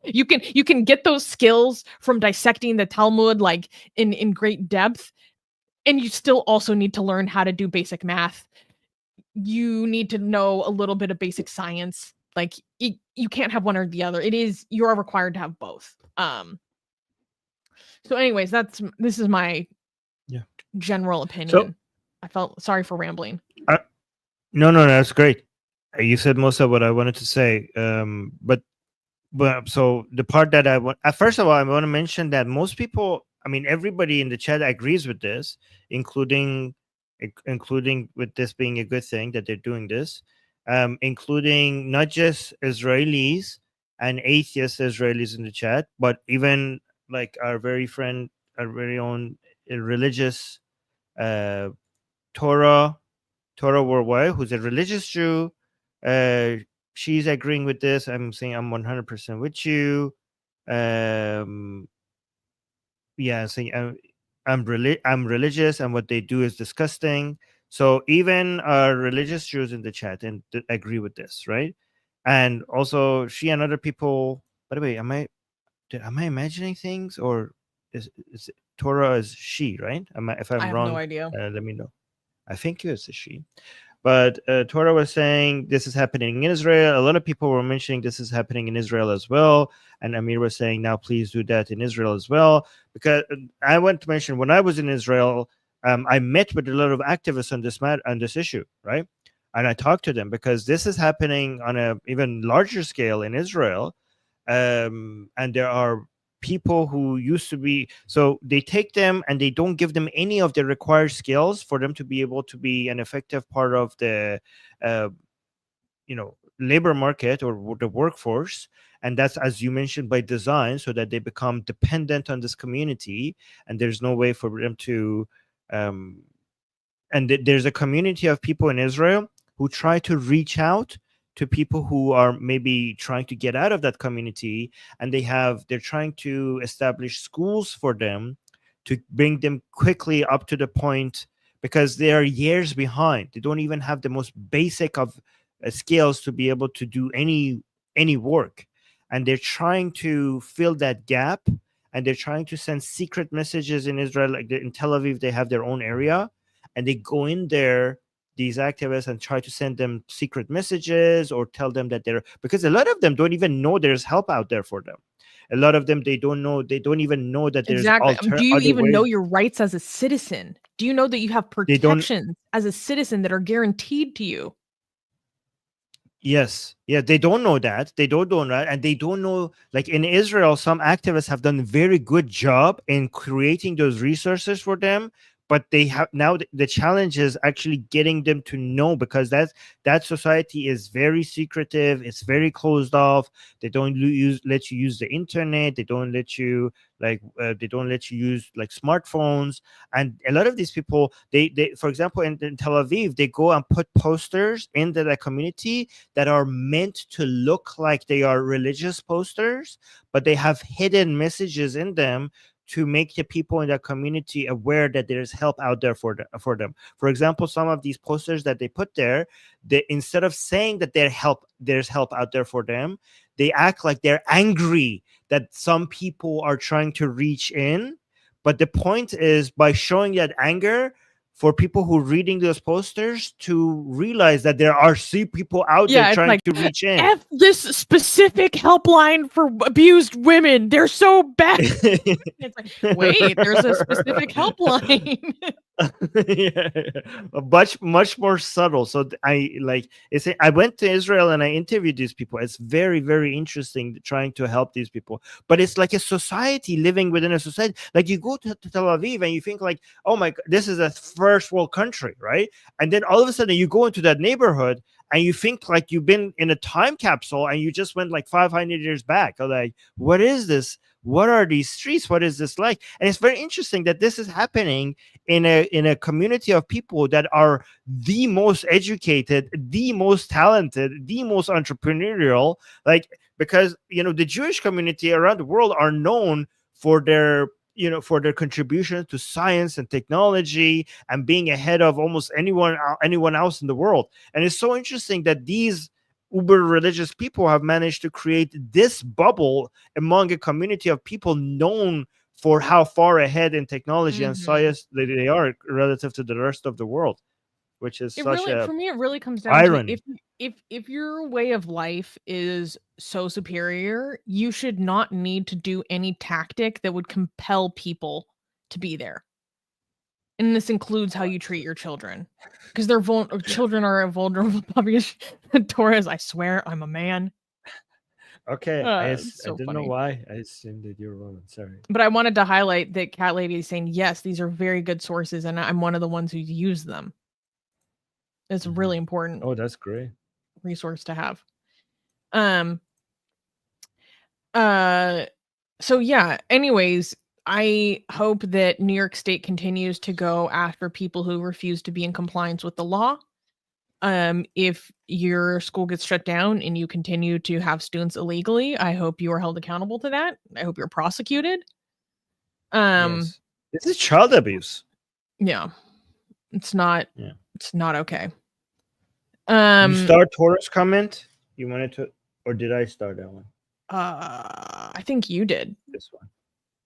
You can get those skills from dissecting the Talmud like in great depth, and you still also need to learn how to do basic math. You need to know a little bit of basic science. Like, you can't have one or the other. You are required to have both. So anyways, this is my general opinion. So, I felt sorry for rambling. No, that's great. You said most of what I wanted to say. But But so the part that I want, first of all, I want to mention that most people, I mean, everybody in the chat agrees with this, including with this being a good thing that they're doing this, including not just Israelis and atheist Israelis in the chat, but even like our very own religious uh, Torah Worldwide, who's a religious Jew. Uh, she's agreeing with this. I'm saying I'm 100% with you. Yeah, saying I'm religious, and what they do is disgusting. So even religious Jews in the chat and agree with this, right? And also she and other people. By the way, am I imagining things, or is Torah is she, right? If I I'm have no wrong, idea. let me know. I think it's a she. But Torah was saying this is happening in Israel. A lot of people were mentioning this is happening in Israel as well. And Amir was saying, now please do that in Israel as well. Because I want to mention, when I was in Israel, I met with a lot of activists on this issue, right? And I talked to them because this is happening on a even larger scale in Israel. And there are people who used to be, so they take them and they don't give them any of the required skills for them to be able to be an effective part of the uh, labor market or the workforce. And that's, as you mentioned, by design, so that they become dependent on this community, and there's no way for them to there's a community of people in Israel who try to reach out to people who are maybe trying to get out of that community, and they're trying to establish schools for them to bring them quickly up to the point, because they are years behind. They don't even have the most basic of skills to be able to do any work, and they're trying to fill that gap, and they're trying to send secret messages in Israel. Like in Tel Aviv, they have their own area, and they go in there, these activists, and try to send them secret messages or tell them that because a lot of them don't even know there's help out there for them. A lot of them, they don't even know that there's Exactly. Do you other even know ways. your rights as a citizen? Do you know that you have They don't. protections as a citizen that are guaranteed to you? Yes. Yeah, they don't know that. They don't know that. And they don't know, like in Israel, some activists have done a very good job in creating those resources for them. But they have now the challenge is actually getting them to know, because that society is very secretive. It's very closed off. They don't let you use the internet. They don't let you use like smartphones. And a lot of these people, they for example, in Tel Aviv, they go and put posters in the community that are meant to look like they are religious posters, but they have hidden messages in them to make the people in that community aware that there's help out there for them. For example, some of these posters that they put there, they, instead of saying that there's help out there for them, they act like they're angry that some people are trying to reach in. But the point is, by showing that anger, for people who are reading those posters to realize that there are people out there trying to reach in. F this specific helpline for abused women. They're so bad. It's like, wait, there's a specific helpline. Yeah. Much more subtle. So I went to Israel and I interviewed these people. It's very, very interesting trying to help these people. But it's like a society living within a society. Like you go to Tel Aviv and you think like, oh my God, this is a first world country, right? And then all of a sudden you go into that neighborhood and you think like you've been in a time capsule and you just went like 500 years back. Or like, what is this? What are these streets? What is this like? And it's very interesting that this is happening in a community of people that are the most educated, the most talented, the most entrepreneurial. Like, because the Jewish community around the world are known for their contribution to science and technology and being ahead of almost anyone else in the world. And it's so interesting that these uber religious people have managed to create this bubble among a community of people known for how far ahead in technology and science they are relative to the rest of the world, which is for me, it really comes down irony. to if your way of life is so superior, you should not need to do any tactic that would compel people to be there. And this includes how you treat your children, because children are a vulnerable population. Torres, I swear, I'm a man. Okay, It's I so didn't know funny. why. I assumed that you're wrong. Sorry. But I wanted to highlight that Cat Lady is saying, yes, these are very good sources, and I'm one of the ones who use them. It's a really important Oh, that's great. resource to have. So yeah, anyways, I hope that New York State continues to go after people who refuse to be in compliance with the law. If your school gets shut down and you continue to have students illegally, I hope you are held accountable to that. I hope you're prosecuted. Yes. This is child abuse. Yeah. It's not okay. You start Toro's comment? You wanted to, or did I start that one? I think you did. This one.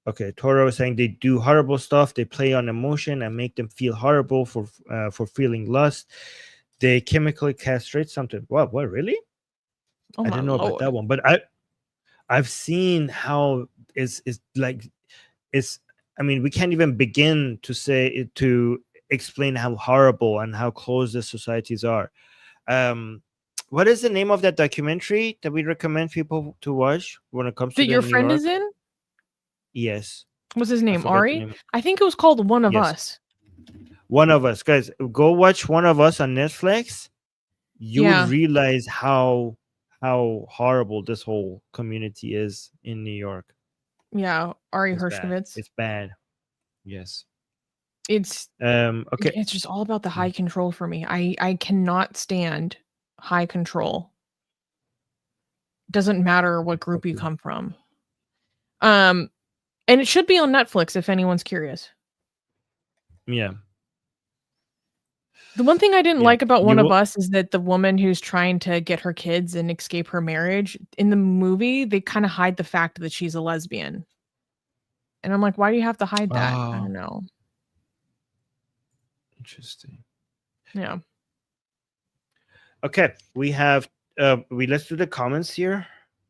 Okay, Toro is saying they do horrible stuff. They play on emotion and make them feel horrible for feeling lust. They chemically castrate something. What really? Oh, I didn't know about that one, but I've seen how it's like it's. I mean, we can't even begin to say it, to explain how horrible and how close the societies are. What is the name of that documentary that we recommend people to watch when it comes to that your New friend York? is in? Yes. What's his name? forgot the Ari? name. I think it was called One of Yes. Us. One of Us, guys. Go watch One of Us on Netflix. You Yeah. will realize how horrible this whole community is in New York. Yeah, Ari It's bad. Hershkovitz. It's bad. Yes. It's okay. it's just all about the high control for me. I cannot stand high control. Doesn't matter what group you come from. And it should be on Netflix if anyone's curious. Yeah. The one thing I didn't like about One You of will- Us is that the woman who's trying to get her kids and escape her marriage, in the movie, they kind of hide the fact that she's a lesbian. And I'm like, why do you have to hide that? I Oh. don't know. Interesting. Yeah. Okay, we have let's do the comments here.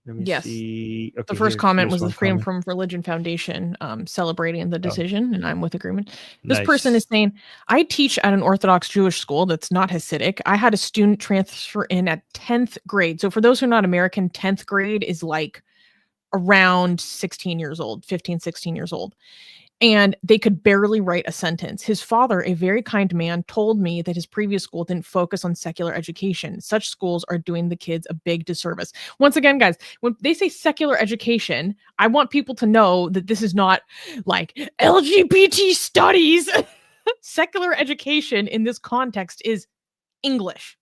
Let me Yes. see. Okay, The first comment here's was the one Freedom comment. from Religion Foundation celebrating the decision, and I'm with agreement. This Nice. person is saying, I teach at an Orthodox Jewish school that's not Hasidic. I had a student transfer in at 10th grade. So for those who are not American, 10th grade is like around 16 years old, 15, 16 years old. And they could barely write a sentence. His father, a very kind man, told me that his previous school didn't focus on secular education. Such schools are doing the kids a big disservice. Once again, guys, when they say secular education, I want people to know that this is not like LGBT studies. Secular education in this context is English.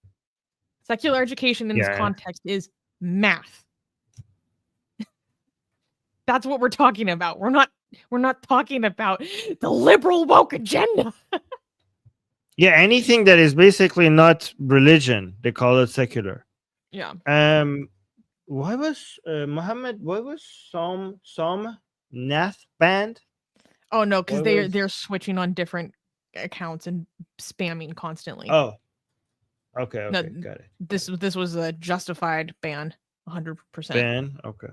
Secular education in this context is math. That's what we're talking about. We're not talking about the liberal woke agenda. Yeah, anything that is basically not religion, they call it secular. Yeah. Why was Muhammad? Why was some Nath banned? Oh no, because they're switching on different accounts and spamming constantly. Oh. Okay. No, Got it. This was a justified ban, 100%. Ban. Okay.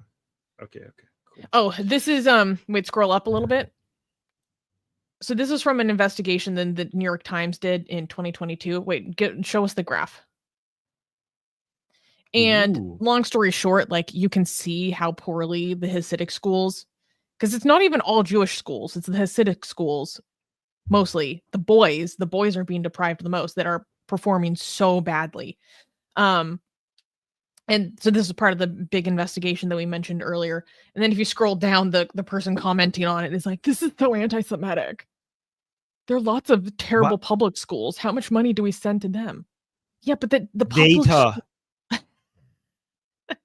Cool. Oh, this is wait, scroll up a little bit. So this is from an investigation that the New York Times did in 2022. Wait, show us the graph. And long story short, like you can see how poorly the Hasidic schools, because it's not even all Jewish schools, it's the Hasidic schools, mostly the boys are being deprived the most, that are performing so badly. And so this is part of the big investigation that we mentioned earlier. And then if you scroll down, the person commenting on it is like, this is so anti-Semitic. There are lots of terrible public schools. How much money do we send to them? Yeah, but the public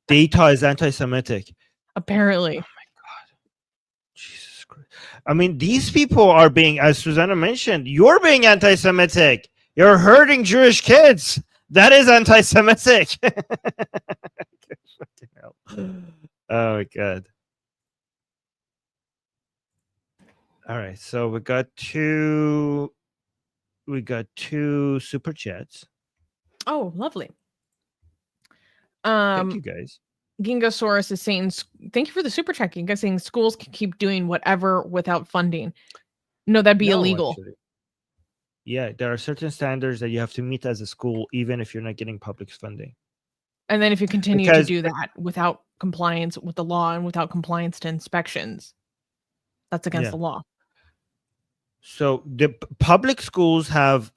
data is anti-Semitic. Apparently. Oh my God. Jesus Christ. I mean, these people are being, as Susanna mentioned, you're being anti-Semitic. You're hurting Jewish kids. That is anti-Semitic. Oh my God. All right, so we got two super chats. Oh, lovely. Thank you guys. Gingosaurus is saying, thank you for the super chat. Ginga saying schools can keep doing whatever without funding. No, that'd be illegal. Actually. Yeah, there are certain standards that you have to meet as a school, even if you're not getting public funding. And then if you continue Because to do that without compliance with the law and without compliance to inspections, that's against the law. So the public schools have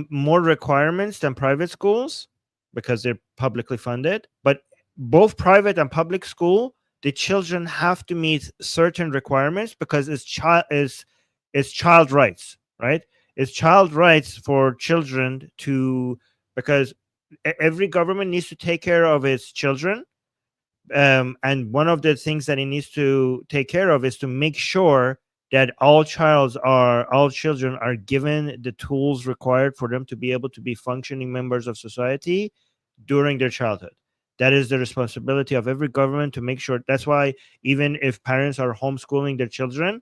more requirements than private schools because they're publicly funded. But both private and public school, the children have to meet certain requirements because it's child rights, right? It's child rights for children to, because every government needs to take care of its children. And one of the things that it needs to take care of is to make sure that all children are given the tools required for them to be able to be functioning members of society during their childhood. That is the responsibility of every government to make sure. That's why even if parents are homeschooling their children,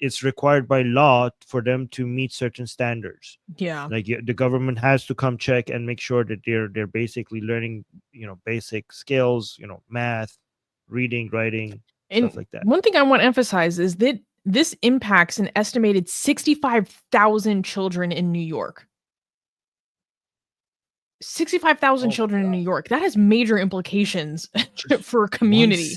it's required by law for them to meet certain standards. Yeah. Like the government has to come check and make sure that they're basically learning, basic skills, math, reading, writing, and stuff like that. One thing I want to emphasize is that this impacts an estimated 65,000 children in New York. 65,000 children in New York. That has major implications for a community.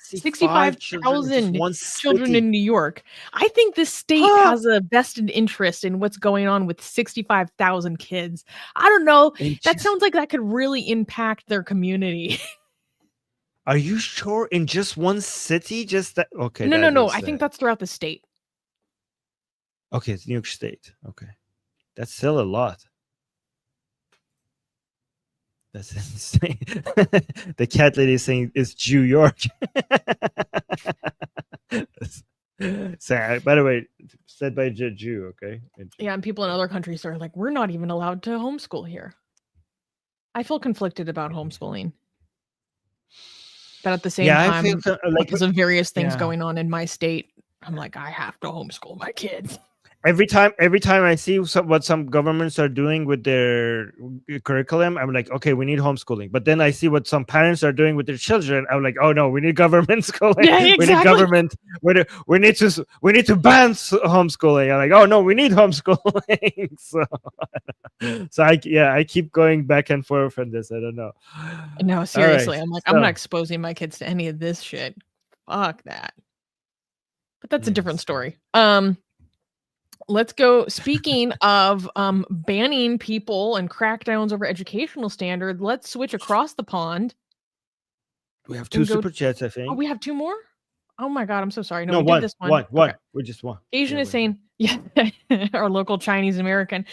65,000 children in New York. I think this state has a vested interest in what's going on with 65,000 kids. I don't know. That sounds like that could really impact their community. Are you sure? In just one city? Just that? Okay. No. I think that's throughout the state. Okay, it's New York State. Okay. That's still a lot. That's insane. The cat lady is saying it's Jew York. So, by the way, said by a Jew, okay? Yeah, and people in other countries are like, we're not even allowed to homeschool here. I feel conflicted about homeschooling. But at the same time, I feel because of various things going on in my state, I'm like, I have to homeschool my kids. Every time I see what some governments are doing with their curriculum, I'm like, okay, we need homeschooling. But then I see what some parents are doing with their children. I'm like, oh no, we need government schooling. Yeah, exactly. We need government. We need to ban homeschooling. I'm like, oh no, we need homeschooling. So I keep going back and forth on this. I don't know. No, seriously, I'm like, I'm not exposing my kids to any of this shit. Fuck that. But that's a different story. Let's go. Speaking of banning people and crackdowns over educational standard, let's switch across the pond. We have two super chats, I think. Oh, we have two more? Oh my God, I'm so sorry. No, we did this one. One. We just one. Asian is saying, our local Chinese American.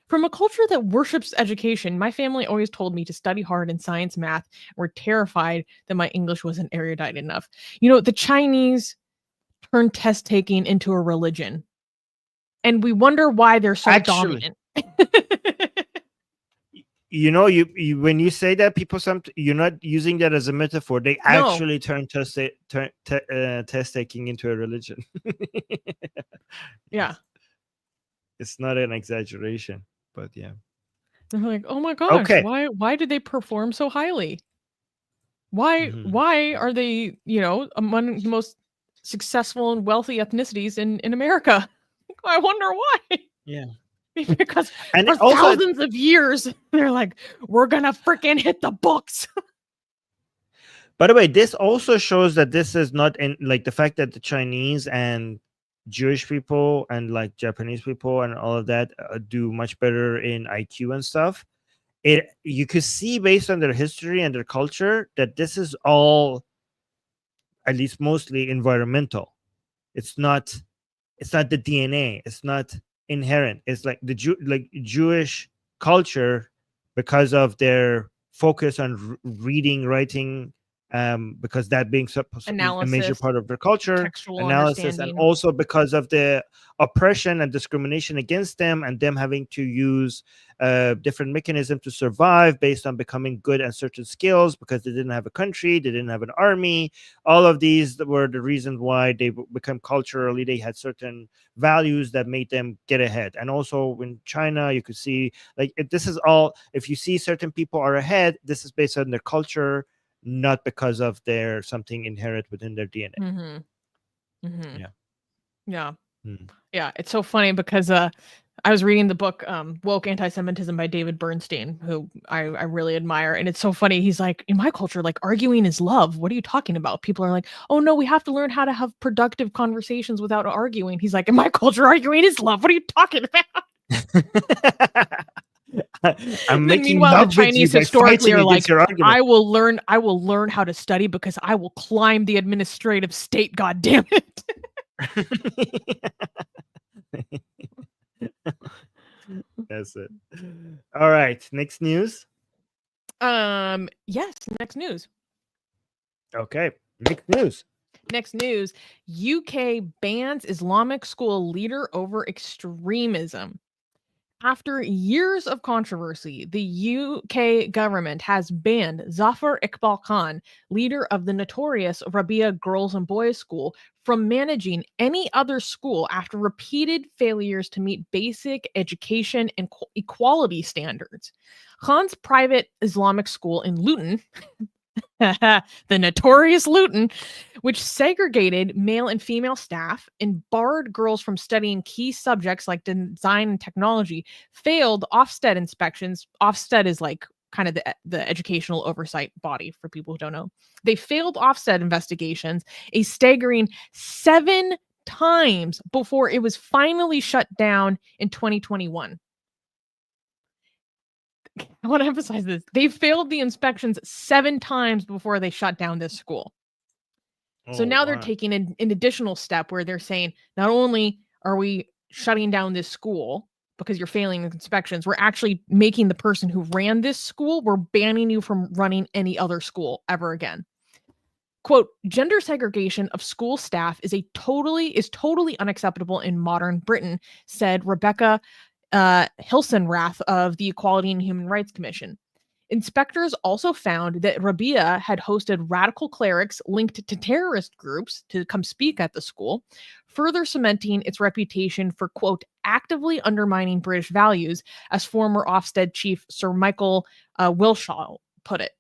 From a culture that worships education, my family always told me to study hard in science, math. We're terrified that my English wasn't erudite enough. The Chinese turned test taking into a religion. And we wonder why they're so dominant. You when you say that, people you're not using that as a metaphor. They actually turn test taking into a religion. Yeah, it's not an exaggeration, but yeah. They're like, oh my gosh, why did they perform so highly? Why are they among the most successful and wealthy ethnicities in America? I wonder why. Yeah. Because for thousands of years, they're like, we're going to freaking hit the books. By the way, this also shows that this is not in like the fact that the Chinese and Jewish people and like Japanese people and all of that do much better in IQ and stuff. You could see based on their history and their culture that this is all, at least mostly, environmental. It's not the DNA. It's not inherent. It's like the Jewish culture, because of their focus on reading, writing, because that being a major part of their culture, analysis, and also because of the oppression and discrimination against them, and them having to use different mechanisms to survive based on becoming good at certain skills, because they didn't have a country, they didn't have an army. All of these were the reasons why they become culturally, they had certain values that made them get ahead. And also in China, you could see this is all, if you see certain people are ahead, this is based on their culture, not because of their something inherent within their DNA. Mm-hmm. Mm-hmm. Yeah. Yeah. It's so funny because I was reading the book Woke Anti-Semitism by David Bernstein, who I really admire. And it's so funny. He's like, in my culture, like arguing is love. What are you talking about? People are like, oh no, we have to learn how to have productive conversations without arguing. He's like, in my culture, arguing is love. What are you talking about? I'm making meanwhile, love the with you Chinese by historically fighting are like, against your argument. I will learn how to study because I will climb the administrative state. God damn it. That's it. All right. Next news. Yes, next news. Okay. Next news. Next news. UK bans Islamic school leader over extremism. After years of controversy, the UK government has banned Zafar Iqbal Khan, leader of the notorious Rabia Girls and Boys School, from managing any other school after repeated failures to meet basic education and equality standards. Khan's private Islamic school in Luton, the notorious Luton, which segregated male and female staff and barred girls from studying key subjects like design and technology, failed Ofsted inspections. Ofsted is like kind of the educational oversight body for people who don't know. They failed Ofsted investigations a staggering 7 times before it was finally shut down in 2021. I want to emphasize this. They failed the inspections 7 times before they shut down this school. So now they're taking an additional step where they're saying, not only are we shutting down this school because you're failing inspections, we're actually making the person who ran this school, we're banning you from running any other school ever again. Quote, gender segregation of school staff is totally unacceptable in modern Britain, said Rebecca Hilsenrath of the Equality and Human Rights Commission. Inspectors also found that Rabia had hosted radical clerics linked to terrorist groups to come speak at the school, further cementing its reputation for, quote, actively undermining British values, as former Ofsted chief Sir Michael Wilshaw put it.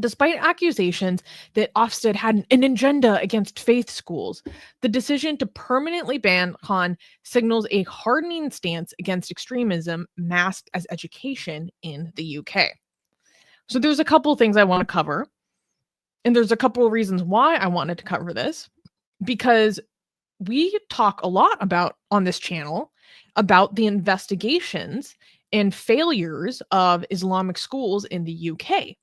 Despite accusations that Ofsted had an agenda against faith schools, the decision to permanently ban Khan signals a hardening stance against extremism masked as education in the UK. So there's a couple of things I want to cover, and there's a couple of reasons why I wanted to cover this, because we talk a lot about on this channel about the investigations and failures of Islamic schools in the UK.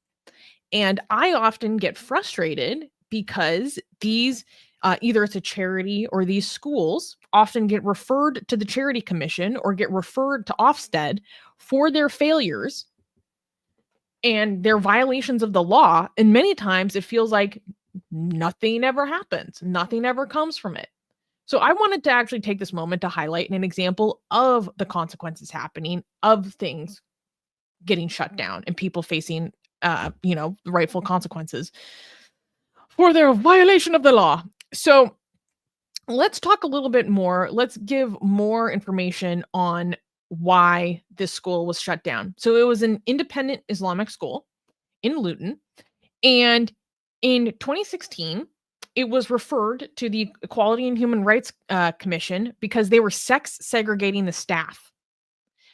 And I often get frustrated because these, either it's a charity or these schools often get referred to the Charity Commission or get referred to Ofsted for their failures and their violations of the law. And many times it feels like nothing ever happens. Nothing ever comes from it. So I wanted to actually take this moment to highlight an example of the consequences happening, of things getting shut down and people facing the rightful consequences for their violation of the law. So let's talk a little bit more. Let's give more information on why this school was shut down. So it was an independent Islamic school in Luton. And in 2016, it was referred to the Equality and Human Rights Commission because they were sex segregating the staff.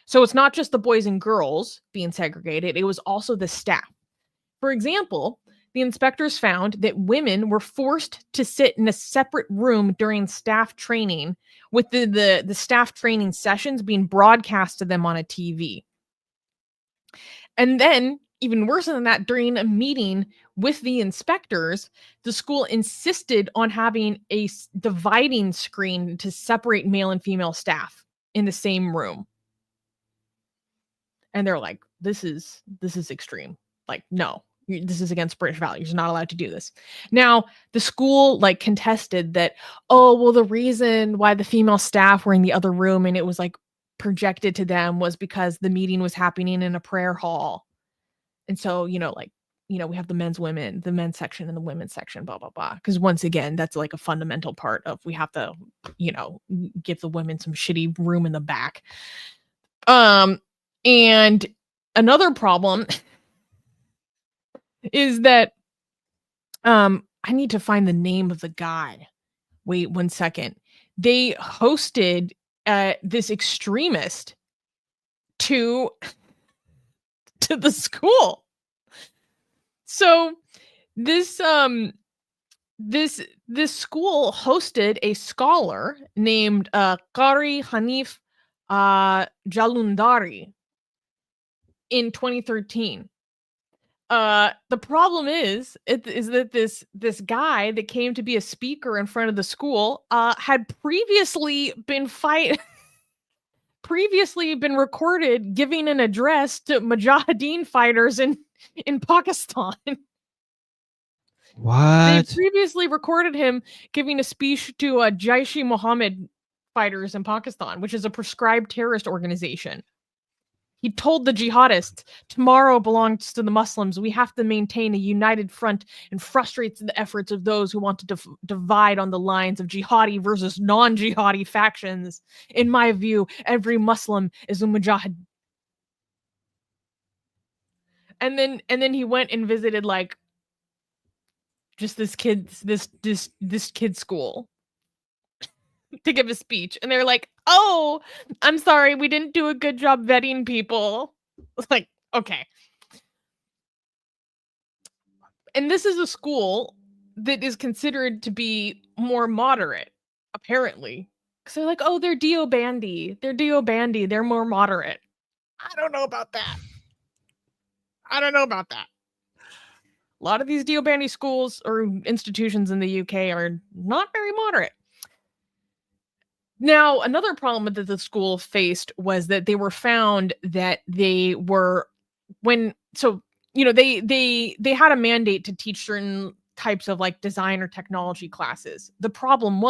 So it's not just the boys and girls being segregated, it was also the staff. For example, the inspectors found that women were forced to sit in a separate room during staff training, with the staff training sessions being broadcast to them on a TV. And then, even worse than that, during a meeting with the inspectors, the school insisted on having a dividing screen to separate male and female staff in the same room. And they're like, this is extreme. Like, no. This is against British values. You're not allowed to do this. Now, the school contested that, oh, well, the reason why the female staff were in the other room and it was projected to them was because the meeting was happening in a prayer hall. And so, we have the men's section and the women's section, blah, blah, blah. Because once again, that's a fundamental part of, we have to, give the women some shitty room in the back. And another problem is that I need to find the name of the guy. Wait 1 second. They hosted this extremist to the school. So this school hosted a scholar named Qari Hanif Jalundari in 2013. The problem is that this guy that came to be a speaker in front of the school had previously been recorded giving an address to Mujahideen fighters in Pakistan. What? They previously recorded him giving a speech to Jaish-e-Mohammed fighters in Pakistan, which is a prescribed terrorist organization. He told the jihadists, tomorrow belongs to the Muslims. We have to maintain a united front and frustrate the efforts of those who want to divide on the lines of jihadi versus non-jihadi factions. In my view, every Muslim is a mujahid. And then he went and visited like just this kid's school to give a speech, and they're like, "Oh, I'm sorry, we didn't do a good job vetting people." It's like, okay. And this is a school that is considered to be more moderate, apparently. Because they're like, oh, they're Dio Bandy. They're more moderate. I don't know about that. A lot of these Dio Bandy schools or institutions in the UK are not very moderate. Now, another problem that the school faced was that they were found that they were they had a mandate to teach certain types of like design or technology classes. The problem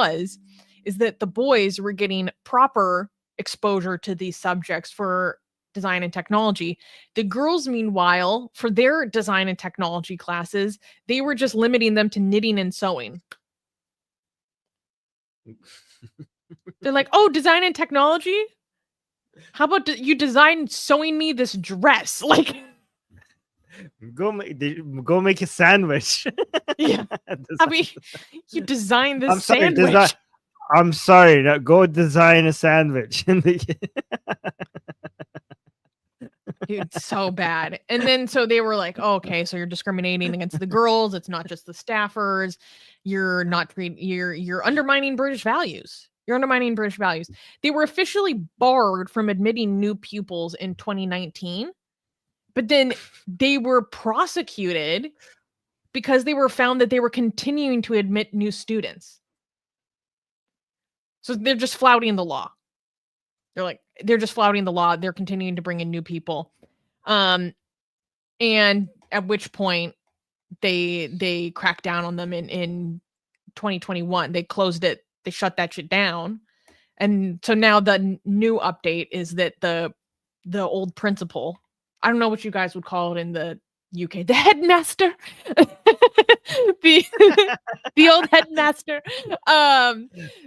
is that the boys were getting proper exposure to these subjects for design and technology. The girls, meanwhile, for their design and technology classes, they were just limiting them to knitting and sewing. They're like, oh, design and technology? How about you design sewing me this dress? Like, go make a sandwich. Yeah. I mean, you design this sandwich. I'm sorry. Now go design a sandwich. Dude, so bad. And then so they were like, oh, okay, so you're discriminating against the girls. It's not just the staffers. You're undermining British values. They were officially barred from admitting new pupils in 2019, but then they were prosecuted because they were found that they were continuing to admit new students. So they're just flouting the law. They're just flouting the law. They're continuing to bring in new people. And at which point they cracked down on them in 2021. They closed it. They shut that shit down. And so now the new update is that the old principal, I don't know what you guys would call it in the UK, the headmaster, the old headmaster,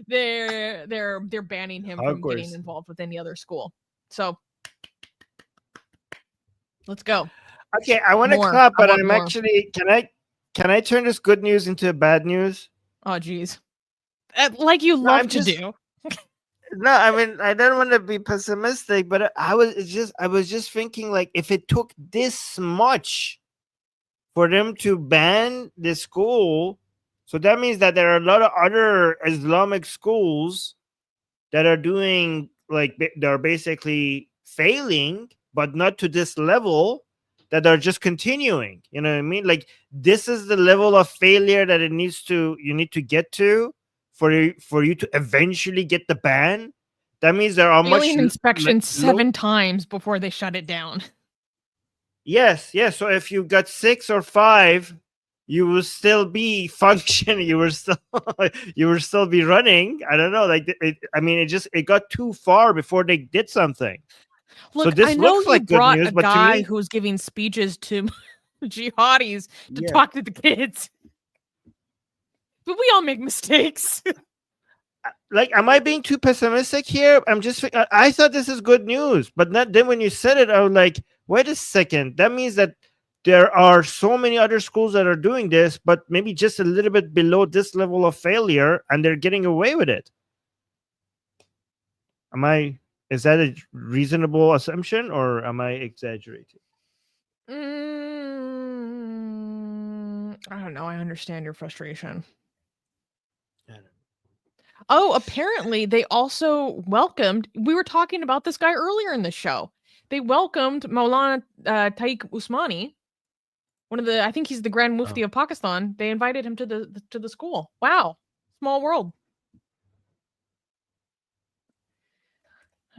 they're banning him from getting involved with any other school. So let's go. Okay, I want to clap, but I'm actually can I turn this good news into bad news? Oh geez. Like you love to do. No, I mean, I don't want to be pessimistic, but I was just thinking, like, if it took this much for them to ban the school, so that means that there are a lot of other Islamic schools that are doing, like, they're basically failing, but not to this level, that are just continuing. You know what I mean? Like, this is the level of failure that you need to get to for you to eventually get the ban. That means there are alien inspections 7 times before they shut it down. Yes. So if you got 6 or 5, you will still be functioning. You will still be running. I don't know. Like it got too far before they did something. Look, so this I know looks like good news, but a guy who was giving speeches to jihadis to talk to the kids. But we all make mistakes. Like, am I being too pessimistic here? I thought this is good news, but then when you said it, I was like, wait a second. That means that there are so many other schools that are doing this, but maybe just a little bit below this level of failure, and they're getting away with it. Is that a reasonable assumption, or am I exaggerating? I don't know. I understand your frustration. I don't know. Oh, apparently they also welcomed. We were talking about this guy earlier in the show. They welcomed Maulana Tariq Usmani, one of the. I think he's the Grand Mufti of Pakistan. They invited him to the school. Wow, small world.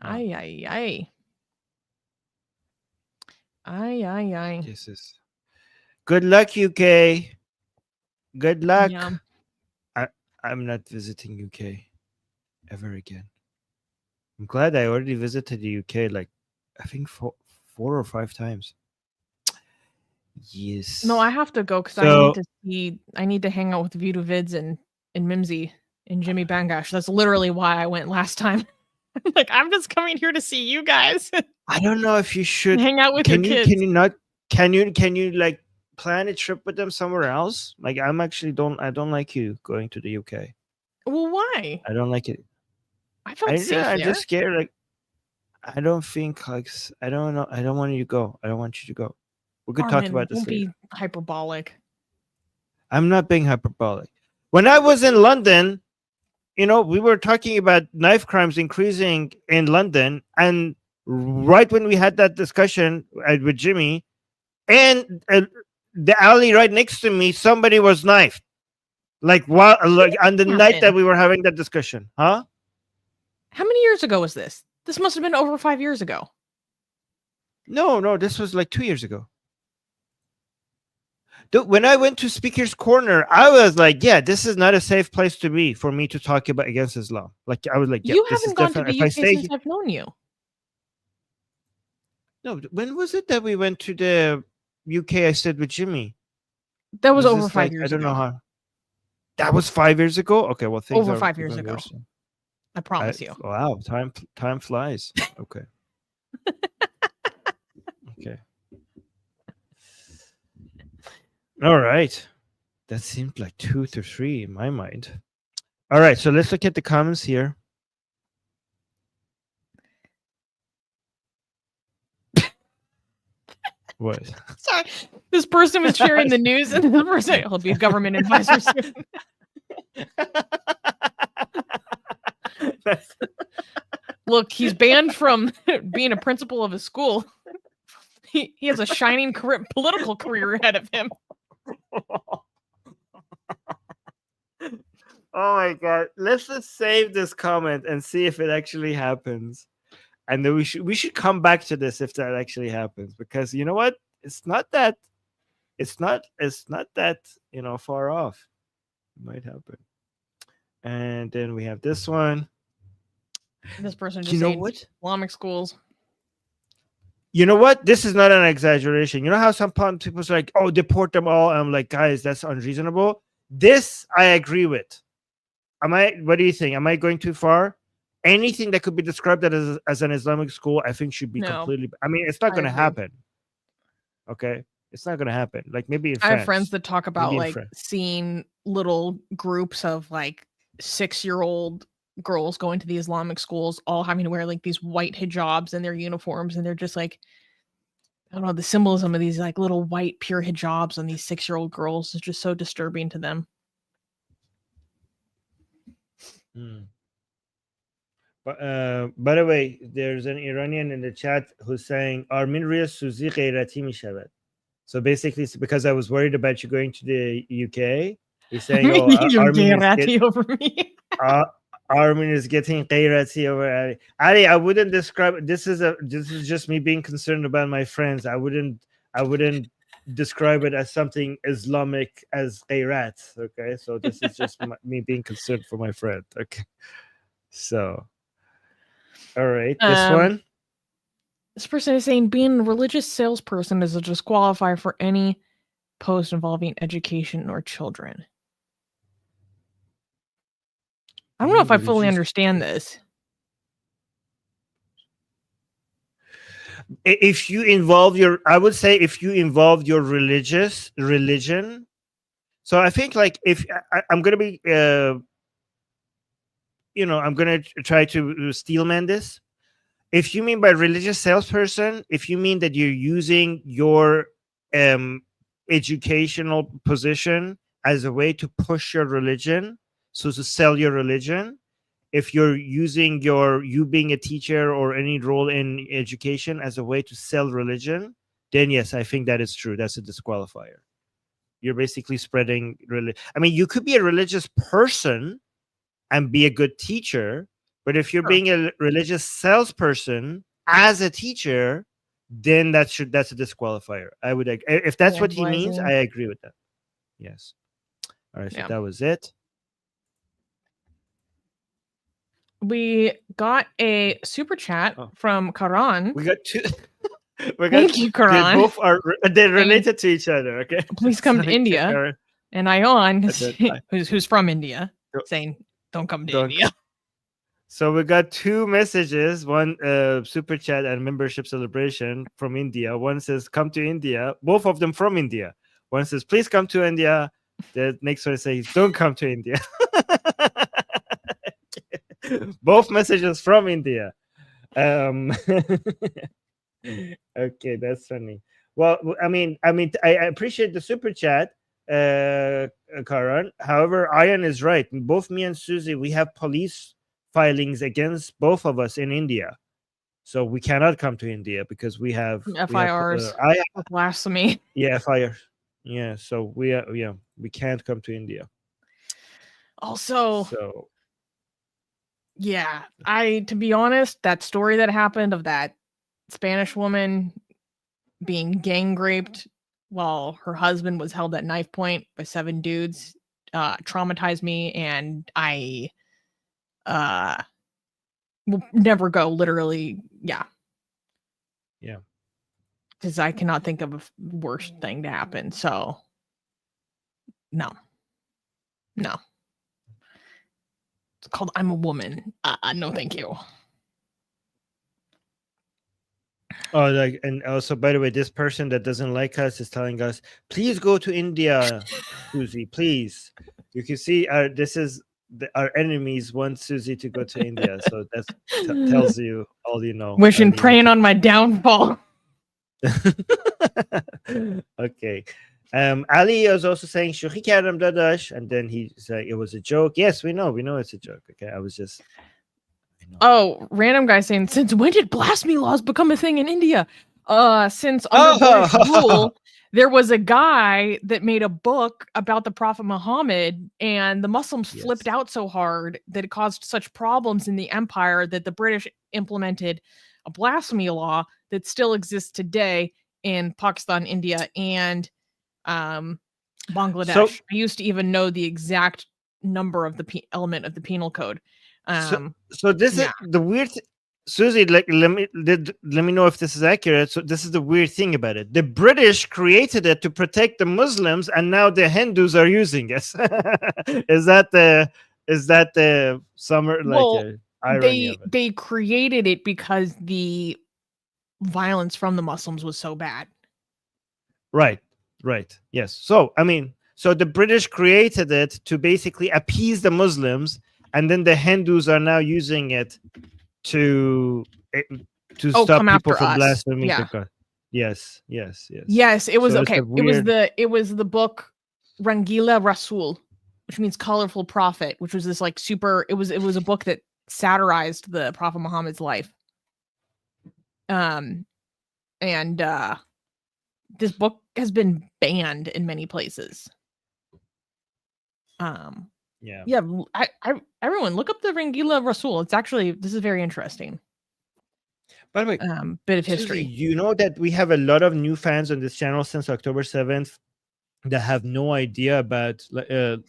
Ay ay ay. Ay ay ay. This is good luck, UK. Good luck. Yeah. I'm not visiting UK ever again. I'm glad I already visited the UK like I think 4 or 5 times. Yes. No, I have to go because I need to hang out with View to Vids and Mimsy and Jimmy Bangash. That's literally why I went last time. Like, I'm just coming here to see you guys. I don't know if you should hang out with your kids. Can you like plan a trip with them somewhere else? Like, I don't like you going to the UK. Well, why? I don't like it. I felt safe I'm there. just scared. Like, I don't think like I don't know. I don't want you to go. I don't want you to go. We could talk Armin, about this don't later. be hyperbolic. I'm not being hyperbolic. When I was in London, we were talking about knife crimes increasing in London, and right when we had that discussion with Jimmy, and the alley right next to me, somebody was knifed. Like on the night that we were having that discussion, huh? How many years ago was this? This must have been over 5 years ago. No, this was like 2 years ago. When I went to Speaker's Corner, I was like, yeah, this is not a safe place to be for me to talk about against Islam. Like, I was like, yeah, you this haven't is gone to the UK since I've known you. No, when was it that we went to the UK? I stayed with Jimmy. That was over 5 years ago. I don't know how. That was 5 years ago? Okay, well, things over are 5 years ago. I promise you. Wow, time flies. Okay. Okay. All right. That seemed like 2 to 3 in my mind. All right, so let's look at the comments here. What? Sorry. This person was sharing the news, and the person he'll be a government advisor soon. Look, he's banned from being a principal of a school. He has a shining political career ahead of him. Oh my god. Let's just save this comment and see if it actually happens. And then we should come back to this if that actually happens, because you know what? It's not that far off. It might happen. And then we have this one. This person just saying Islamic schools. You know what? This is not an exaggeration. You know how some people are like, oh, deport them all? I'm like, guys, that's unreasonable. This I agree with. What do you think? Am I going too far? Anything that could be described as an Islamic school, I think should be completely. I mean, it's not going to happen. Okay, it's not going to happen. Like maybe in France. I have friends that talk about like seeing little groups of like 6-year-old girls going to the Islamic schools, all having to wear like these white hijabs in their uniforms, and they're just like, I don't know, the symbolism of these like little white pure hijabs on these 6-year-old girls is just so disturbing to them. By the way, there's an Iranian in the chat who's saying Armin Riya Suzi ghayrati mishavad. So basically, it's because I was worried about you going to the UK. He's saying, "Oh, ghayrati over me." Armin is getting ghayrati over Ali. Ali, I wouldn't describe. This is just me being concerned about my friends. I wouldn't describe it as something Islamic as ghayrat. Okay, so this is just me being concerned for my friend. Okay, so. All right, this one. This person is saying being a religious salesperson is a disqualifier for any post involving education or children. I don't know if I fully understand this. If you involve I would say if you involve your religion. So I think like if I'm going to be I'm going to try to steelman this. If you mean by religious salesperson, if you mean that you're using your educational position as a way to push your religion, so to sell your religion, if you're using you being a teacher or any role in education as a way to sell religion, then yes, I think that is true. That's a disqualifier. You're basically spreading I mean, you could be a religious person and be a good teacher, but if you're Sure. being a religious salesperson as a teacher, then that's a disqualifier. I would if that's what he means, I agree with that. Yes. All right, so Yeah. that was it. We got a super chat from Karan. We got two. Thank you, Karan. They both are they're related to each other. Okay. Please come to India. Karan. And Ion, who's from India, saying, "Don't come to India." So we got two messages, one super chat and membership celebration from India. One says, "Come to India." Both of them from India. One says, "Please come to India." The next one says, "Don't come to India." Both messages from India. Okay, that's funny. Well, I mean, I appreciate the super chat, Karan. However, Ian is right. Both me and Susie, we have police filings against both of us in India, so we cannot come to India because we have FIRs. Blasphemy. Yeah, FIR. Yeah, so we can't come to India. Also, yeah, to be honest, that story that happened of that Spanish woman being gang raped while her husband was held at knife point by 7 dudes traumatized me, and I will never go, literally. Yeah, because I cannot think of a worse thing to happen. So no, it's called "I'm a Woman." No, thank you. Oh, and also, by the way, this person that doesn't like us is telling us, please go to India, Susie, please. You can see this is our enemies want Susie to go to India, so that tells you all you know. Wishing, praying on my downfall. Okay. Ali is also saying, "Shukhi kardam dadash," and then he said it was a joke. Yes, we know it's a joke. Okay, I was just. Oh, random guy saying, "Since when did blasphemy laws become a thing in India?" Since under British rule, there was a guy that made a book about the Prophet Muhammad, and the Muslims flipped out so hard that it caused such problems in the empire that the British implemented a blasphemy law that still exists today in Pakistan, India, and Bangladesh. So, I used to even know the exact number of the element of the penal code. So this is the weird Susie, like let me know if this is accurate. So this is the weird thing about it. The British created it to protect the Muslims, and now the Hindus are using it. Is that the summer irony of it? They created it because the violence from the Muslims was so bad. Right. Yes. So the British created it to basically appease the Muslims, and then the Hindus are now using it to stop people from blaspheming. Yes. It was okay. It was the book Rangila Rasul, which means colorful prophet, which was this like super. It was a book that satirized the Prophet Muhammad's life. This book has been banned in many places. Everyone look up the Rangila Rasul. This is very interesting. By the way, bit of history. You know that we have a lot of new fans on this channel since October 7th that have no idea about,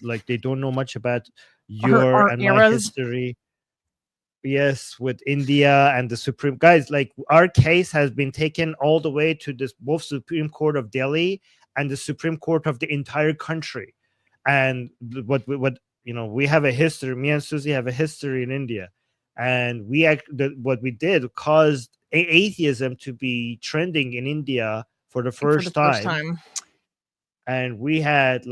like they don't know much about your and my history. Yes, with India and the Supreme guys, like our case has been taken all the way to this both Supreme Court of Delhi and the Supreme Court of the entire country. And what we have a history. Me and Susie have a history in India, and what we did caused atheism to be trending in India for the first time. And we had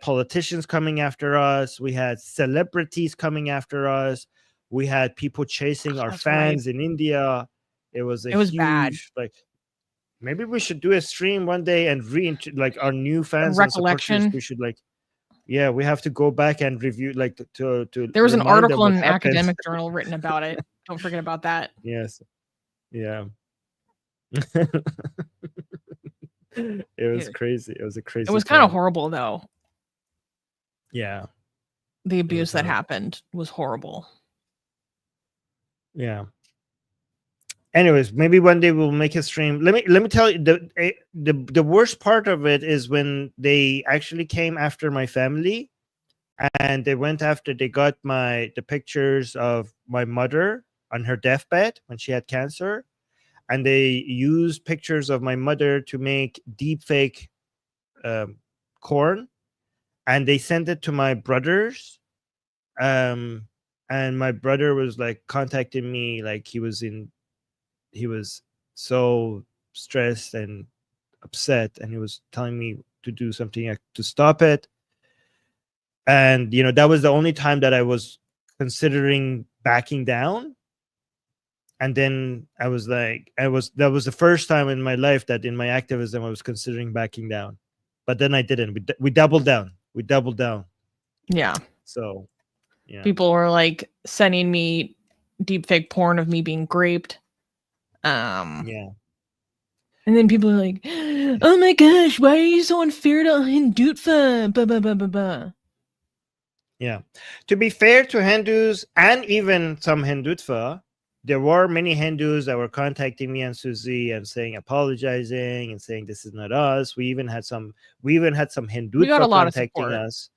politicians coming after us. We had celebrities coming after us. We had people chasing our That's fans in India. It was a It was huge bad. like. Maybe we should do a stream one day and like our new fans and supporters. Recollection. We should like, yeah, we have to go back and review like to. There was an remind them article what in an happened. academic journal written about it. Don't forget about that. Yes. Yeah. It was Dude. crazy. It was a crazy. It was kind of time. horrible, though. Yeah. The abuse that horrible. happened was horrible. Yeah. Anyways, maybe one day we'll make a stream. Let me tell you the worst part of it is when they actually came after my family, and they went after they got the pictures of my mother on her deathbed when she had cancer, and they used pictures of my mother to make deep fake corn, and they sent it to my brothers, and my brother was like contacting me like he was so stressed and upset, and he was telling me to do something to stop it. And that was the only time that I was considering backing down. And then I was like, that was the first time in my life that in my activism I was considering backing down. But then I didn't. We doubled down. Yeah. So yeah. People were like sending me deepfake porn of me being raped. Yeah. And then people are like, "Oh my gosh, why are you so unfair to Hindutva?" Blah, blah, blah, blah, blah. Yeah. To be fair to Hindus and even some Hindutva, there were many Hindus that were contacting me and Susie and apologizing and saying this is not us. We even had some Hindutva contacting us.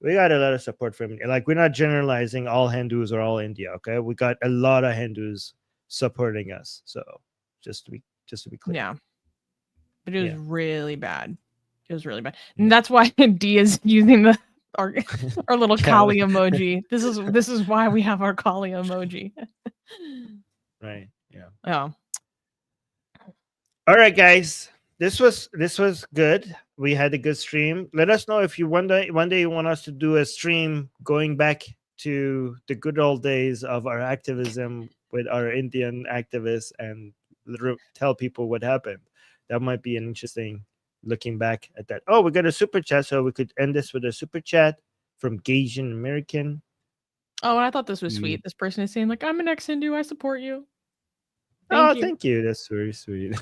We got a lot of support from like we're not generalizing all Hindus or all India. Okay, we got a lot of Hindus supporting us. So just to be clear. Yeah. But it was really bad. It was really bad. And that's why D is using our little Kali emoji. This is why we have our Kali emoji. Right. Yeah. Yeah. All right, guys. This was good. We had a good stream. Let us know if you one day you want us to do a stream going back to the good old days of our activism with our Indian activists and tell people what happened. That might be an interesting looking back at that. Oh, we got a super chat, so we could end this with a super chat from Gasian American. Oh, I thought this was sweet. This person is saying like, "I'm an ex-Hindu. I support you." Thank you. That's very sweet.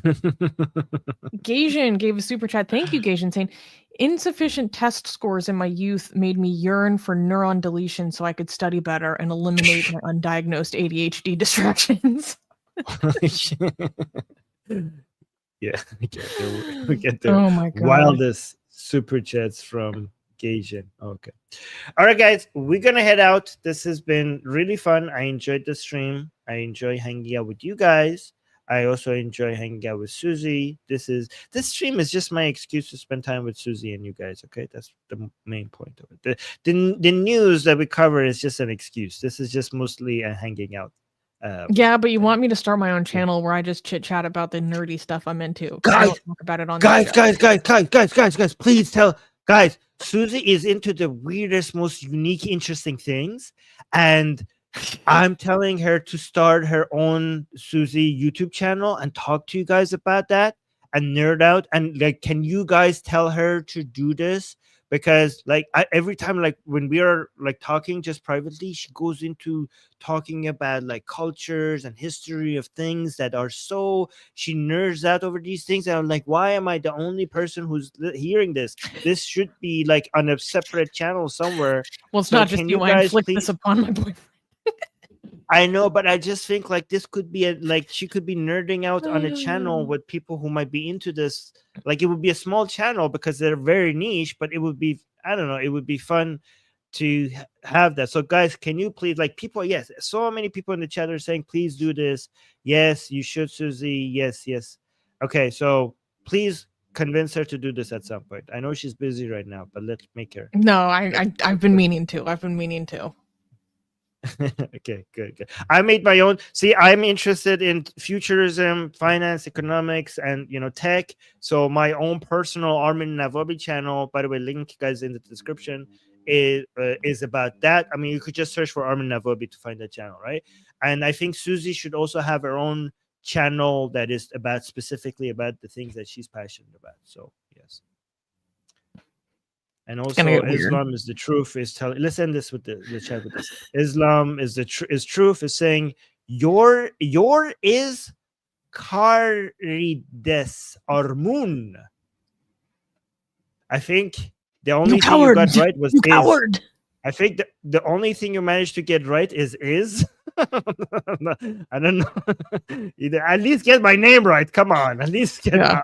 Gasian gave a super chat. Thank you, Gasian, saying insufficient test scores in my youth made me yearn for neuron deletion so I could study better and eliminate my undiagnosed ADHD distractions. Yeah, we get the oh my God. wildest super chats from Gasian. Okay. All right, guys, we're gonna head out. This has been really fun. I enjoyed the stream. I enjoy hanging out with you guys. I also enjoy hanging out with Susie. This stream is just my excuse to spend time with Susie and you guys. Okay, that's the main point of it. The news that we cover is just an excuse. This is just mostly a hanging out. Yeah, but you want me to start my own channel where I just chit chat about the nerdy stuff I'm into. Guys, I don't talk about it on guys, please tell guys. Susie is into the weirdest, most unique, interesting things, and I'm telling her to start her own Susie YouTube channel and talk to you guys about that and nerd out. And like, can you guys tell her to do this? Because like every time, like when we are like talking just privately, she goes into talking about like cultures and history of things that are she nerds out over these things. And I'm like, why am I the only person who's hearing this? This should be like on a separate channel somewhere. Well, it's not just you. I inflict this upon my boyfriend. I know, but I just think like this could be she could be nerding out on a channel with people who might be into this. Like it would be a small channel because they're very niche, but it would be, I don't know, it would be fun to have that. So guys, can you please, like people, yes, so many people in the chat are saying, please do this. Yes, you should, Susie. Yes. Okay, so please convince her to do this at some point. I know she's busy right now, but let's make her. No, I've been meaning to. Okay, good. I made my own. See, I'm interested in futurism, finance, economics, and tech. So my own personal Armin Navabi channel, by the way, link guys in the description, is about that. I mean, you could just search for Armin Navabi to find that channel, right? And I think Susie should also have her own channel that is about specifically about the things that she's passionate about. So yes. And also, Islam is the truth. Is telling. Let's end this with the chat with this. Islam is is truth. Is saying your is Karides Armun. I think the only thing you got right was coward. I think the only thing you managed to get right is. I don't know. Either, at least get my name right. Come on. At least get. Yeah.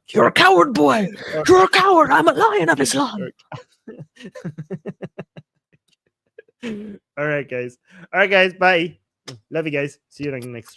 You're a coward, boy. You're a coward. I'm a lion of Islam. All right, guys. Bye. Love you guys. See you next.